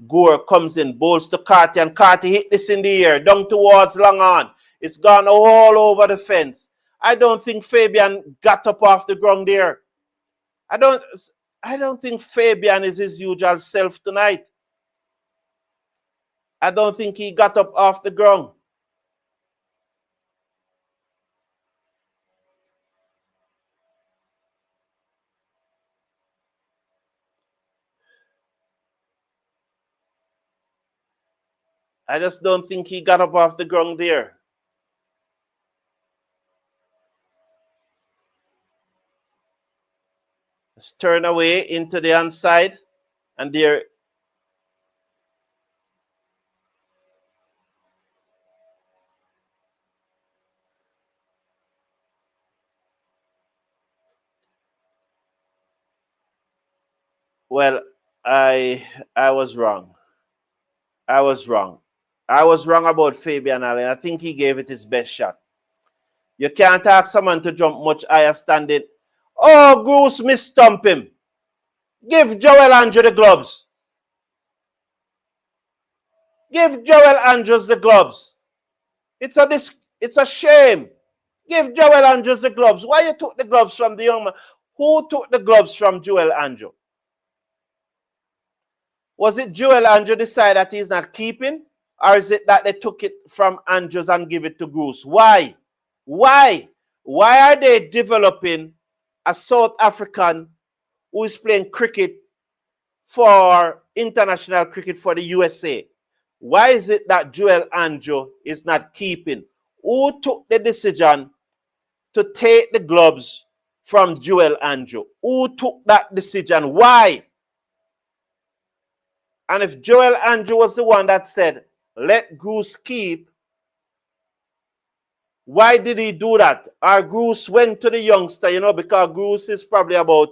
Gore comes in, bowls to Carty, and Carty hit this in the air, down towards long on. It's gone all over the fence. I don't think Fabian got up off the ground there. I don't think Fabian is his usual self tonight. I don't think he got up off the ground. I just don't think he got up off the ground there. Let's turn away into the onside, and there. Well, I was wrong. I was wrong. I was wrong about Fabian Allen. I think he gave it his best shot. You can't ask someone to jump much higher standing. Oh, Goose misstump him. Give Joel Andrew the gloves. Give Joel Andrews the gloves. It's a shame. Give Joel Andrews the gloves. Why you took the gloves from the young man? Who took the gloves from Joel Andrew? Was it Joel Andrew decided that he's not keeping? Or is it that they took it from Andrews and give it to Goose? Why? Why? Why are they developing a South African who is playing cricket for international cricket for the USA? Why is it that Joel Andrew is not keeping? Who took the decision to take the gloves from Joel Andrew? Who took that decision? Why? And if Joel Andrew was the one that said, let Goose keep, why did he do that? Or Goose went to the youngster, because Goose is probably about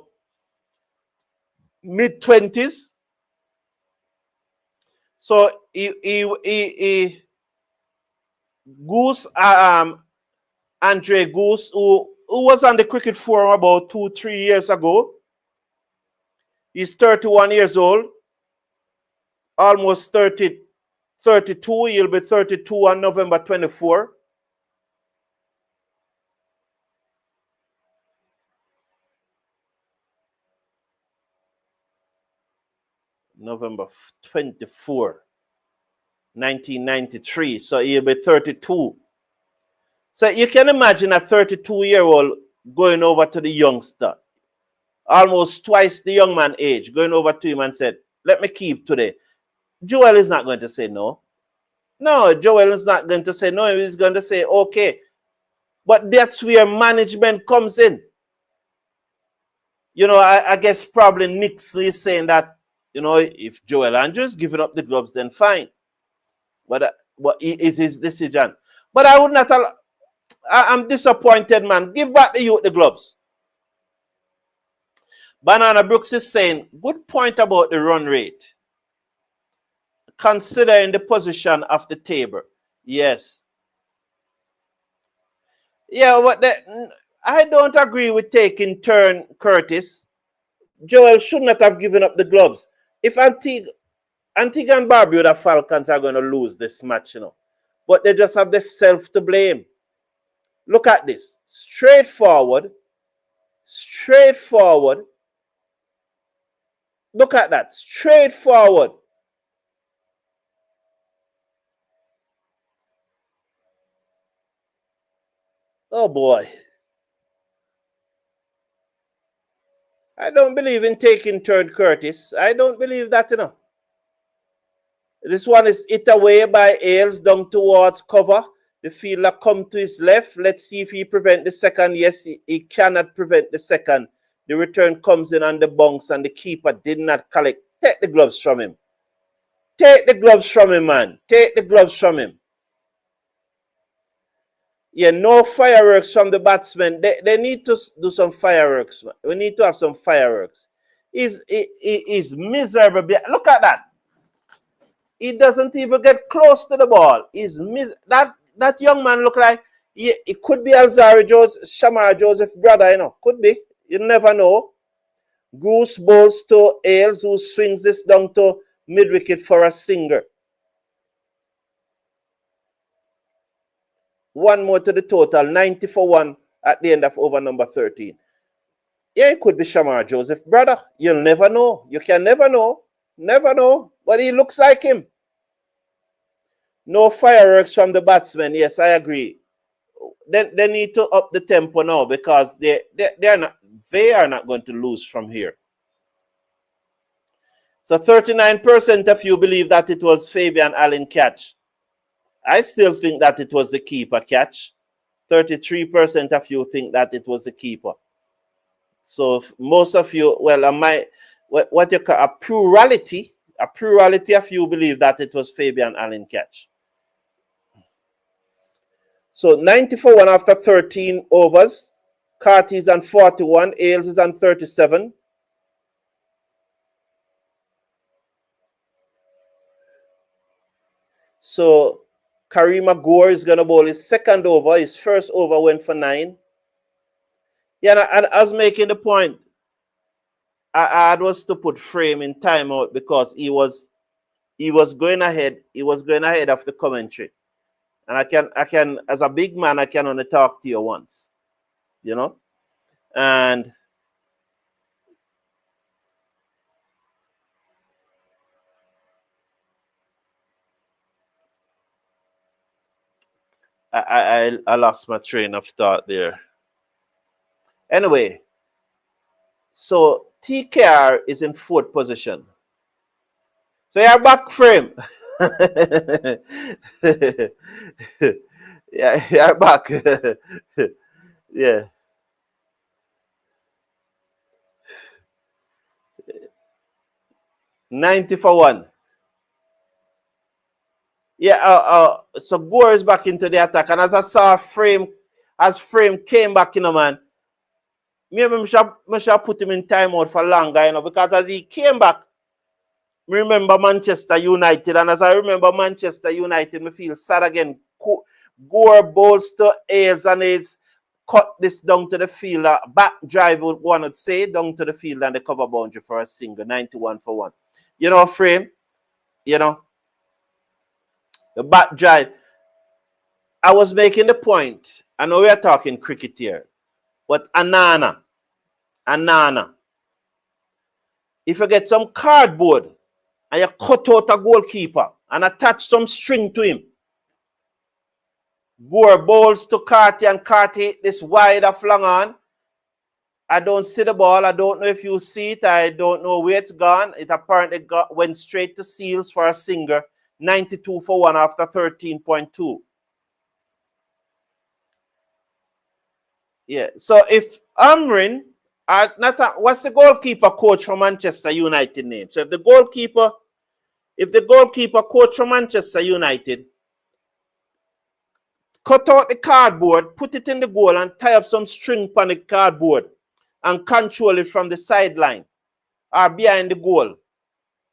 mid-20s. So Goose, Andre Goose, who was on the cricket forum about 2-3 years ago. He's 31 years old, almost 32. He'll be 32 on November 24. November 24, 1993. So he'll be 32. So you can imagine a 32-year-old going over to the youngster, almost twice the young man age, going over to him and said, let me keep today. Joel is not going to say no. No, Joel is not going to say no. He's going to say, okay. But that's where management comes in. I guess probably Nix is saying that, if Joel Andrews giving up the gloves, then fine. But is his decision. But I would not allow. I'm disappointed, man. Give back the youth the gloves. Banana Brooks is saying, good point about the run rate. Considering the position of the table. Yes. Yeah, I don't agree with taking turn Curtis. Joel should not have given up the gloves. If Antigua and Barbuda Falcons are going to lose this match, but they just have the self to blame. Look at this. Straightforward. Look at that. Straightforward. Oh boy. I don't believe in taking third Curtis. I don't believe that, This one is hit away by Ailes down towards cover. The fielder come to his left. Let's see if he prevent the second. Yes, he cannot prevent the second. The return comes in on the bounce and the keeper did not collect. Take the gloves from him. Take the gloves from him, man. Take the gloves from him. Yeah, no fireworks from the batsmen. They need to do some fireworks. Man. We need to have some fireworks. He's miserable. Look at that. He doesn't even get close to the ball. That young man look like it could be Shamar Joseph brother, Could be. You never know. Goose bowls to Ailes, who swings this down to mid-wicket for a singer. One more to the total, 90 for 1 at the end of over number 13. Yeah, it could be Shamar Joseph, brother. You'll never know. You can never know. Never know. But he looks like him. No fireworks from the batsmen. Yes, I agree. They need to up the tempo now because they are not going to lose from here. So 39% of you believe that it was Fabian Allen catch. I still think that it was the keeper catch. 33% of you think that it was the keeper. So most of you, well, what you call a plurality of you believe that it was Fabian Allen catch. So 90 for 1 after 13 overs. Carty is on 41. Ailes is on 37. So Karima Gore is going to bowl his second over. His first over went for 9. Yeah, and I was making the point. I was to put Frame in timeout because he was going ahead. He was going ahead of the commentary. And I can, as a big man, I can only talk to you once, you know? And I lost my train of thought there. Anyway, so TKR is in 4th position. So you're back, Frame. Yeah, you're back. Yeah. $90 for 1. Yeah, so Gore is back into the attack. And as I saw Frame came back, you know, man, maybe I should put him in timeout for longer, you know, because as he came back, I remember Manchester United. And as I remember Manchester United, I feel sad again. Gore bowls to Ailes and Ailes cut this down to the field. Back drive, one would say, down to the field and the cover boundary for a single. 91 for 1. You know, Frame, you know, the back drive. I was making the point. I know we are talking cricket here. But Anana. If you get some cardboard and you cut out a goalkeeper and attach some string to him, Gore bowls to Carty and Carty this wide of long on. I don't see the ball. I don't know if you see it. I don't know where it's gone. It apparently went straight to Seals for a single. 92 for 1 after 13.2. Yeah. So if Amrin, what's the goalkeeper coach from Manchester United name? So if the goalkeeper coach from Manchester United cut out the cardboard, put it in the goal and tie up some string on the cardboard and control it from the sideline or behind the goal,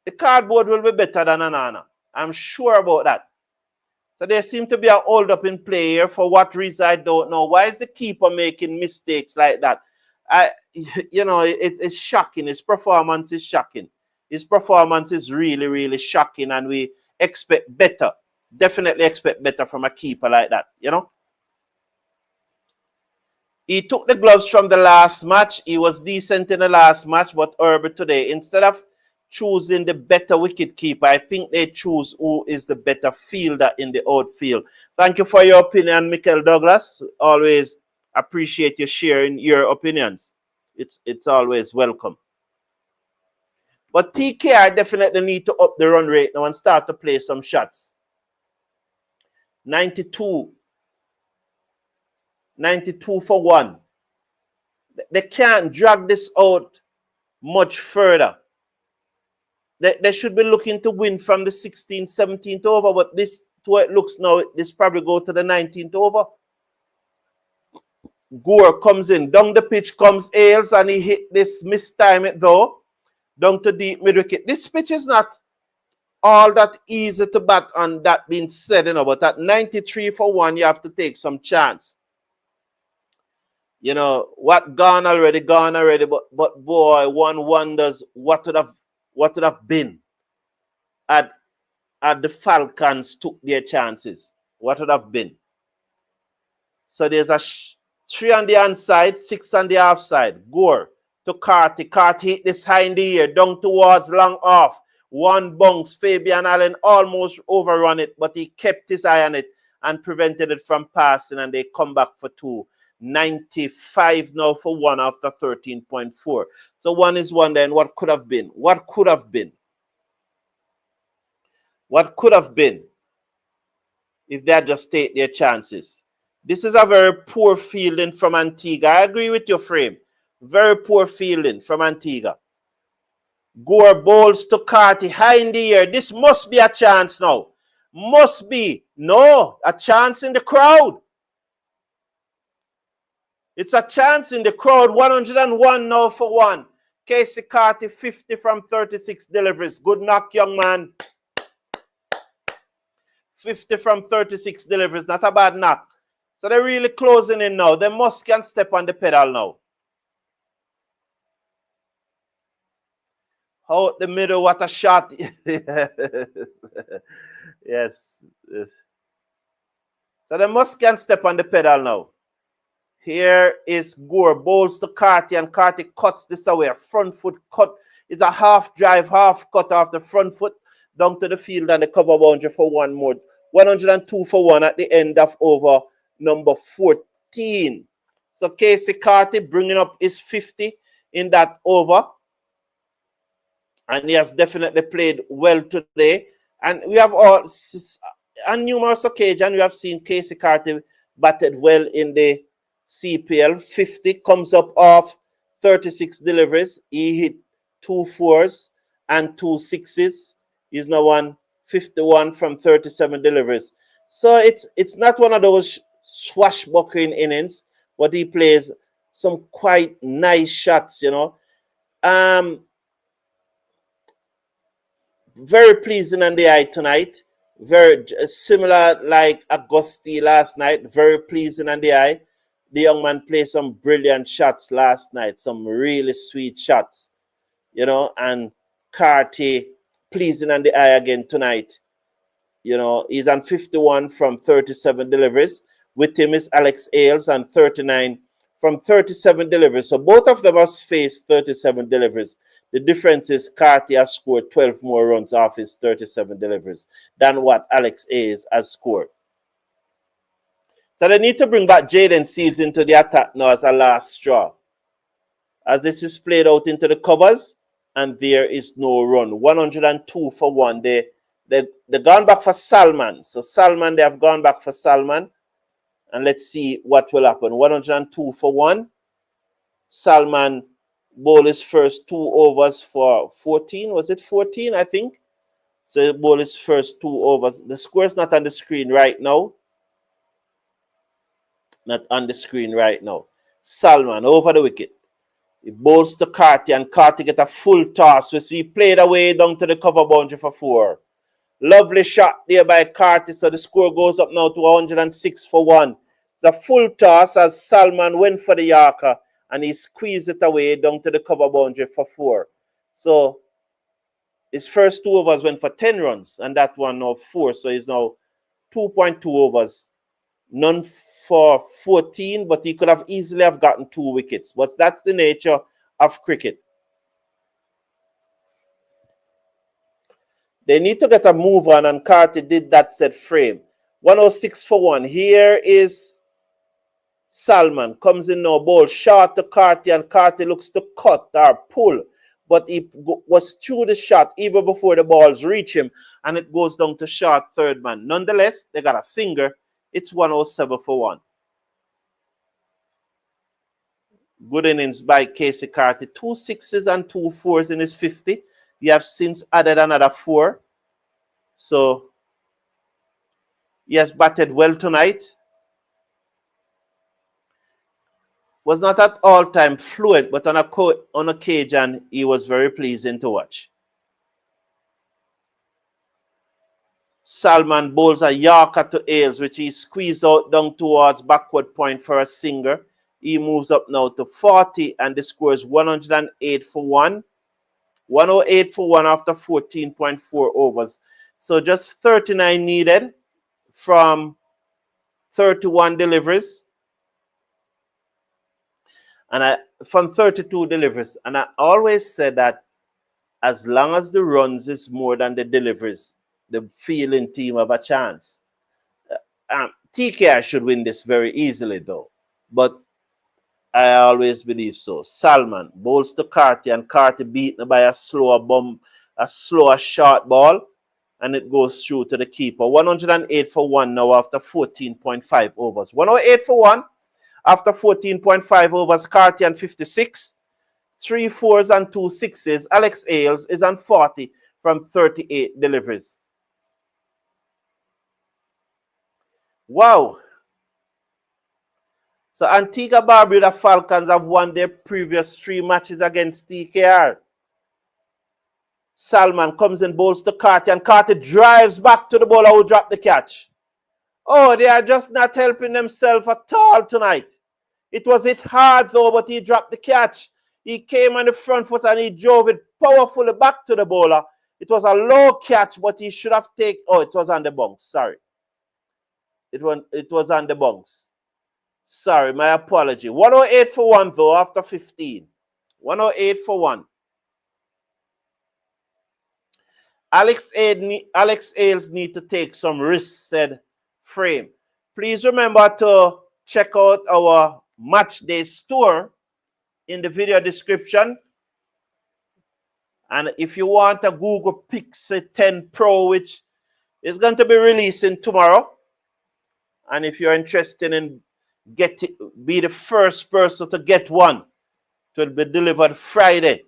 the cardboard will be better than Anana. I'm sure about that. So there seems to be a hold up in play here. For what reason, I don't know. Why is the keeper making mistakes like that? It's shocking. His performance is shocking. His performance is really, really shocking, and we expect better. Definitely expect better from a keeper like that, you know. He took the gloves from the last match. He was decent in the last match, but Herbert today, instead of choosing the better wicket keeper, I think they choose who is the better fielder in the outfield. Thank you for your opinion, Michael Douglas. Always appreciate you sharing your opinions. It's always welcome. But TKR definitely need to up the run rate now and start to play some shots. 92 for 1. They can't drag this out much further. They should be looking to win from the 16th, 17th over, but this, to what it looks now, this probably go to the 19th over. Gore comes in. Down the pitch comes Ailes, and he hit this, mistime it though, down to deep mid-wicket. This pitch is not all that easy to bat on, that being said, you know, but at 93 for 1, you have to take some chance. You know, what gone already, but boy, one wonders what would have been at the Falcons took their chances. What would have been? So there's a 3 on the onside, 6 on the offside. Gore to Carty. Carty hit this high in the air, down towards long off. One bounce. Fabian Allen almost overrun it, but he kept his eye on it and prevented it from passing, and they come back for 2. 95 now for 1 after 13.4. So 1 is 1 then. What could have been? What could have been? What could have been if they had just take their chances? This is a very poor fielding from Antigua. I agree with your frame. Very poor fielding from Antigua. Gore bowls to Carty high in the air. This must be a chance now. Must be. No, a chance in the crowd. It's a chance in the crowd. 101 now for 1. Casey Carty, 50 from 36 deliveries. Good knock, young man. 50 from 36 deliveries. Not a bad knock. So they're really closing in now. They must can step on the pedal now. Out the middle, what a shot. Yes. So they must can step on the pedal now. Here is Gore, bowls to Carty, and Carty cuts this away. A front foot cut. It's a half drive, half cut off the front foot down to the field and the cover boundary for 1 more. 102 for 1 at the end of over number 14. So Casey Carty bringing up his 50 in that over. And he has definitely played well today. And we have all, on numerous occasions, we have seen Casey Carty batted well in the CPL. 50 comes up off 36 deliveries. He hit 2 4s and 2 6s. He's now on 51 from 37 deliveries. So it's not one of those swashbuckling innings, but he plays some quite nice shots, you know. Very pleasing on the eye tonight. Very similar like Augusti last night. Very pleasing on the eye. The young man played some brilliant shots last night. Some really sweet shots, you know. And Carty pleasing on the eye again tonight. You know, he's on 51 from 37 deliveries. With him is Alex Ailes on 39 from 37 deliveries. So both of them have faced 37 deliveries. The difference is Carty has scored 12 more runs off his 37 deliveries than what Alex Ailes has scored. So they need to bring back Jaden Seals into the attack now as a last straw. As this is played out into the covers, and there is no run. 102 for 1. They've gone back for Salman. So Salman, they have gone back for Salman. And let's see what will happen. 102 for 1. Salman bowled his first 2 overs for 14. Was it 14, I think? So he bowled his first 2 overs. The score is not on the screen right now. Not on the screen right now. Salman over the wicket. He bowls to Carty, and Carty get a full toss. So he played away down to the cover boundary for 4. Lovely shot there by Carty. So the score goes up now to 106 for 1. The full toss as Salman went for the Yorker, and he squeezed it away down to the cover boundary for 4. So his first 2 overs went for 10 runs, and that one now 4. So he's now 2.2 overs. None for 14, but he could have easily have gotten 2 wickets. But that's the nature of cricket. They need to get a move on, and Carty did that set frame. 106 for 1. Here is Salman. Comes in now, ball short to Carty, and Carty looks to cut or pull. But he was through the shot even before the balls reach him, and it goes down to short third man. Nonetheless, they got a singer. It's 107 for 1. Good innings by Casey Carty. 2 6s and 2 4s in his 50. He has since added another 4. So he has batted well tonight. Was not at all time fluid, but on occasion he was very pleasing to watch. Salman bowls a Yorker to Ailes, which he squeezed out down towards backward point for a singer. He moves up now to 40, and the score is 108 for 1. 108 for 1 after 14.4 overs. So just 39 needed from 31 deliveries. And from 32 deliveries. And I always said that as long as the runs is more than the deliveries, the fielding team have a chance. TKR should win this very easily, though. But I always believe so. Salman bowls to Carty, and Carty beaten by a slower short ball, and it goes through to the keeper. 108 for 1 now after 14.5 overs. 108 for 1 after 14.5 overs. Carty and 56. 3 fours and 2 sixes. Alex Ailes is on 40 from 38 deliveries. Wow. So Antigua Barbuda Falcons have won their previous 3 matches against TKR. Salman comes in, bowls to Carty, and Carty drives back to the bowler who dropped the catch. Oh, they are just not helping themselves at all tonight. It was hit hard though, but he dropped the catch. He came on the front foot and he drove it powerfully back to the bowler. It was a low catch, but he should have taken... Oh, it was on the bunks. Sorry. It was on the bunks. Sorry, my apology. 108 for 1 though after 15. 108 for 1. Alex Ailes need to take some risks, said Frame. Please remember to check out our match day store in the video description. And if you want a Google Pixel 10 Pro, which is going to be releasing tomorrow, and if you're interested in be the first person to get one, it will be delivered Friday.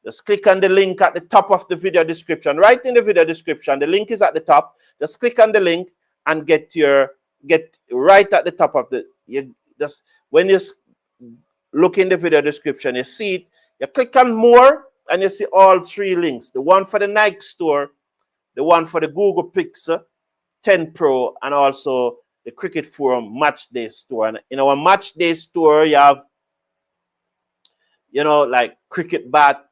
Just click on the link at the top of the video description. Right in the video description, the link is at the top. Just click on the link and get right at the top of when you look in the video description, you see it. You click on more and you see all 3 links. The one for the Nike store, the one for the Google Pixel 10 Pro, and also the Cricket Forum Match Day store. And in our Match Day store, you have, like cricket bat,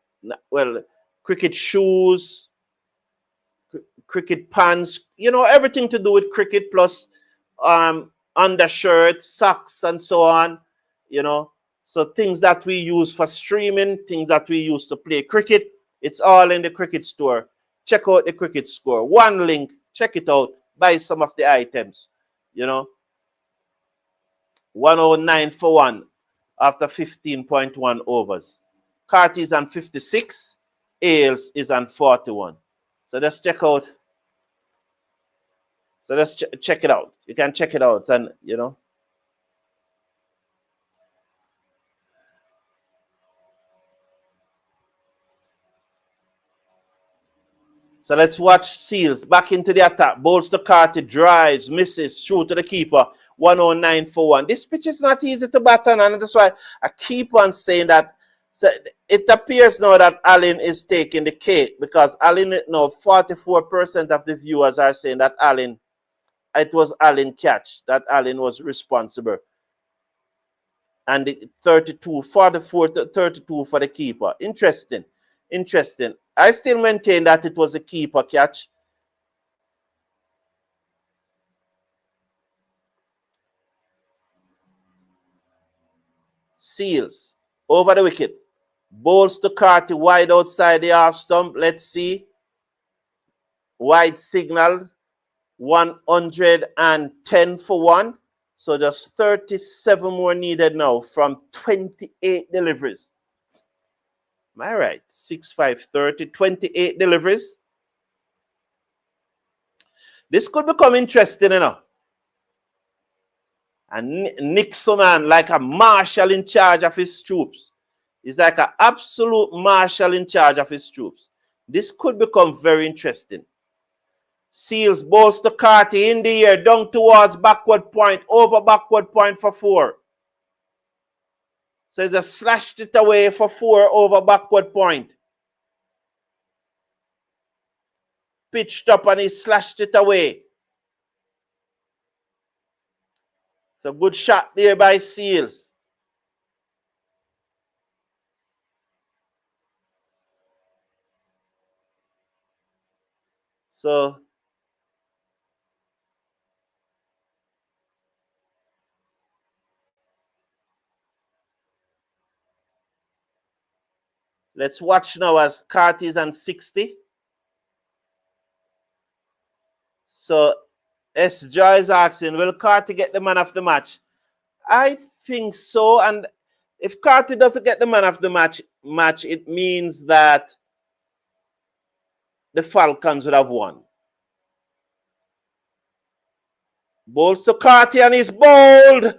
cricket shoes, cricket pants, everything to do with cricket, plus undershirts, socks, and so on, So things that we use for streaming, things that we use to play cricket, it's all in the cricket store. Check out the cricket store. One link, check it out, buy some of the items, 109 for 1 after 15.1 overs. Carty is on 56. Ailes is on 41. So let's check out. So let's check it out. You can check it out, and So let's watch Seals back into the attack. Bowls to Carty, drives, misses, through to the keeper. 109 for 1. This pitch is not easy to bat on, and that's why I keep on saying that. So it appears now that Allen is taking the cake, because Allen, 44% of the viewers are saying that it was Allen catch, that Allen was responsible. And the 44 to 32 for the keeper. Interesting. I still maintain that it was a keeper catch. Seals over the wicket. Bowls to Carty wide outside the half stump. Let's see. Wide signal. 110 for 1. So just 37 more needed now from 28 deliveries. Am I right? 6-5-30, 28 deliveries. This could become interesting, And Nixon, man, like a marshal in charge of his troops. He's like an absolute marshal in charge of his troops. This could become very interesting. Seals bowls to Carty in the air, down towards backward point, over backward point for 4. So he's just slashed it away for 4 over backward point. Pitched up and he slashed it away. It's a good shot there by Seals. So Let's watch now as Carty is on 60. So S. Joy is asking, will Carty get the man of the match? I think so. And if Carty doesn't get the man of the match, it means that the Falcons would have won. Bowls to Carty and he's bowled.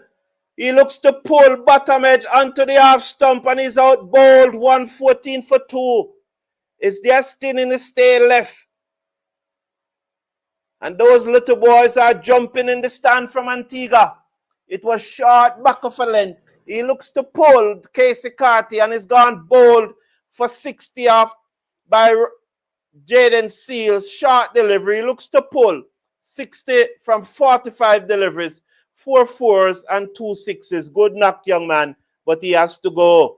He looks to pull bottom edge onto the half stump and he's out bowled. 114 for 2. Is there still in the stay left? And those little boys are jumping in the stand from Antigua. It was short back of a length. He looks to pull Casey Carty and he's gone bowled for 60 off by Jaden Seals. Short delivery. He looks to pull 60 from 45 deliveries. 4 fours and 2 sixes. Good knock, young man. But he has to go.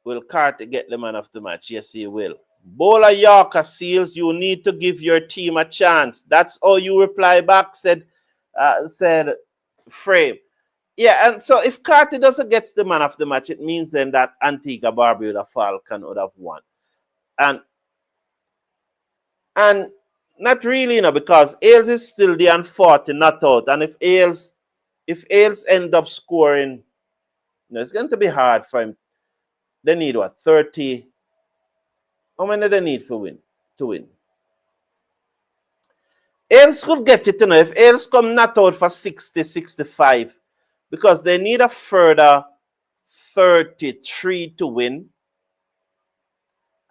Will Carter get the man of the match? Yes, he will. Bowler Yorker, Seals, you need to give your team a chance. That's all you reply back, said Frame. Yeah, and so if Carter doesn't get the man of the match, it means then that Antigua Barbuda Falcon would have won. And not really, because Ailes is still the on 40, not out. And if Ailes end up scoring, it's going to be hard for him. They need what? 30. How many do they need to win? Ailes could get it, if Ailes come not out for 60, 65, because they need a further 33 to win.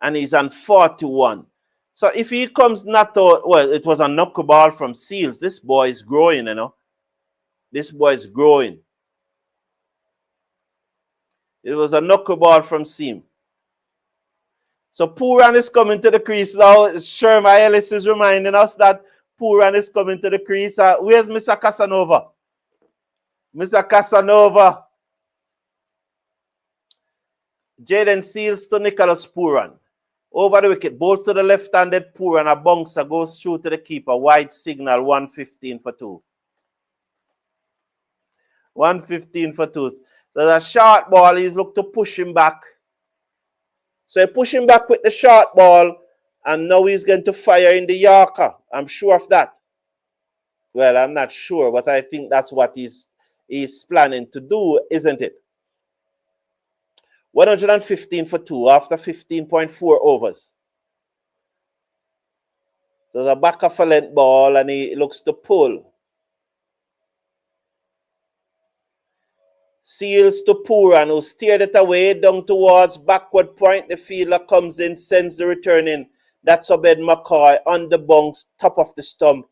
And he's on 41. So if he comes not out, well, it was a knuckleball from Seals. This boy is growing, This boy is growing. It was a knuckleball from Seam. So Pooran is coming to the crease now. Sherma Ellis is reminding us that Pooran is coming to the crease. Where's Mr. Casanova? Mr. Casanova. Jaden Seals to Nicholas Pooran. Over the wicket, both to the left-handed Pooran. A bouncer goes through to the keeper. Wide signal, 115 for 2. 115 for 2. There's a short ball. He's looked to push him back. So he push him back with the short ball. And now he's going to fire in the Yorker. I'm sure of that. Well, I'm not sure, but I think that's what he's planning to do, isn't it? 115 for 2 after 15.4 overs. There's a back of a length ball and he looks to pull. Seals to Pooran, who steered it away down towards backward point. The fielder comes in, sends the return in. That's Obed McCoy on the bunks, top of the stump.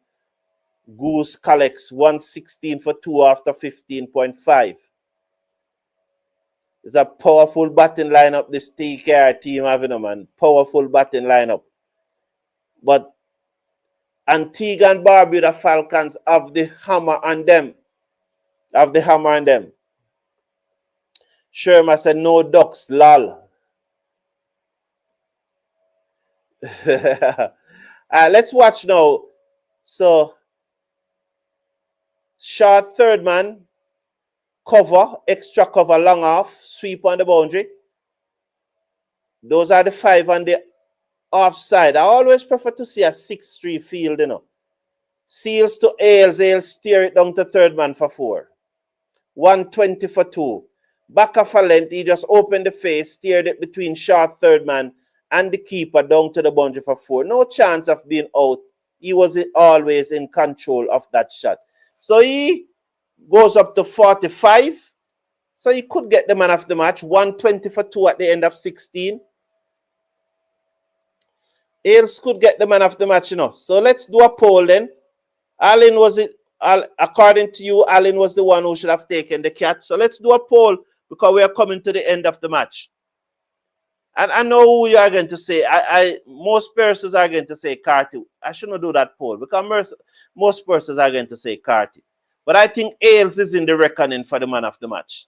Goose collects 116 for 2 after 15.5. It's a powerful batting lineup, this TKR team having, man. Powerful batting lineup. But Antigua and Barbuda Falcons have the hammer on them. Sherma said, no ducks, lol. Let's watch now. So, short third man. Cover, extra cover, long off, sweep on the boundary. Those are the 5 on the offside. I always prefer to see a 6-3 field, Seals to Ailes. Ailes steer it down to third man for 4. 120 for 2. Back of a length, he just opened the face, steered it between short third man and the keeper down to the boundary for 4. No chance of being out. He was always in control of that shot. So he goes up to 45. So he could get the man of the match. 120 for 2 at the end of 16. Ailes could get the man of the match, So let's do a poll then. Allen was it. According to you, Allen was the one who should have taken the catch. So let's do a poll because we are coming to the end of the match. And I know who you are going to say. Most persons are going to say Carty. I shouldn't do that poll because most persons are going to say Carty. But I think Ailes is in the reckoning for the man of the match.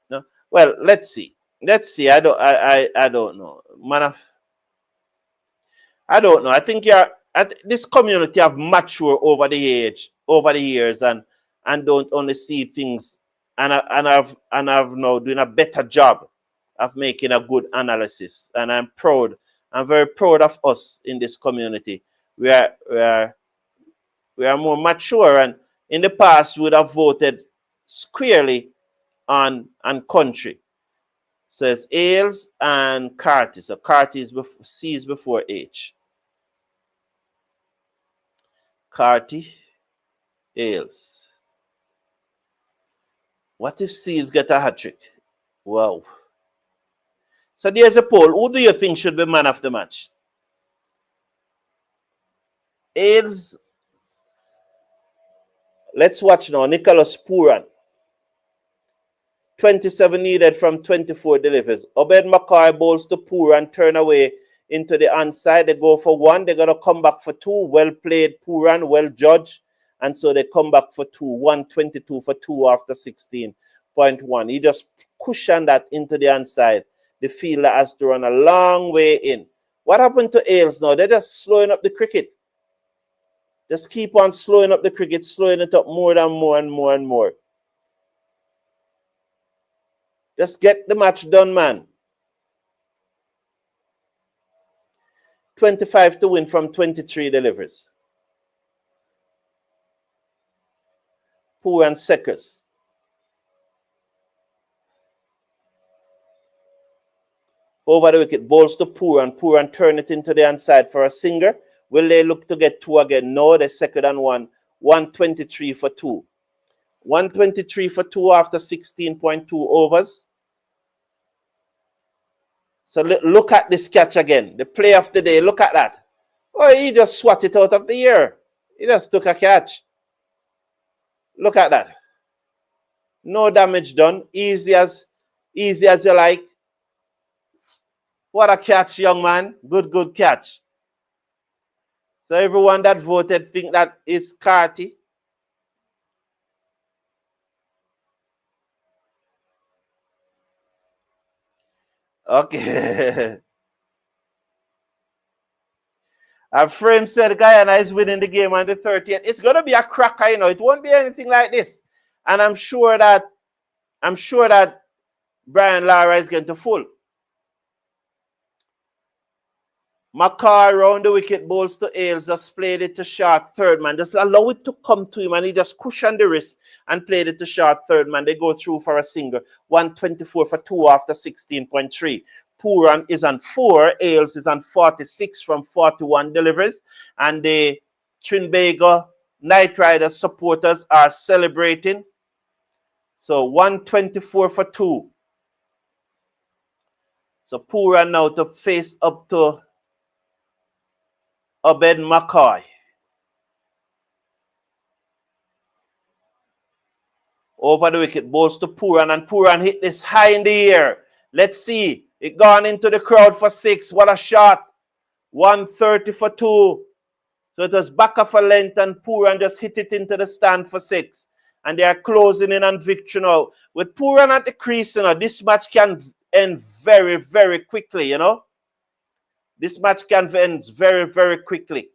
No? Well, let's see. I don't know. I don't know. I think this community have matured over the years, and and don't only see things, and I've now doing a better job of making a good analysis. And I'm proud. I'm very proud of us in this community. We are more mature, and in the past we would have voted squarely on country. So it's Ailes and Carty. So Carty is C is before H. Carty, Ailes. What if C's get a hat trick? Wow. So there's a poll. Who do you think should be man of the match? Ailes. Let's watch now. Nicholas Pooran. 27 needed from 24 delivers. Obed McCoy bowls to Pooran, turn away into the onside. They go for 1. They're going to come back for 2. Well played, Pooran. Well judged. And so they come back for 2. 122 for 2 after 16.1. He just cushioned that into the onside. The fielder has to run a long way in. What happened to Ailes now? They're just slowing up the cricket. Just keep on slowing up the cricket, slowing it up more and more and more and more. Just get the match done, man. 25 to win from 23 delivers. Pooran Seckers. Over the wicket, balls to Pooran. Pooran turn it into the onside for a singer. Will they look to get 2 again? No, they're second and 1. 123 for 2. 123 for 2 after 16.2 overs. So look at this catch again. The play of the day, look at that. Oh, he just swatted it out of the air. He just took a catch. Look at that. No damage done. Easy as you like. What a catch, young man. Good catch. So everyone that voted think that is Carty. Okay. A frame said Guyana is winning the game on the 30th. It's going to be a cracker, you know. It won't be anything like this. And I'm sure that Brian Lara is going to full. Makar round the wicket, bowls to Ailes, just played it to short third man. Just allow it to come to him, and he just cushioned the wrist and played it to short third man. They go through for a single. 124 for 2 after 16.3. Pooran is on 4. Ailes is on 46 from 41 deliveries. And the Trinbago Knight Riders supporters are celebrating. So 124 for 2. So Pooran now to face up to Obed McCoy. Over the wicket, balls to Pooran, and Pooran hit this high in the air. Let's see. It gone into the crowd for 6. What a shot. 130 for 2. So it was back of a length, and Pooran just hit it into the stand for 6. And they are closing in on victory now. With Pooran at the crease, you know, this match can end very, very quickly, you know. This match can end very, very quickly.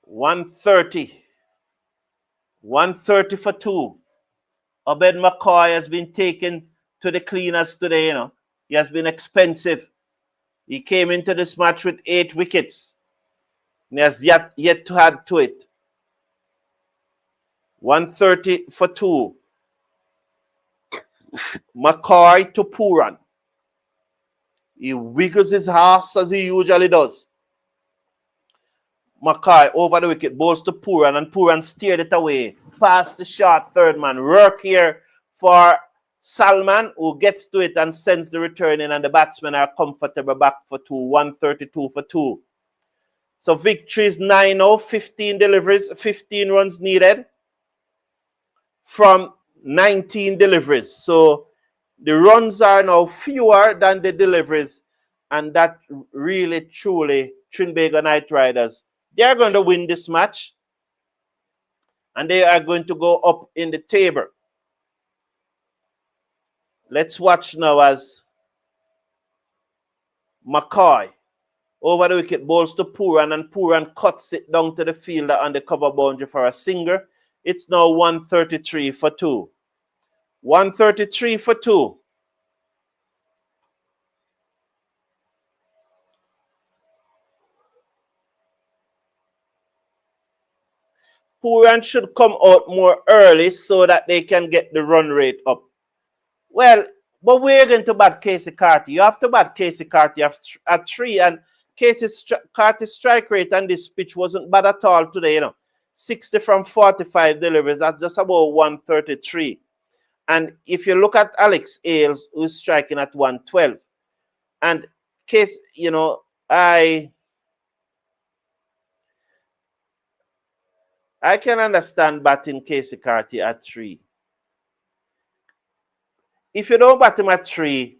$130 for 2. Obed McCoy has been taken to the cleaners today, you know. He has been expensive. He came into this match with 8 wickets. And he has yet to add to it. 130 for 2. McCoy to Pooran. He wiggles his ass as he usually does. McCoy over the wicket, bowls to Pooran, and Pooran steered it away. Past the short third man. Work here for Salman, who gets to it and sends the return in, and the batsmen are comfortable back for 2. 132 for 2. So victory is 9-0, 15 deliveries, 15 runs needed from 19 deliveries. So the runs are now fewer than the deliveries, and that really, truly, Trinbago Knight Riders, they are going to win this match, and they are going to go up in the table. Let's watch now as McCoy Over the wicket, bowls to Puran, and Puran cuts it down to the fielder on the cover boundary for a single. It's now 133 for 2. 133 for 2. Puran should come out more early so that they can get the run rate up. Well, but we're going to bat Casey Carty. You have to bat Casey Carty at 3, and Casey Carty's strike rate on this pitch wasn't bad at all today, 60 from 45 deliveries. That's just about 133. And if you look at Alex Ailes, who's striking at 112, and Casey, I can understand batting Casey Carty at 3. If you don't bat him at 3,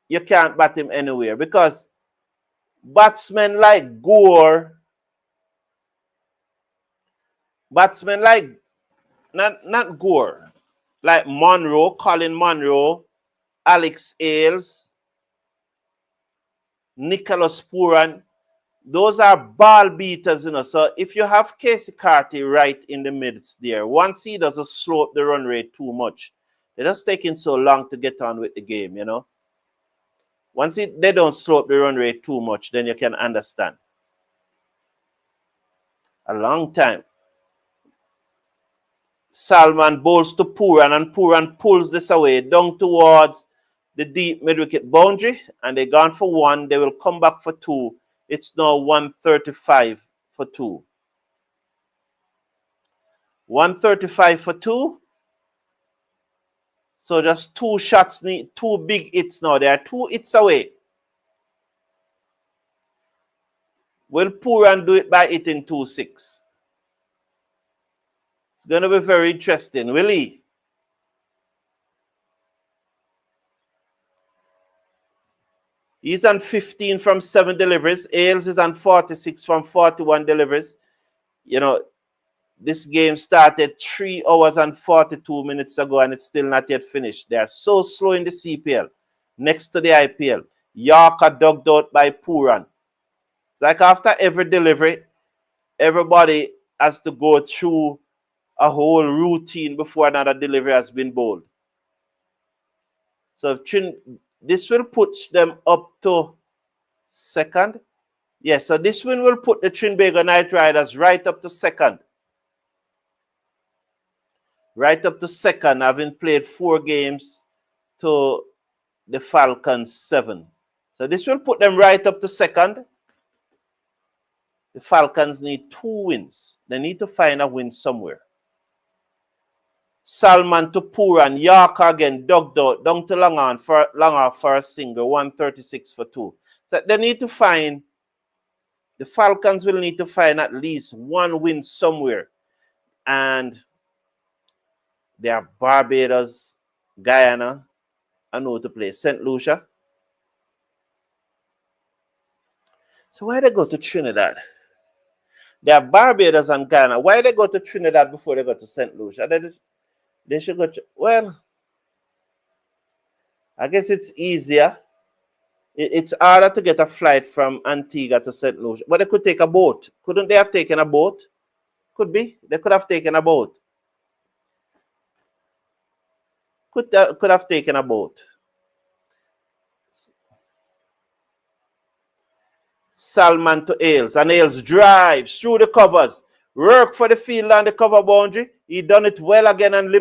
you can't bat him anywhere, because batsmen like Gore, not Gore, like Monroe, Colin Monroe, Alex Ailes, Nicholas Puran, those are ball beaters, So if you have Casey Carty right in the midst there, once he doesn't slow up the run rate too much, they're just taking so long to get on with the game, Once they don't slow up the run rate too much, then you can understand. A long time. Salman bowls to Puran, and Puran pulls this away down towards the deep mid-wicket boundary, and they're gone for 1. They will come back for 2. It's now 135 for 2. 135 for 2. So just 2 shots, 2 big hits now. There are 2 hits away. Will Puran do it by hitting 2-6? It's going to be very interesting, will he? He's on 15 from 7 deliveries. Ailes is on 46 from 41 deliveries. This game started 3 hours and 42 minutes ago, and it's still not yet finished. They are so slow in the CPL. Next to the IPL. Yorker dug out by Puran. It's like after every delivery, everybody has to go through a whole routine before another delivery has been bowled. So this will put them up to second. Yes, so this win will put the Trinbago Knight Riders right up to second. Right up to second, having played 4 games to the Falcons 7. So this will put them right up to second. The Falcons need 2 wins. They need to find a win somewhere. Salman to Puran, Yorker again, dug out, down to Long for a single, 136 for 2. So they need to find, the Falcons will need to find at least 1 win somewhere. And they are Barbuda, Guyana, and who to play? St. Lucia. So why they go to Trinidad? They are Barbuda and Guyana. Why they go to Trinidad before they go to St. Lucia? They should go to, well, I guess it's easier. It's harder to get a flight from Antigua to St. Lucia. But they could take a boat. Couldn't they have taken a boat? Could be. They could have taken a boat. Could have taken a boat. Salman to Ailes, and Ailes drives through the covers. Work for the field on the cover boundary. He done it well again and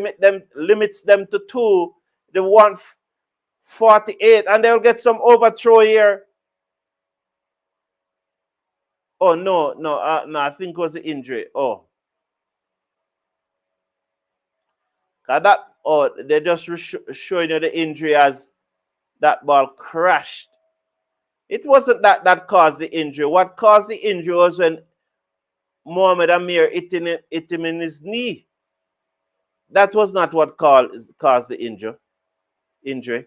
limits them to 2. The 148, and they'll get some overthrow here. Oh no, I think it was the injury. Oh, they're just showing you the injury as that ball crashed. It wasn't that caused the injury. What caused the injury was when Mohamed Amir hit him in his knee. That was not what caused the injury.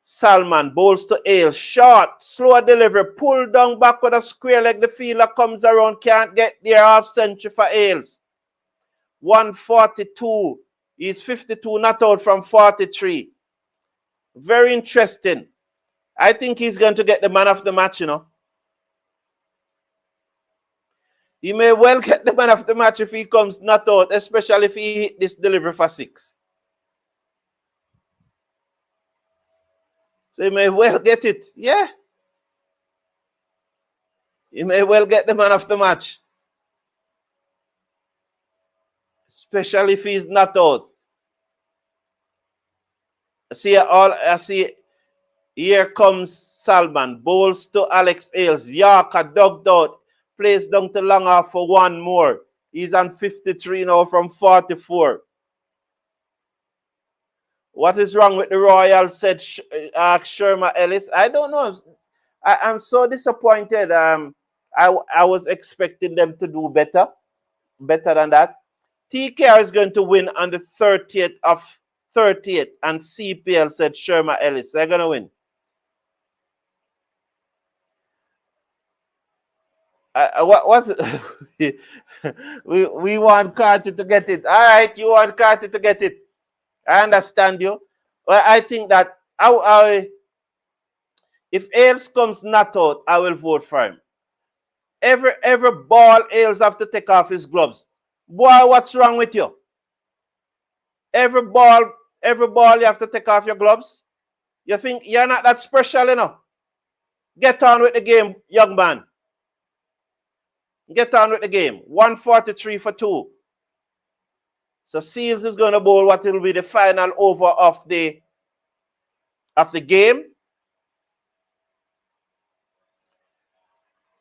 Salman bowls to Ailes, short, slow delivery, pull down back with a square leg. The fielder comes around, can't get there. Half century for Ailes. 142. He's 52, not out from 43. Very interesting. I think he's going to get the man of the match, you know. He may well get the man of the match if he comes not out, especially if he hit this delivery for 6. So he may well get it. Yeah. He may well get the man of the match. Especially if he's not out. I see here comes Salman. Bowls to Alex Ailes. Yorker dugged out. Plays down to Longer for 1 more. He's on 53 now from 44. What is wrong with the Royals, said Sherma Ellis. I don't know. I'm so disappointed. I was expecting them to do better than that. TKR is going to win on the 30th of 30th, and CPL, said Sherma Ellis. They're going to win. We want Carter to get it. All right, you want Carter to get it. I understand you. Well, I think that if Ailes comes not out, I will vote for him. Every ball Ailes have to take off his gloves. Boy, what's wrong with you? Every ball you have to take off your gloves. You think you're not that special, you know? Get on with the game, young man. Get on with the game. 143 for 2. So Seals is going to bowl what will be the final over of the game.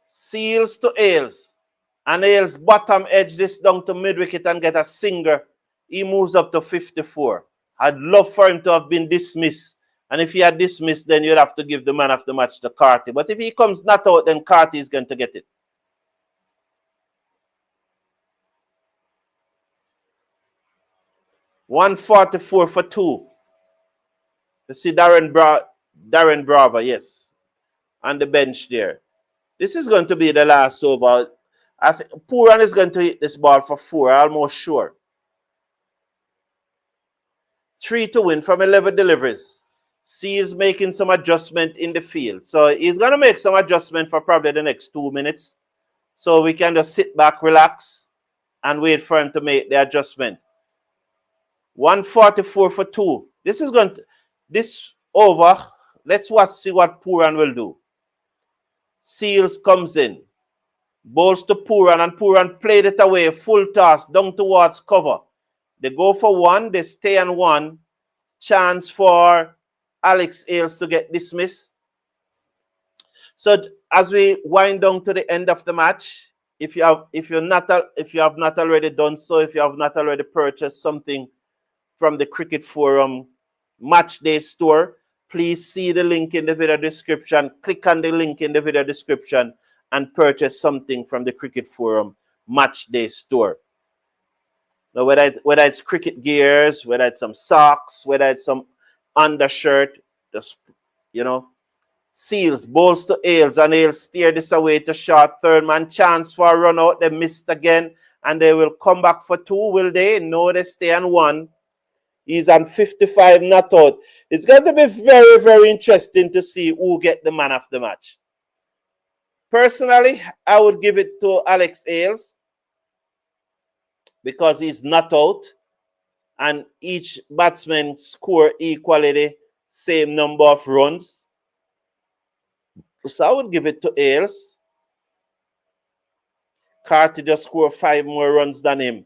Seals to Ailes. And Ailes bottom edge this down to mid-wicket and get a singer. He moves up to 54. I'd love for him to have been dismissed. And if he had dismissed, then you'd have to give the man of the match to Carty. But if he comes not out, then Carty is going to get it. $144 for 2. You see Darren Bravo, yes, on the bench there. This is going to be the last over. I think Pooran is going to hit this ball for 4, almost sure. 3 to win from 11 deliveries. Seals making some adjustment in the field. So he's going to make some adjustment for probably the next 2 minutes. So we can just sit back, relax, and wait for him to make the adjustment. 144 for 2. This over. Let's see what Pooran will do. Seals comes in. Bowls to Pooran, and Pooran played it away. Full toss down towards cover. They go for 1. They stay on 1. Chance for Alex Ailes to get dismissed. So as we wind down to the end of the match, if you have not already done so, if you have not already purchased something from the Cricket Forum Match Day store, please see the link in the video description. Click on the link in the video description and purchase something from the Cricket Forum Match Day store. Now, whether it's cricket gears, whether it's some socks, whether it's some undershirt, just, you know, Seals, bowls to Ailes, and Ailes steer this away to short. Third man chance for a run out. They missed again, and they will come back for 2, will they? No, they stay on 1. He's on 55, not out. It's going to be very, very interesting to see who get the man of the match. Personally, I would give it to Alex Ailes because he's not out, and each batsman score equally the same number of runs. So I would give it to Ailes. Carty just scored 5 more runs than him.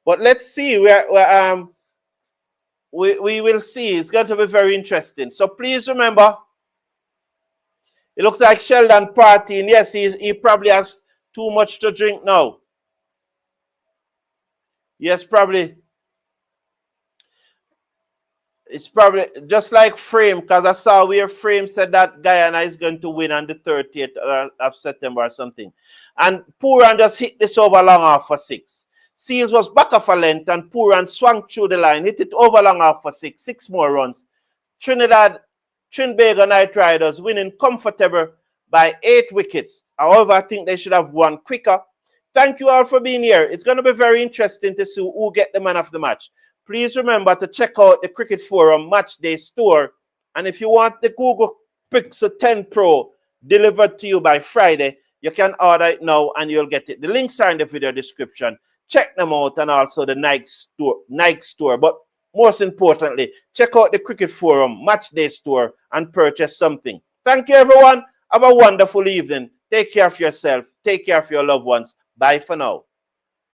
But let's see. We will see. It's going to be very interesting. So please remember, it looks like Sheldon partying. Yes, he probably has too much to drink now. Yes, probably. It's probably just like Frame, because I saw where Frame said that Guyana is going to win on the 30th of September or something. And Pooran just hit this over long off for 6. Seals was back off a length, and Pooran swung through the line, hit it over long off for 6. 6 more runs. Trinbago Knight Riders winning comfortable by 8 wickets. However, I think they should have won quicker. Thank you all for being here. It's going to be very interesting to see who get the man of the match. Please remember to check out the Cricket Forum Match Day store. And if you want the Google Pixel 10 Pro delivered to you by Friday. You can order it now and you'll get it. The links are in the video description. Check them out, and also the Nike store. But most importantly, check out the Cricket Forum Match Day store and purchase something. Thank you, everyone. Have a wonderful evening. Take care of yourself. Take care of your loved ones. Bye for now.